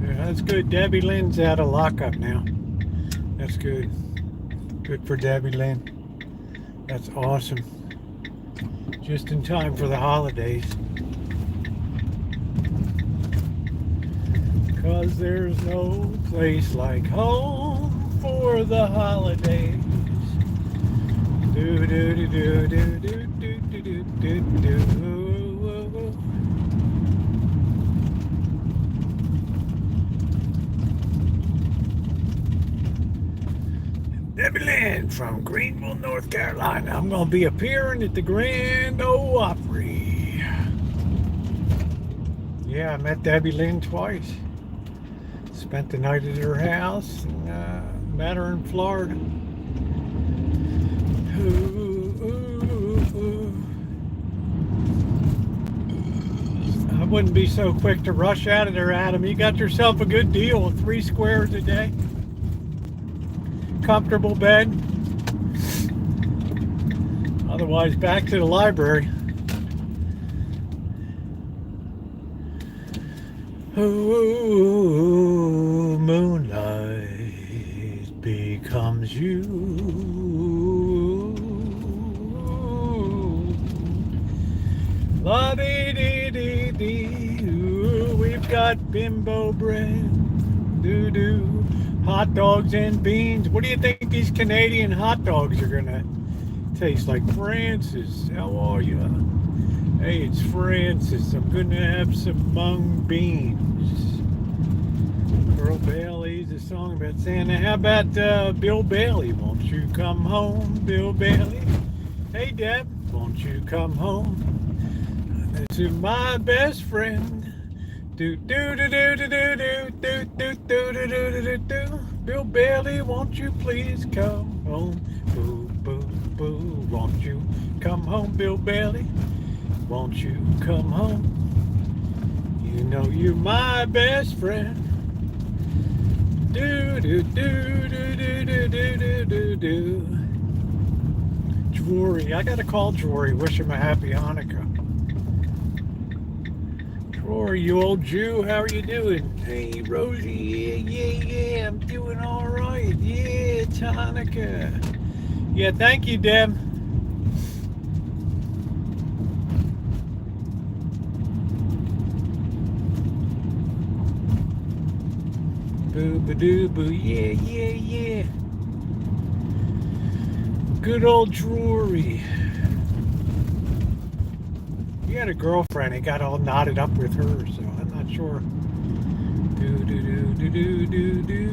Yeah, that's good. Debbie Lynn's out of lockup now. That's good. Good for Debbie Lynn. That's awesome. Just in time for the holidays. Cause there's no place like home for the holidays. Do do do do do do do do do do. Debbie Lynn from Greenville, North Carolina. I'm going to be appearing at the Grand Ole Opry. Yeah, I met Debbie Lynn twice. Spent the night at her house and met her in Florida. I wouldn't be so quick to rush out of there, Adam. You got yourself a good deal of 3 squares a day. Comfortable bed. Otherwise, back to the library. Ooh, moonlight becomes you. La-dee-dee-dee-dee. Ooh, we've got bimbo bread. Doo-doo. Hot dogs and beans. What do you think these Canadian hot dogs are gonna taste like? Francis, how are you? Hey, it's Francis. I'm gonna have some mung beans. Earl Bailey's a song about Santa. How about Bill Bailey? Won't you come home, Bill Bailey? Hey, Deb, won't you come home? This is my best friend. Do do do do do do do do do do do do do do. Bill Bailey, won't you please come home? Boo boo boo, won't you come home, Bill Bailey. Won't you come home? You know you're my best friend. Do do do do do do do do do. Drury, I gotta call Drury. Wish him a happy Hanukkah. Drury, you old Jew, how are you doing? Hey, Rosie, yeah, I'm doing all right. Yeah, it's Hanukkah. Yeah, thank you, Deb. Boo ba doo boo, yeah. Good old Drury. He had a girlfriend. He got all knotted up with her, so I'm not sure. Do do do do do do do.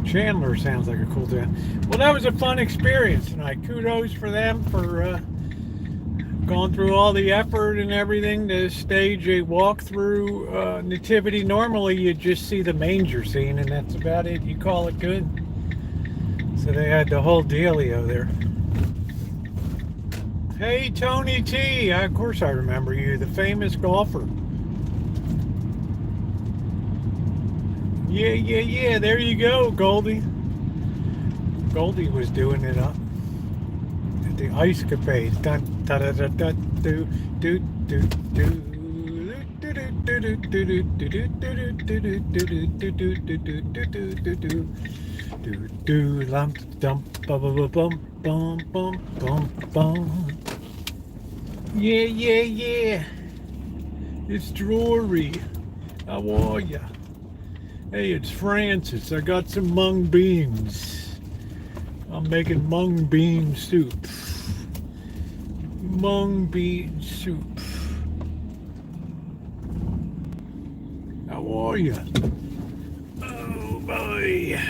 Chandler sounds like a cool town. Well, that was a fun experience tonight. Kudos for them for going through all the effort and everything to stage a walkthrough nativity. Normally you just see the manger scene and that's about it. You call it good. So they had the whole dealio there. Hey, Tony T. Of course I remember you, the famous golfer. Yeah. There you go, Goldie. Goldie was doing it up at the Ice Capades. Dun da da da da do do do do. Do lump dump bum bum bum bum bum bum. Yeah. It's Drury. How are ya? Hey, it's Francis. I got some mung beans. I'm making mung bean soup. Mung bean soup. How are ya? Oh boy.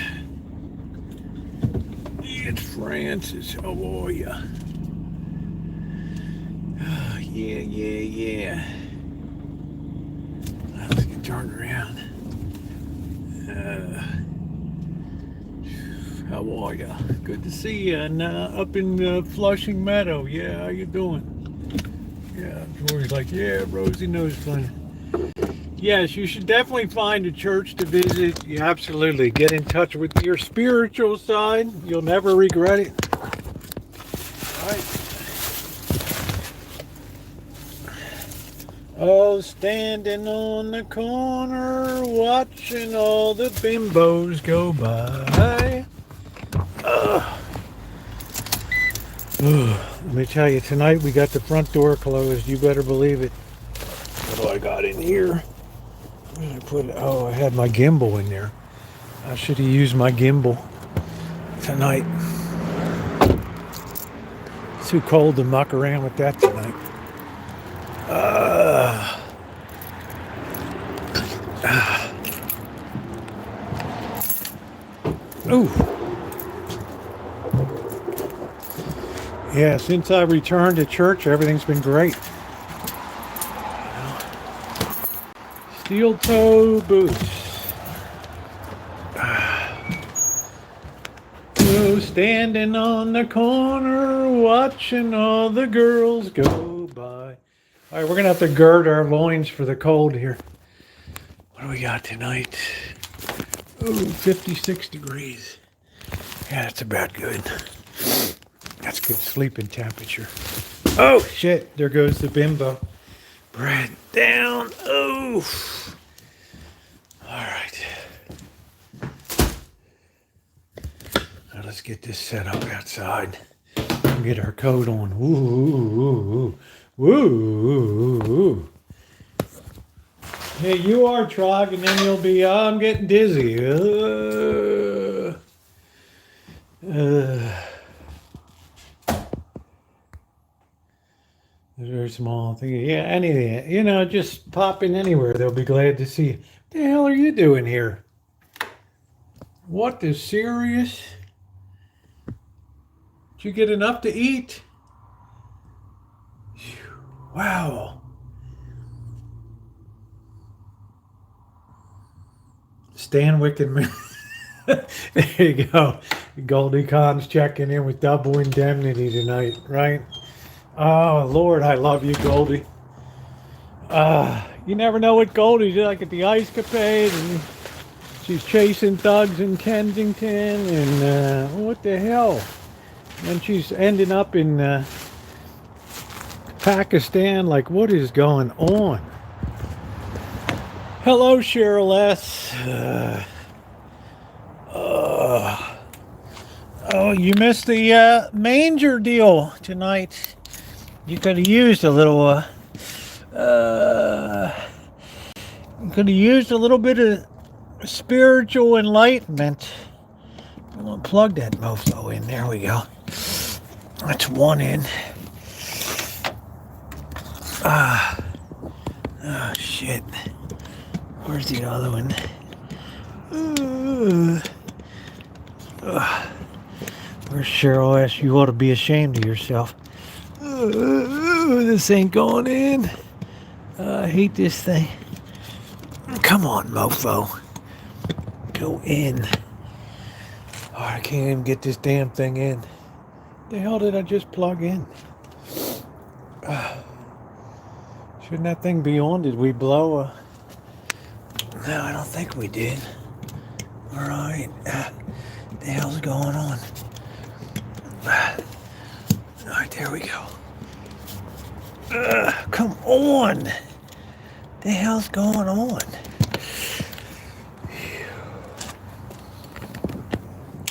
It's Francis. How are ya? Oh, yeah. Let's get turned around. How are ya? Good to see you. And up in Flushing Meadow. Yeah, how you doing? Yeah, George's like, yeah, Rosie knows plenty. Yes, you should definitely find a church to visit. You absolutely get in touch with your spiritual side. You'll never regret it. All right. Oh, standing on the corner, watching all the bimbos go by. Let me tell you, tonight we got the front door closed. You better believe it. What do I got in here? Where did I put it? Oh, I had my gimbal in there. I should have used my gimbal tonight. It's too cold to muck around with that tonight. Ooh. Yeah, since I returned to church, everything's been great. Steel toe boots. Oh, standing on the corner, watching all the girls go by. All right, we're gonna have to gird our loins for the cold here. What do we got tonight? Oh, 56 degrees. Yeah, that's about good. That's good sleeping temperature. Oh, shit. There goes the bimbo. Bread down. Oh. All right. Now let's get this set up outside. Get our coat on. Woo. Yeah, you are, Trog, and then you'll be, I'm getting dizzy. Very small thing. Yeah, anything. Just pop in anywhere. They'll be glad to see you. What the hell are you doing here? What is serious? Did you get enough to eat? Wow. Stanwyck and there you go. Goldie Con's checking in with double indemnity tonight, right? Oh, Lord, I love you, Goldie. You never know what Goldie's like at the Ice Capade, and she's chasing thugs in Kensington, and what the hell? And she's ending up in Pakistan. Like, what is going on? Hello, Cheryl S. Oh, you missed the manger deal tonight. You could have used a little, you could have used a little bit of spiritual enlightenment. I'm gonna plug that mofo in. There we go. That's one in. Oh, shit. Where's the other one? Where's Cheryl S? You ought to be ashamed of yourself. This ain't going in. I hate this thing. Come on, mofo. Go in. Oh, I can't even get this damn thing in. The hell did I just plug in? Shouldn't that thing be on? Did we blow a... No, I don't think we did. All right. The hell's going on? All right, there we go. Come on. The hell's going on?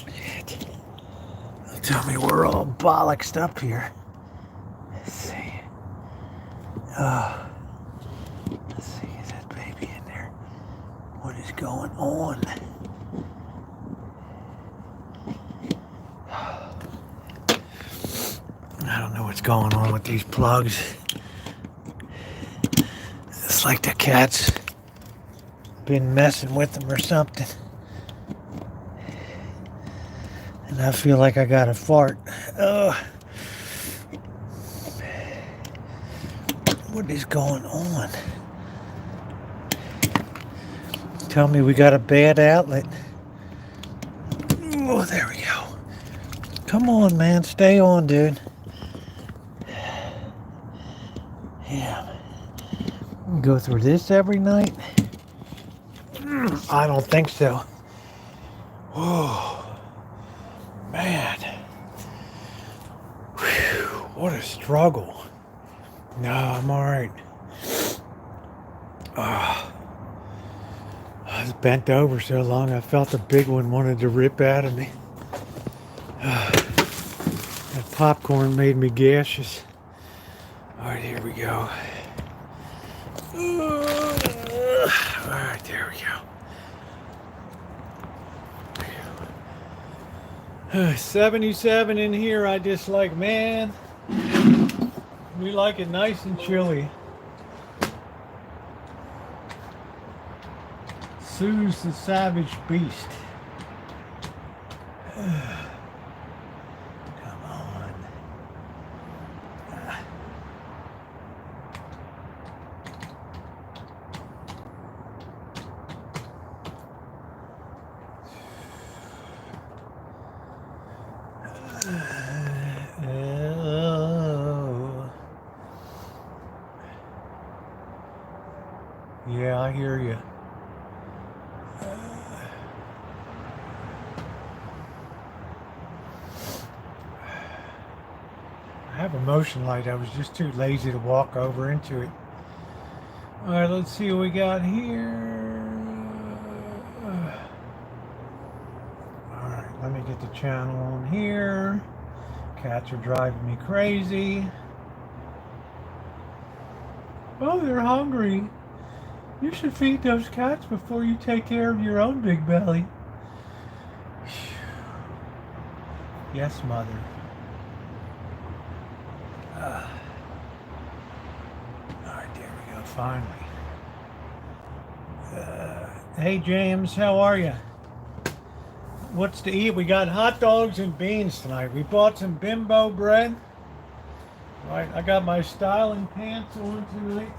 Shit. Don't tell me we're all bollocksed up here. Let's see. Let's see, is that baby in there? What is going on? I don't know what's going on with these plugs. It's like the cat's been messing with them or something. And I feel like I got a fart. What is going on? Tell me we got a bad outlet. Oh, there we go. Come on, man. Stay on, dude. Yeah. Go through this every night? I don't think so. Oh, man. Whew, what a struggle. No, I'm all right. I was bent over so long I felt the big one wanted to rip out of me. That popcorn made me gaseous. All right, here we go. All right, there we go. 77 in here. I just like, man, we like it nice and chilly. Sue's the savage beast. Come on. Yeah, I hear you. I have a motion light. I was just too lazy to walk over into it. All right, let's see what we got here. All right, let me get the channel on here. Cats are driving me crazy. Oh, they're hungry. You should feed those cats before you take care of your own big belly. Yes, mother. Alright, there we go, finally. Hey, James, how are you? What's to eat? We got hot dogs and beans tonight. We bought some bimbo bread. Right, I got my styling pants on tonight.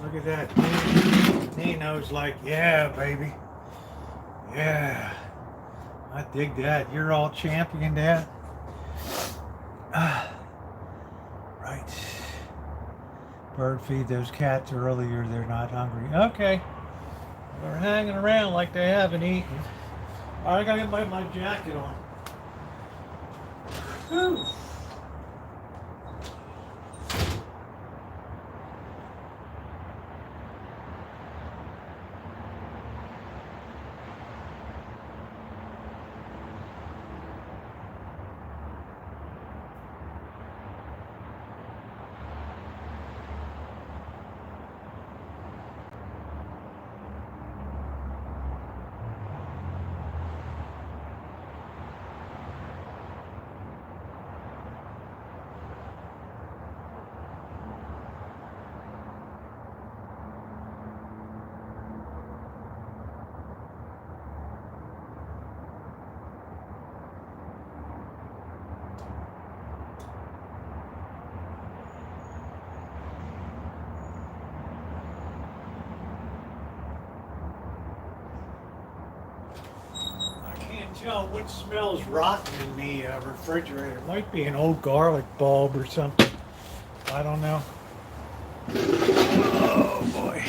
Look at that. Nino's like, yeah, baby. Yeah. I dig that. You're all championed that. Right. Bird feed those cats earlier. They're not hungry. Okay. They're hanging around like they haven't eaten. All right, I gotta get my jacket on. Whew. Tell which smells rotten in the refrigerator. It might be an old garlic bulb or something. I don't know. Oh boy.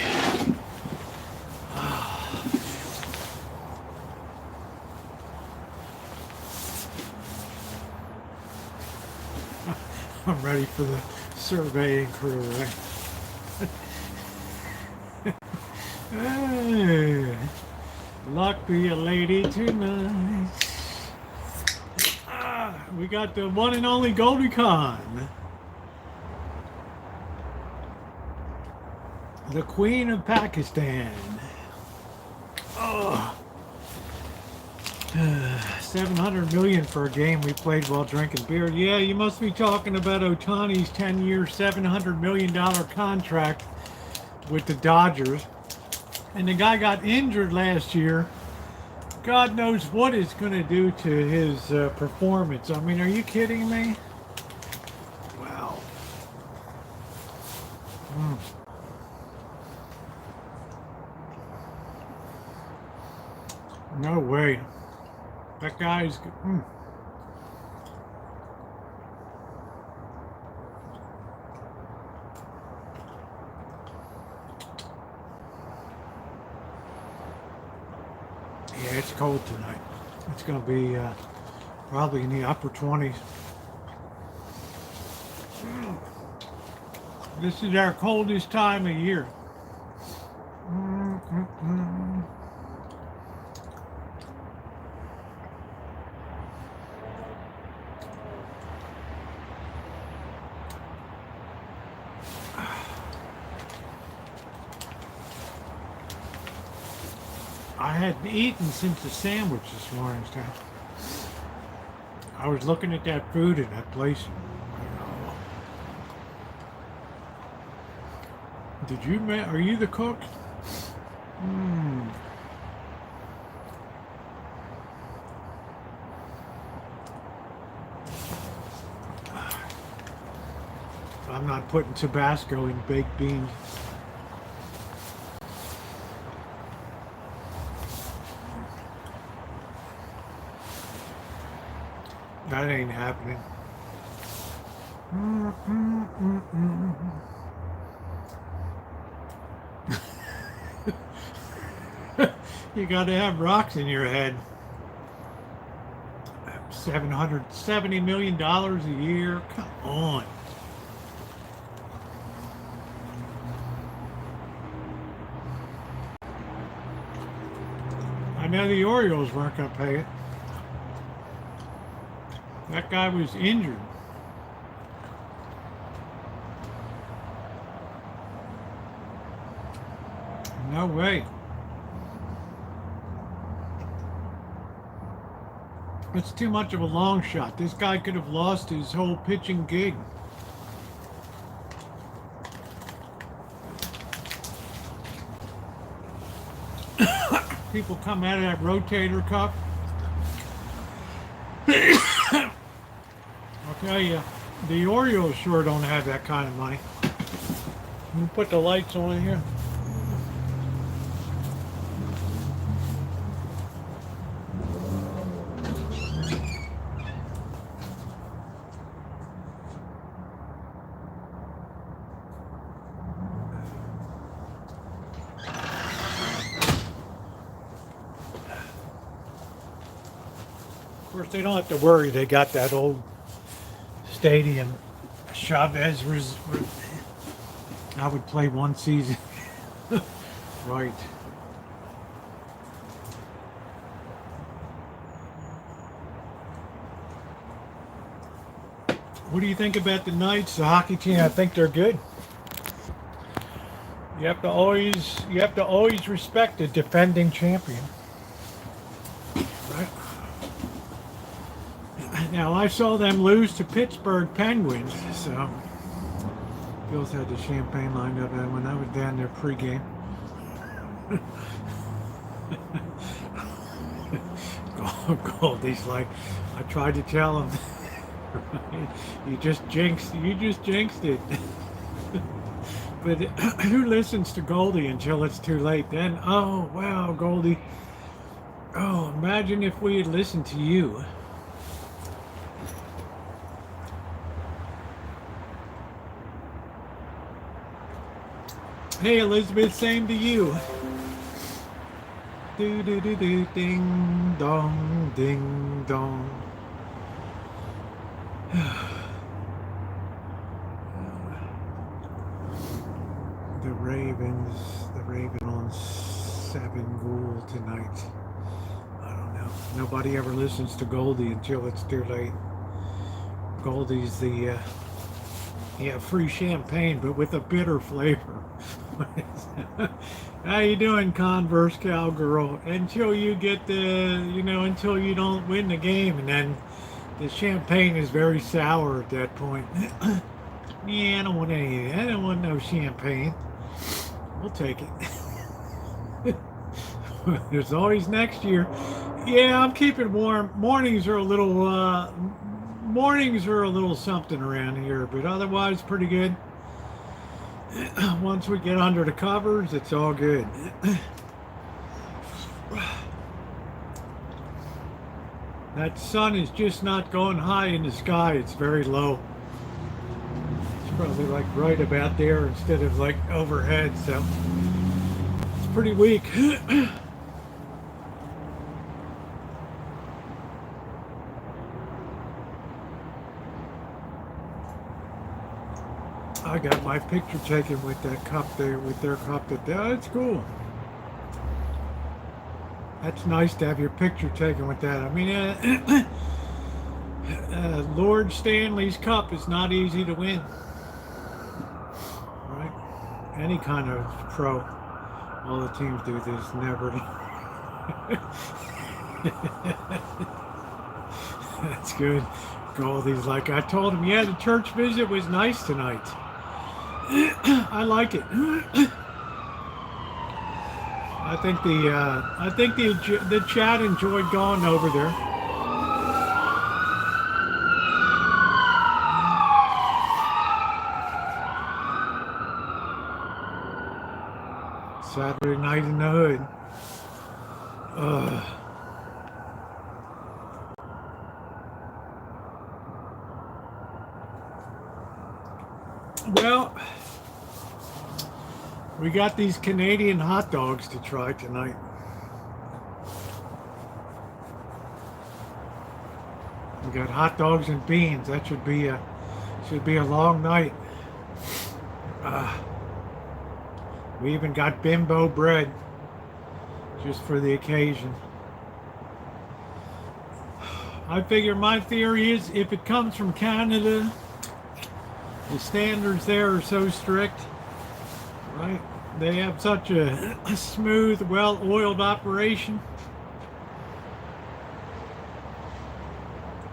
I'm ready for the surveying crew, right? Hey. Luck be a lady tonight. We got the one and only Goldie Khan, the Queen of Pakistan. Oh. 700 million for a game we played while drinking beer. Yeah, you must be talking about Ohtani's 10-year, $700 million contract with the Dodgers. And the guy got injured last year. God knows what it's going to do to his performance. I mean, are you kidding me? Wow. No way. That guy's... Yeah, it's cold tonight. It's going to be probably in the upper 20s. This is our coldest time of year. I hadn't eaten since the sandwich this morning. I was looking at that food in that place. Did you, are you the cook? I'm not putting Tabasco in baked beans. That ain't happening. You gotta have rocks in your head. $770 million a year? Come on. I know the Orioles weren't gonna pay it. That guy was injured. No way. It's too much of a long shot. This guy could have lost his whole pitching gig. People come out of that rotator cuff. I'll tell you, The Orioles sure don't have that kind of money. Let me put the lights on here. Of course, they don't have to worry. They got that old stadium. Chavez I would play one season. Right. What do you think about the Knights, the hockey team? I think they're good. You have to always respect the defending champion. Right? Now I saw them lose to Pittsburgh Penguins, so Bill's had the champagne lined up, and when I was down there pregame. Goldie's like, I tried to tell him, you just jinxed it. But who listens to Goldie until it's too late? Then, oh wow, Goldie. Oh, imagine if we had listened to you. Hey Elizabeth, same to you. Do do do do, ding dong, ding dong. The Raven on 7 Ghoul tonight. I don't know. Nobody ever listens to Goldie until it's too late. Goldie's the free champagne, but with a bitter flavor. How you doing, Converse cowgirl? Until you get until you don't win the game, and then the champagne is very sour at that point. Yeah, I don't want any. I don't want no champagne. We'll take it. There's always next year. Yeah, I'm keeping warm. Mornings are a little something around here, but otherwise pretty good. Once we get under the covers, it's all good. That sun is just not going high in the sky. It's very low. It's probably like right about there instead of like overhead, so it's pretty weak. I got my picture taken with that cup there, with their cup. That's cool. That's nice to have your picture taken with that. I mean, Lord Stanley's cup is not easy to win. Right? Any kind of pro. All the teams do this, never. That's good. Goldie's like, I told him, yeah, the church visit was nice tonight. I like it. I think the chat enjoyed going over there. Saturday night in the hood. Well, we got these Canadian hot dogs to try tonight. We got hot dogs and beans. That should be a long night. We even got bimbo bread just for the occasion. I figure my theory is if it comes from Canada, the standards there are so strict, right? They have such a smooth, well-oiled operation.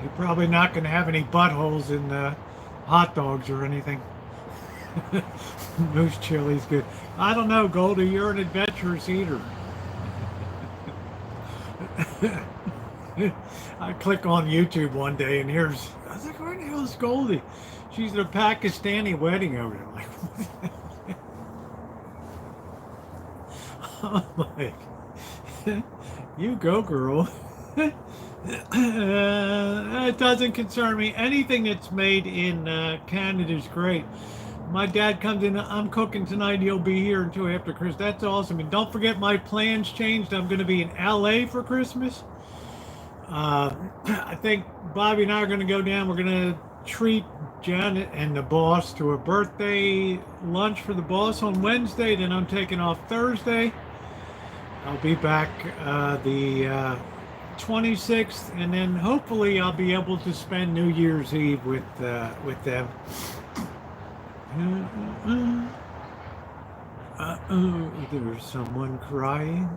You're probably not going to have any buttholes in hot dogs or anything. Moose chili's good. I don't know, Goldie, you're an adventurous eater. I click on YouTube one day and I was like, where the hell is Goldie? She's at a Pakistani wedding over there. I'm like, you go, girl. It doesn't concern me. Anything that's made in Canada is great. My dad comes in, I'm cooking tonight, he'll be here until after Christmas. That's awesome. And don't forget, my plans changed. I'm going to be in LA for Christmas. I think Bobby and I are going to go down. We're going to treat Janet and the boss to a birthday lunch for the boss on Wednesday. Then I'm taking off Thursday. I'll be back the 26th, and then hopefully I'll be able to spend New Year's Eve with them. There's someone crying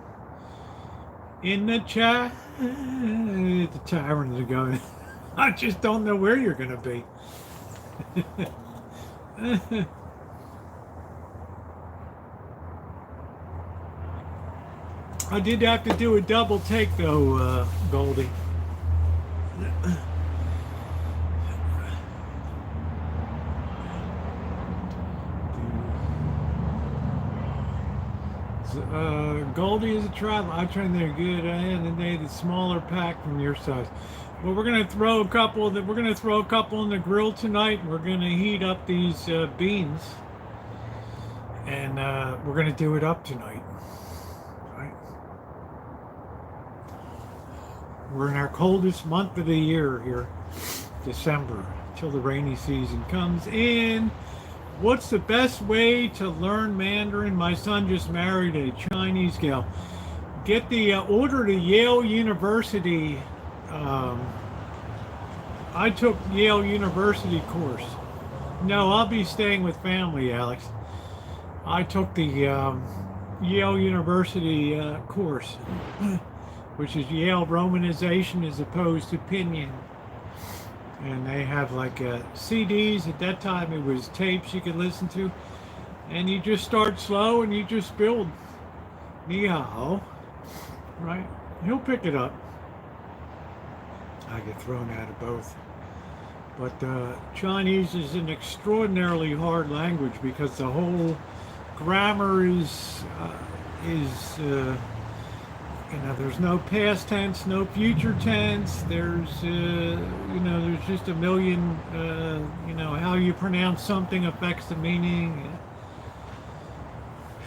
in the chat. The tyrants are going. I just don't know where you're going to be. I did have to do a double take though, Goldie. Goldie is a traveler. I trained there good. I had today the smaller pack from your size. Well, we're gonna throw a couple. We're gonna throw a couple in the grill tonight. We're gonna heat up these beans, and we're gonna do it up tonight. Right? We're in our coldest month of the year here, December, till the rainy season comes in. What's the best way to learn Mandarin? My son just married a Chinese gal. Get the order to Yale University. I took Yale University course. No, I'll be staying with family, Alex. I took the Yale University course, which is Yale Romanization as opposed to Pinyin. And they have like CDs. At that time it was tapes you could listen to, and you just start slow and you just build. Ni hao, right? He'll pick it up. I get thrown out of both, but Chinese is an extraordinarily hard language because the whole grammar is you know, there's no past tense, no future tense. There's, you know, there's just a million, you know, how you pronounce something affects the meaning.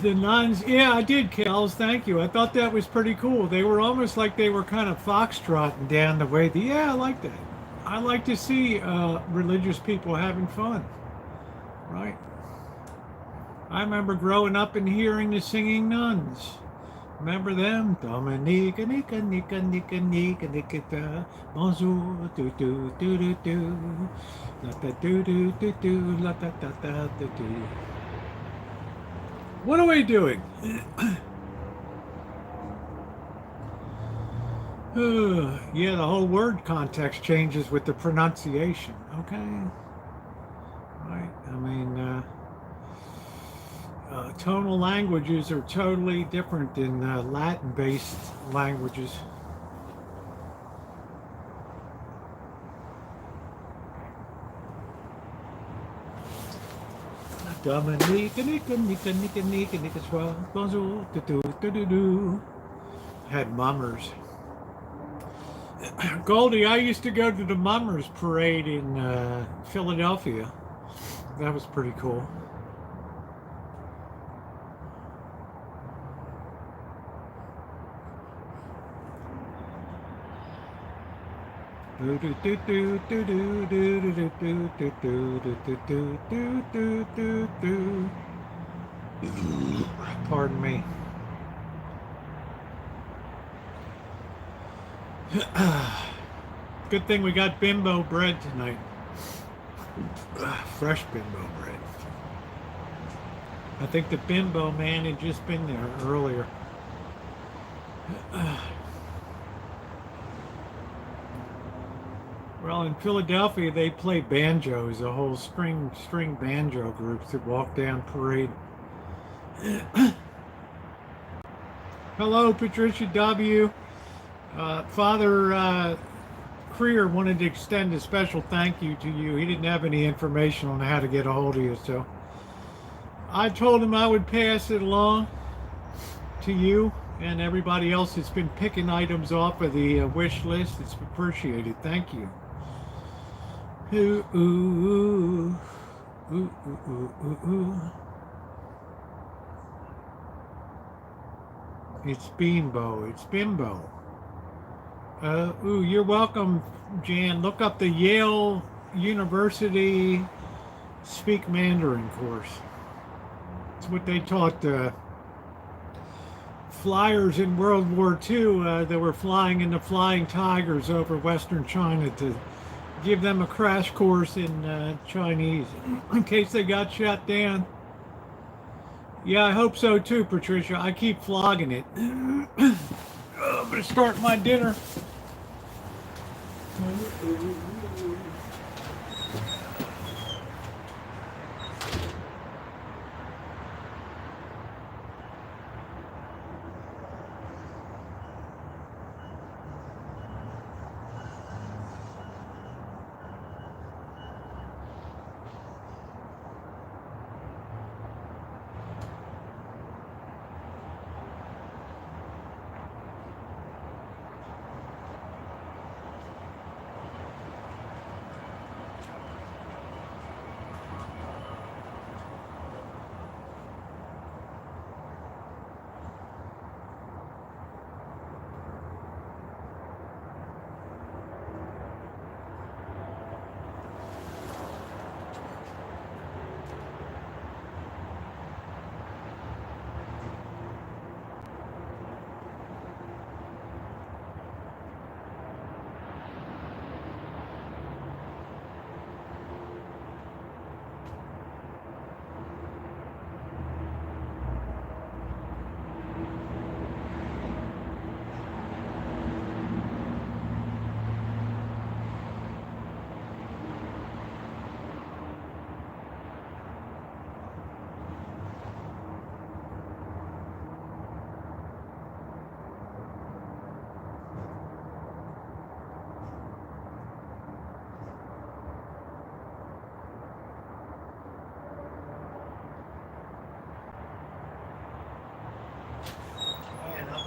The nuns, yeah, I did, Kels, thank you. I thought that was pretty cool. They were almost like they were kind of foxtrotting down the way. Yeah, I like that. I like to see religious people having fun, right? I remember growing up and hearing the singing nuns. Remember them? Dominica, Nika, Nika, Nika, Nika, Nika, bonjour, do do do do do, la da do do do do, la da da da do do. What are we doing? Yeah, the whole word context changes with the pronunciation. Okay, right. I mean. Tonal languages are totally different than Latin-based languages. Dominica, Nika, Nika, Nika, Nika, Nika, bonjour, do do do do do. Had mummers. Goldie, I used to go to the mummers parade in Philadelphia. That was pretty cool. Pardon me. Good thing we got bimbo bread tonight. Fresh bimbo bread. I think the bimbo man had just been there earlier. Well, in Philadelphia, they play banjos, a whole string banjo groups that walk down parade. Hello, Patricia W. Father Creer wanted to extend a special thank you to you. He didn't have any information on how to get a hold of you, so I told him I would pass it along to you and everybody else that's been picking items off of the wish list. It's appreciated. Thank you. Ooh, ooh, ooh, ooh, ooh, ooh, ooh. It's Bimbo. It's Bimbo. Ooh, you're welcome, Jan. Look up the Yale University Speak Mandarin course. It's what they taught flyers in World War II that were flying in the Flying Tigers over Western China to give them a crash course in Chinese in case they got shot down. Yeah, I hope so too, Patricia. I keep flogging it. I'm gonna start my dinner.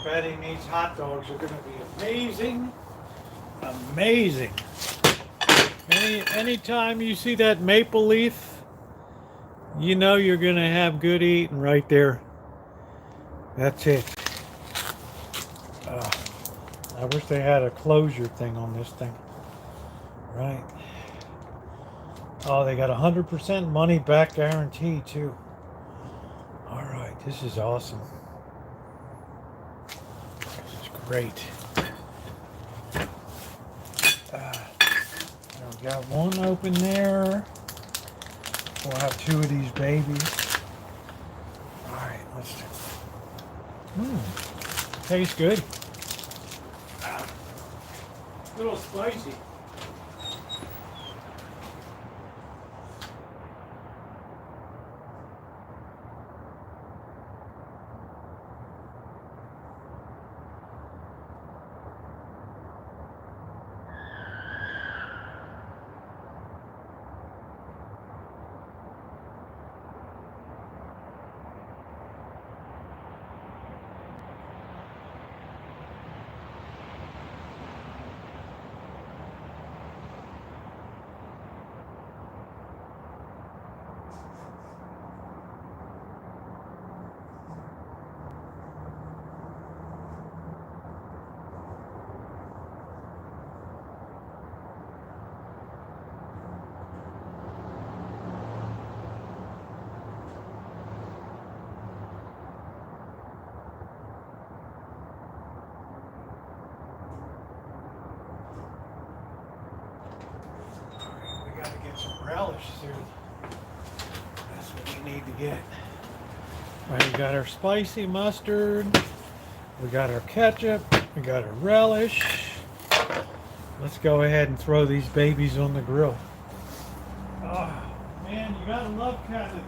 Betting these hot dogs are going to be amazing. Amazing. Anytime you see that maple leaf, you know you're going to have good eating right there. That's it. I wish they had a closure thing on this thing. Right. Oh, they got 100% money back guarantee too. All right, this is awesome. Great. I've got one open there. We'll have two of these babies. All right, let's do. Tastes good. A little spicy. Relish here. That's what we need to get. All right, we got our spicy mustard. We got our ketchup. We got our relish. Let's go ahead and throw these babies on the grill. Oh, man, you gotta love Canada.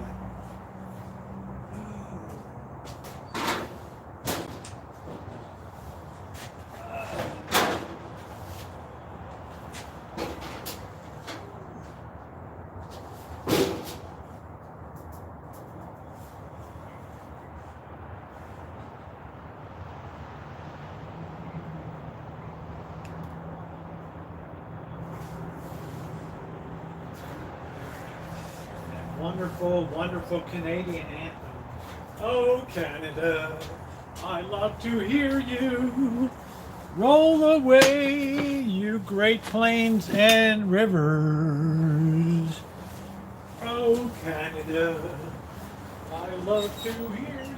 Wonderful, wonderful Canadian anthem. Oh, Canada, I love to hear you. Roll away, you great plains and rivers. Oh, Canada, I love to hear you.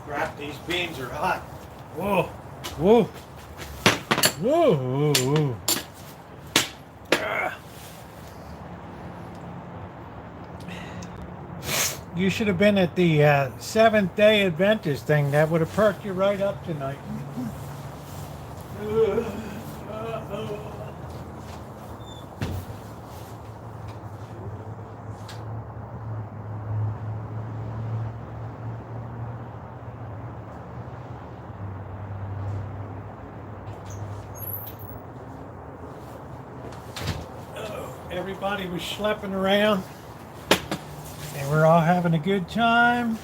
Crap, these beans are hot. Whoa, whoa, whoa, whoa. You should have been at the Seventh-day Adventist thing. That would have perked you right up tonight. Everybody was schlepping around, and we're all having a good time.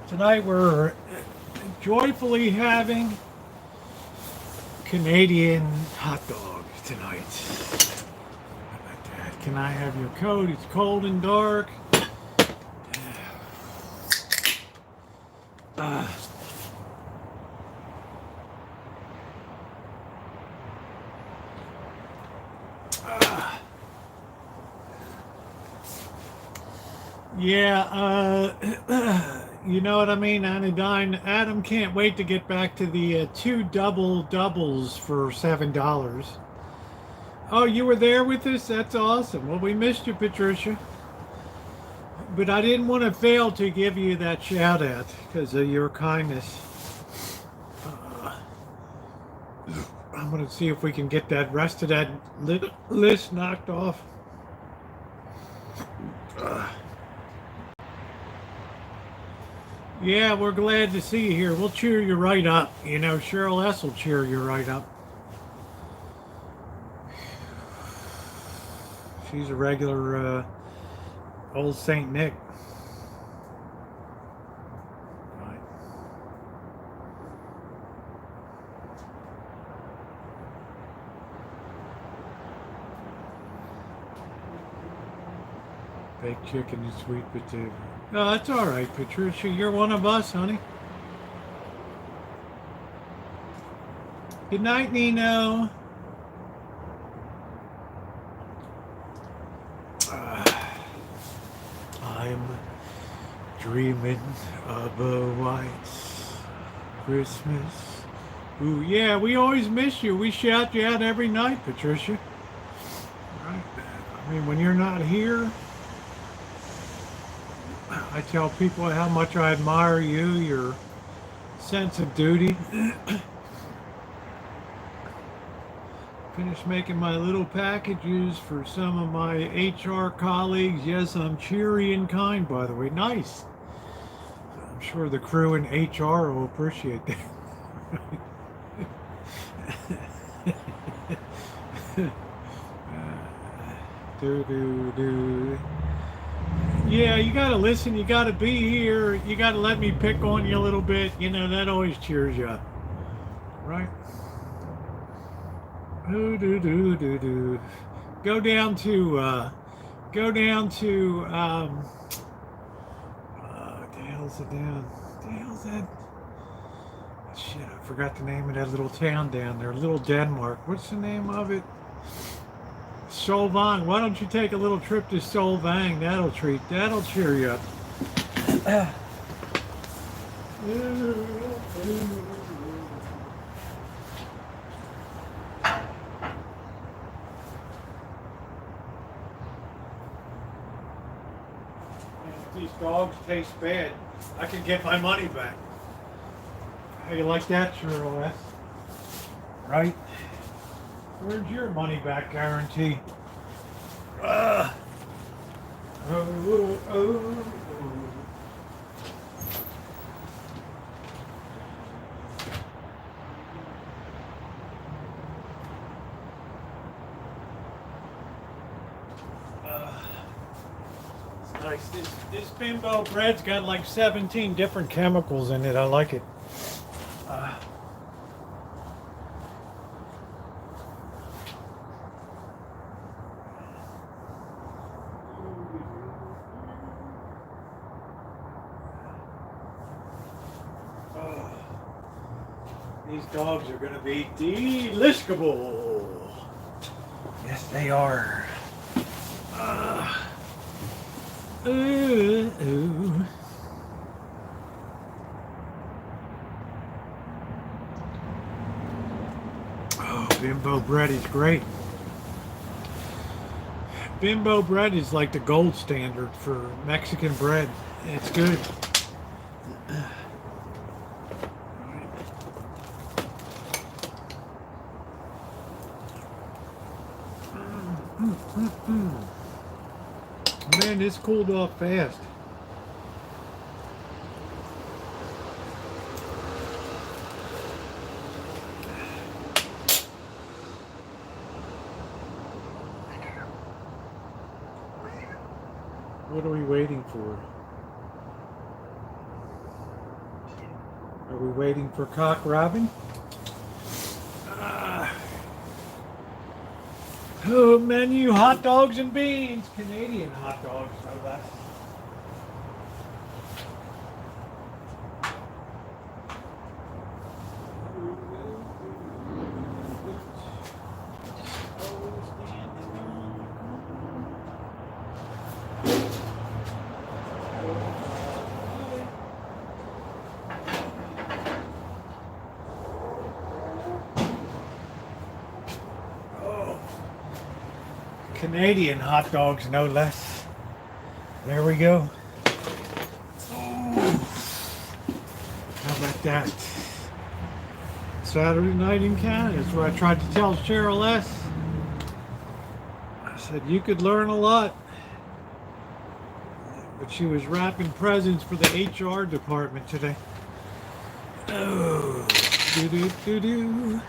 Tonight we're joyfully having Canadian hot dogs tonight. How about that? Can I have your coat? It's cold and dark. Yeah, you know what I mean, Anodyne. Adam can't wait to get back to the two doubles for $7. Oh, you were there with us? That's awesome. Well, we missed you, Patricia. But I didn't want to fail to give you that shout out because of your kindness. I'm going to see if we can get that rest of that list knocked off. Yeah, we're glad to see you here. We'll cheer you right up. You know, Cheryl S. will cheer you right up. She's a regular old Saint Nick. Right. Baked chicken and sweet potato. Oh, that's all right, Patricia. You're one of us, honey. Good night, Nino. I'm dreaming of a white Christmas. Ooh, yeah, we always miss you. We shout you out every night, Patricia. Right? I mean, when you're not here, I tell people how much I admire you, your sense of duty. Finished making my little packages for some of my HR colleagues. Yes, I'm cheery and kind, by the way. Nice. I'm sure the crew in HR will appreciate that. Yeah, you gotta listen, you gotta be here, you gotta let me pick on you a little bit, you know, that always cheers you up, right? Go down to, what the hell's it down? What the hell's that? Shit, I forgot the name of that little town down there, Little Denmark. What's the name of it? Solvang. Why don't you take a little trip to Solvang? That'll cheer you up. If these dogs taste bad, I can get my money back. How you like that, Cheryl? Right? Where's your money back guarantee? It's nice. This bimbo bread's got like 17 different chemicals in it. I like it. These dogs are going to be delicable. Yes, they are. Oh, bimbo bread is great. Bimbo bread is like the gold standard for Mexican bread. It's good. Man, this cooled off fast. What are we waiting for? Are we waiting for Cock Robin? Oh, menu, hot dogs and beans. Canadian hot dogs, no less. Canadian hot dogs, no less. There we go. Oh, how about that? Saturday night in Canada. That's what I tried to tell Cheryl S. I said you could learn a lot. But she was wrapping presents for the HR department today. Oh, do-do-do-do.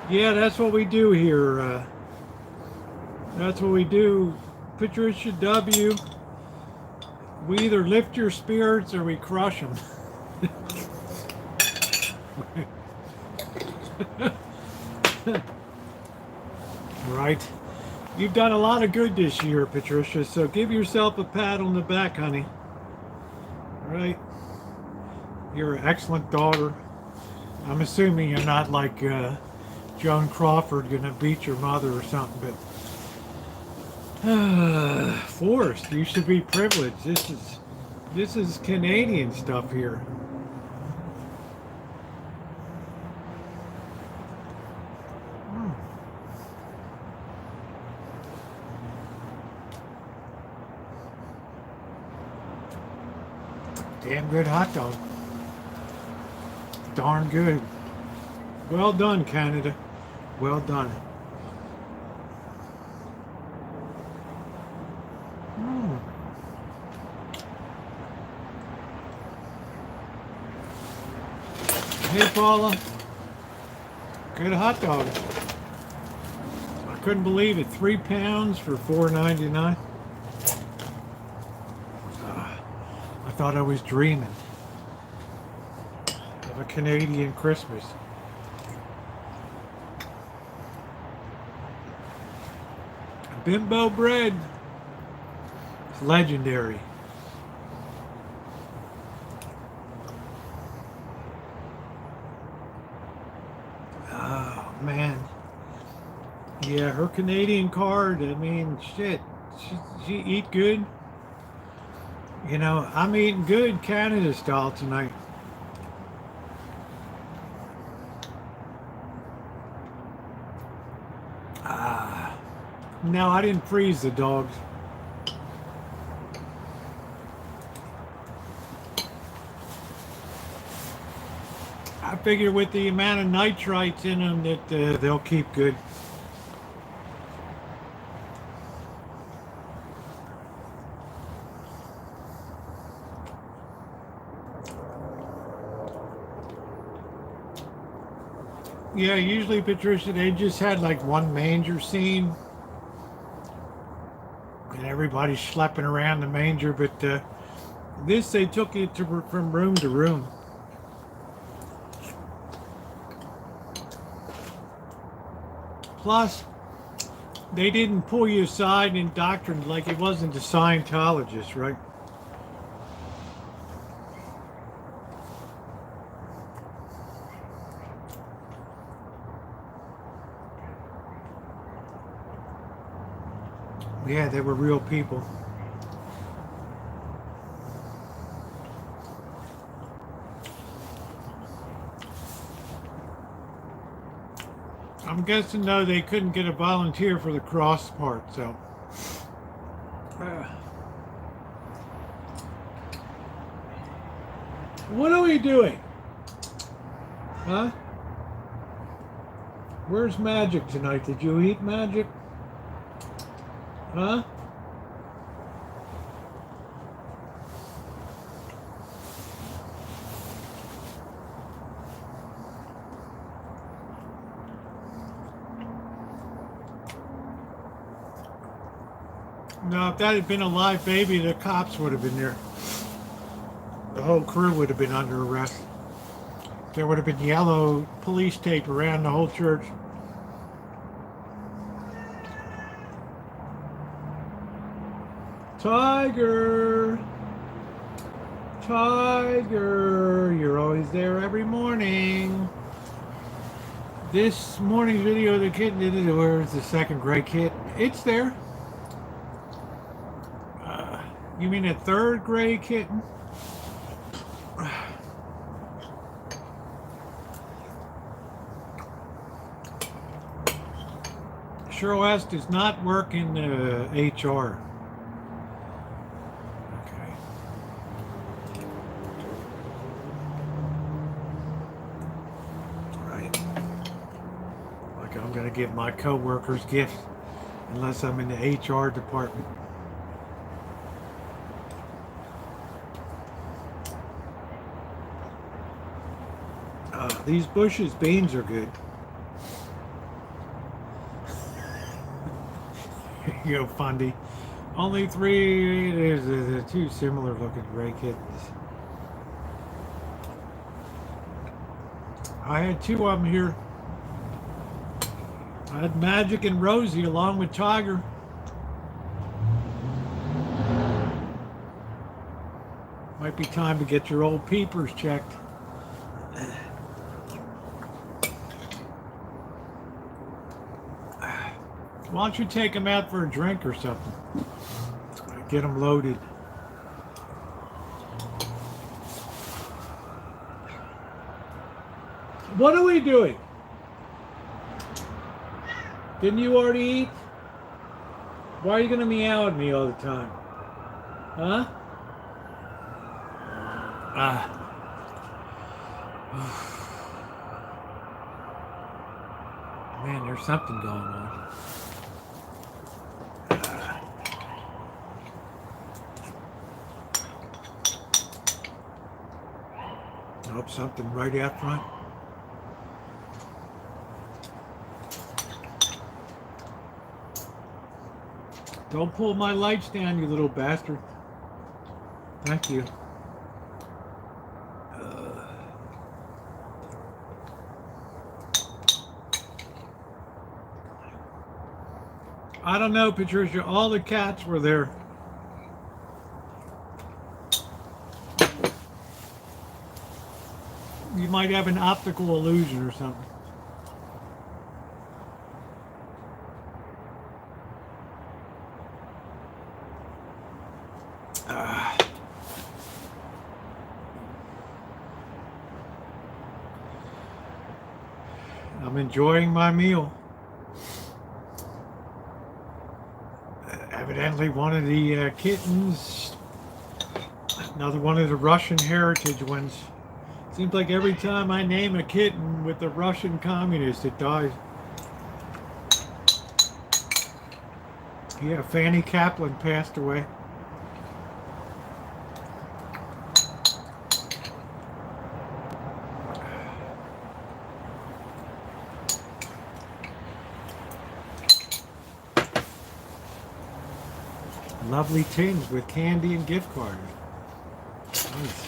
Yeah, that's what we do here. That's what we do. Patricia W. We either lift your spirits or we crush them. Right? You've done a lot of good this year, Patricia, so give yourself a pat on the back, honey. All right? You're an excellent daughter. I'm assuming you're not like Joan Crawford gonna beat your mother or something, but Forrest, you should be privileged. This is Canadian stuff here. Damn good hot dog. Darn good. Well done, Canada. Well done. Hey, Paula. Good hot dog. I couldn't believe it. 3 pounds for $4.99. I thought I was dreaming of a Canadian Christmas. Bimbo bread. It's legendary. Oh, man. Yeah, her Canadian card, I mean, shit. She eat good. You know, I'm eating good Canada style tonight. No, I didn't freeze the dogs. I figure with the amount of nitrites in them that they'll keep good. Yeah, usually, Patricia, they just had like one manger scene. And everybody's schlepping around the manger, but this, they took it from room to room. Plus, they didn't pull you aside in doctrine like it wasn't the Scientologists, right? Yeah, they were real people. I'm guessing, though, they couldn't get a volunteer for the cross part, so. What are we doing? Huh? Where's Magic tonight? Did you eat Magic? Huh? No, if that had been a live baby, the cops would have been there. The whole crew would have been under arrest. There would have been yellow police tape around the whole church. Tiger, Tiger, you're always there every morning. This morning's video of the kitten, where's the second gray kitten? It's there. You mean a third gray kitten? Cheryl West does not work in HR. I'm going to give my co-workers gifts unless I'm in the HR department. These Bush's beans are good. Here you go, Fundy. Only 3, there's 2 similar looking gray kittens. I had 2 of them here. I had Magic and Rosie along with Tiger. Might be time to get your old peepers checked. Why don't you take them out for a drink or something? Get them loaded. What are we doing? Didn't you already eat? Why are you going to meow at me all the time? Huh? Man, there's something going on. Oh, something right out front. Don't pull my lights down, you little bastard. Thank you. I don't know, Patricia. All the cats were there. You might have an optical illusion or something. I'm enjoying my meal. Evidently one of the kittens, another one of the Russian heritage ones. Seems like every time I name a kitten with a Russian communist, it dies. Yeah, Fanny Kaplan passed away. Lovely tins with candy and gift cards. Nice.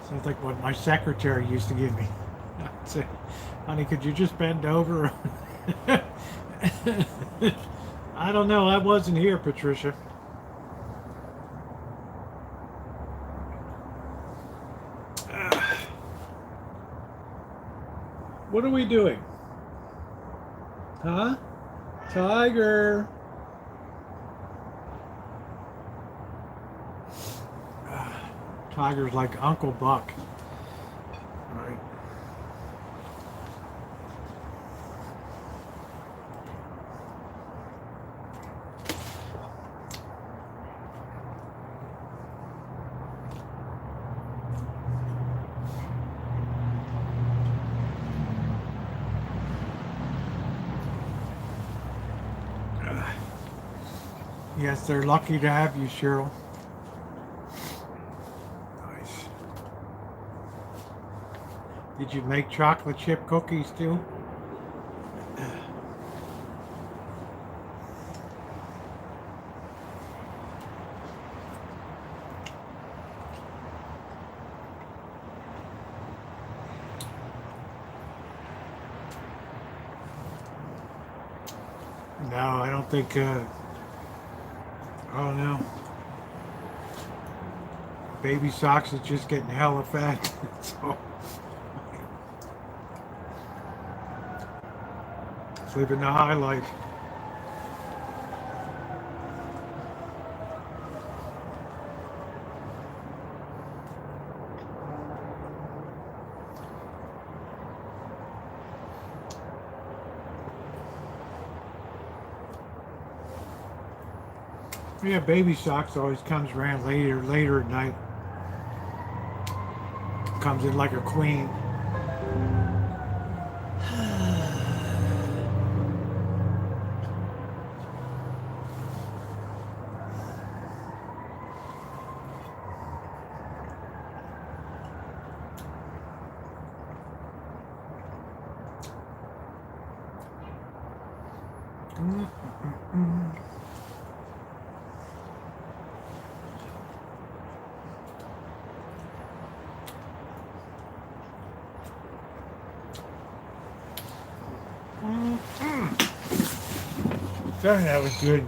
Sounds like what my secretary used to give me. I'd say, honey, could you just bend over? I don't know. I wasn't here, Patricia. What are we doing? Huh? Tiger. Tiger's like Uncle Buck. Right. Yes, they're lucky to have you, Cheryl. Nice. Did you make chocolate chip cookies too? No, I don't think, oh no. Baby Socks is just getting hella fat. So, it's living the high life. Yeah, Baby Socks always comes around later at night. Comes in like a queen. Sorry, that was good.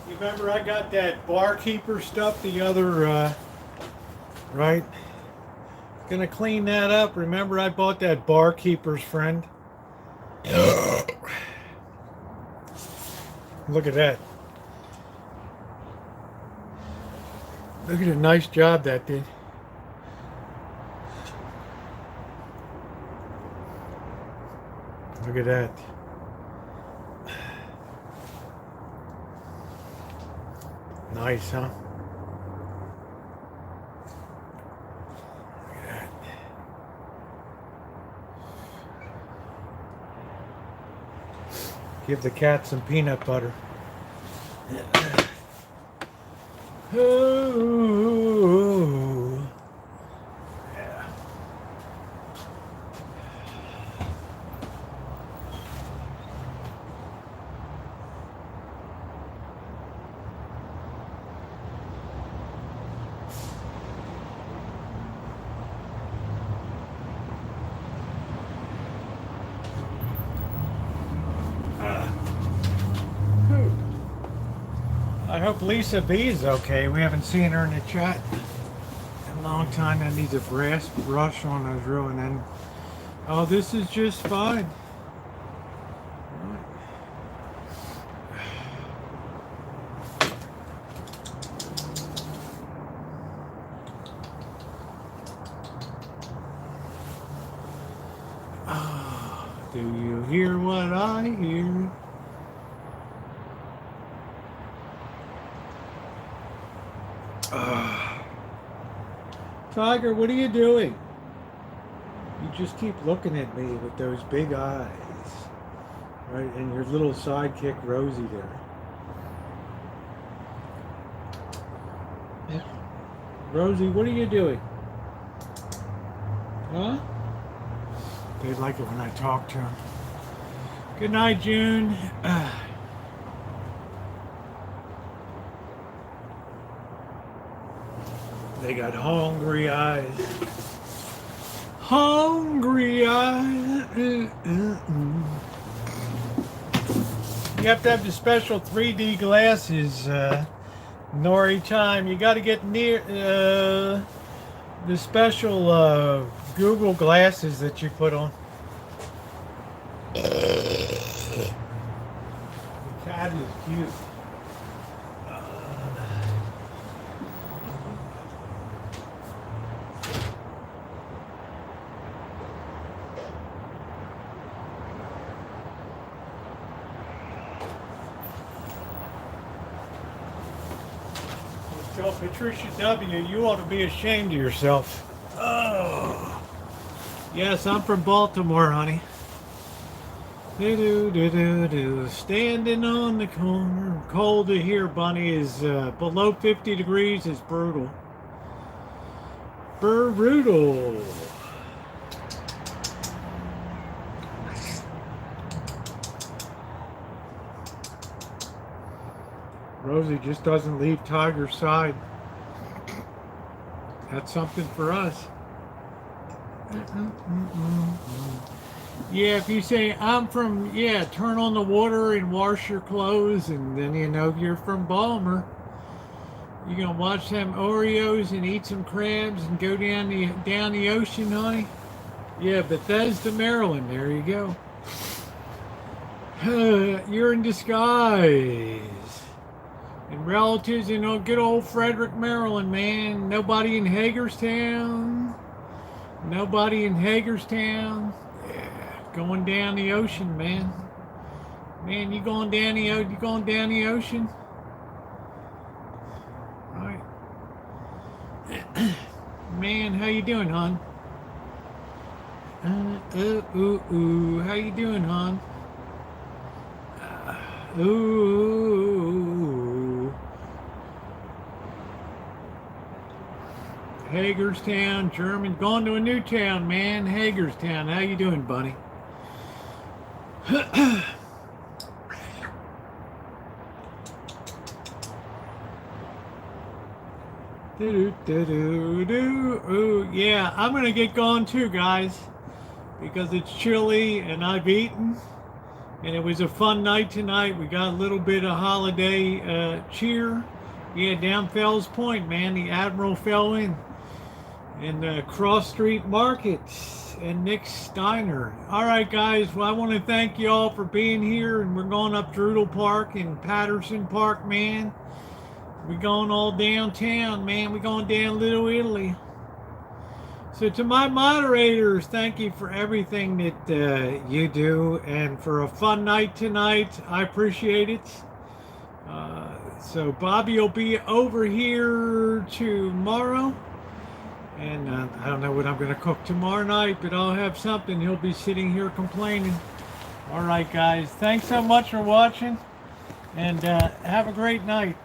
You remember I got that barkeeper stuff the other, right? Gonna clean that up. Remember I bought that barkeeper's friend? Look at that. Look at the nice job that did. Look at that. Nice, huh? Look at that. Give the cat some peanut butter. Ooh. Yeah. I hope Lisa B is okay. We haven't seen her in the chat in a long time. That needs a brass brush on those ruin end. Oh, this is just fine. Oh, do you hear what I hear? Tiger, what are you doing? You just keep looking at me with those big eyes. Right, and your little sidekick Rosie there. Rosie, what are you doing? Huh? They like it when I talk to them. Good night, June. They got hungry eyes. Hungry eyes. You have to have the special 3D glasses, Nori time. You got to get near the special Google glasses that you put on. The cat is cute. Tell Patricia W, you ought to be ashamed of yourself. Oh. Yes, I'm from Baltimore, honey. Do-do-do-do-do. Standing on the corner. Cold to here, Bunny, is below 50 degrees is brutal. Brutal. Rosie just doesn't leave Tiger's side. That's something for us. Yeah, if you say, I'm from, yeah, turn on the water and wash your clothes, and then you know you're from Balmer. You're going to watch them Oreos and eat some crabs and go down the ocean, honey? Yeah, Bethesda, Maryland. There you go. You're in disguise. And relatives in good old Frederick, Maryland, man. Nobody in Hagerstown. Nobody in Hagerstown. Yeah, going down the ocean, man. Man, you going down the ocean? Right. Man, how you doing, hon? How you doing, hon? Ooh. Hagerstown, German. Going to a new town, man. Hagerstown. How you doing, buddy? Ooh, yeah, I'm gonna get going too, guys, because it's chilly and I've eaten, and it was a fun night tonight. We got a little bit of holiday cheer. Yeah, down Fells Point, man. The Admiral fell in, and Cross Street Markets and Nick Steiner. All right, guys. Well, I want to thank you all for being here, and we're going up Drudel Park and Patterson Park, man. We're going all downtown, man. We're going down Little Italy. So to my moderators, thank you for everything that you do, and for a fun night tonight. I appreciate it. So Bobby will be over here tomorrow, and I don't know what I'm going to cook tomorrow night, but I'll have something. He'll be sitting here complaining. All right, guys. Thanks so much for watching, and have a great night.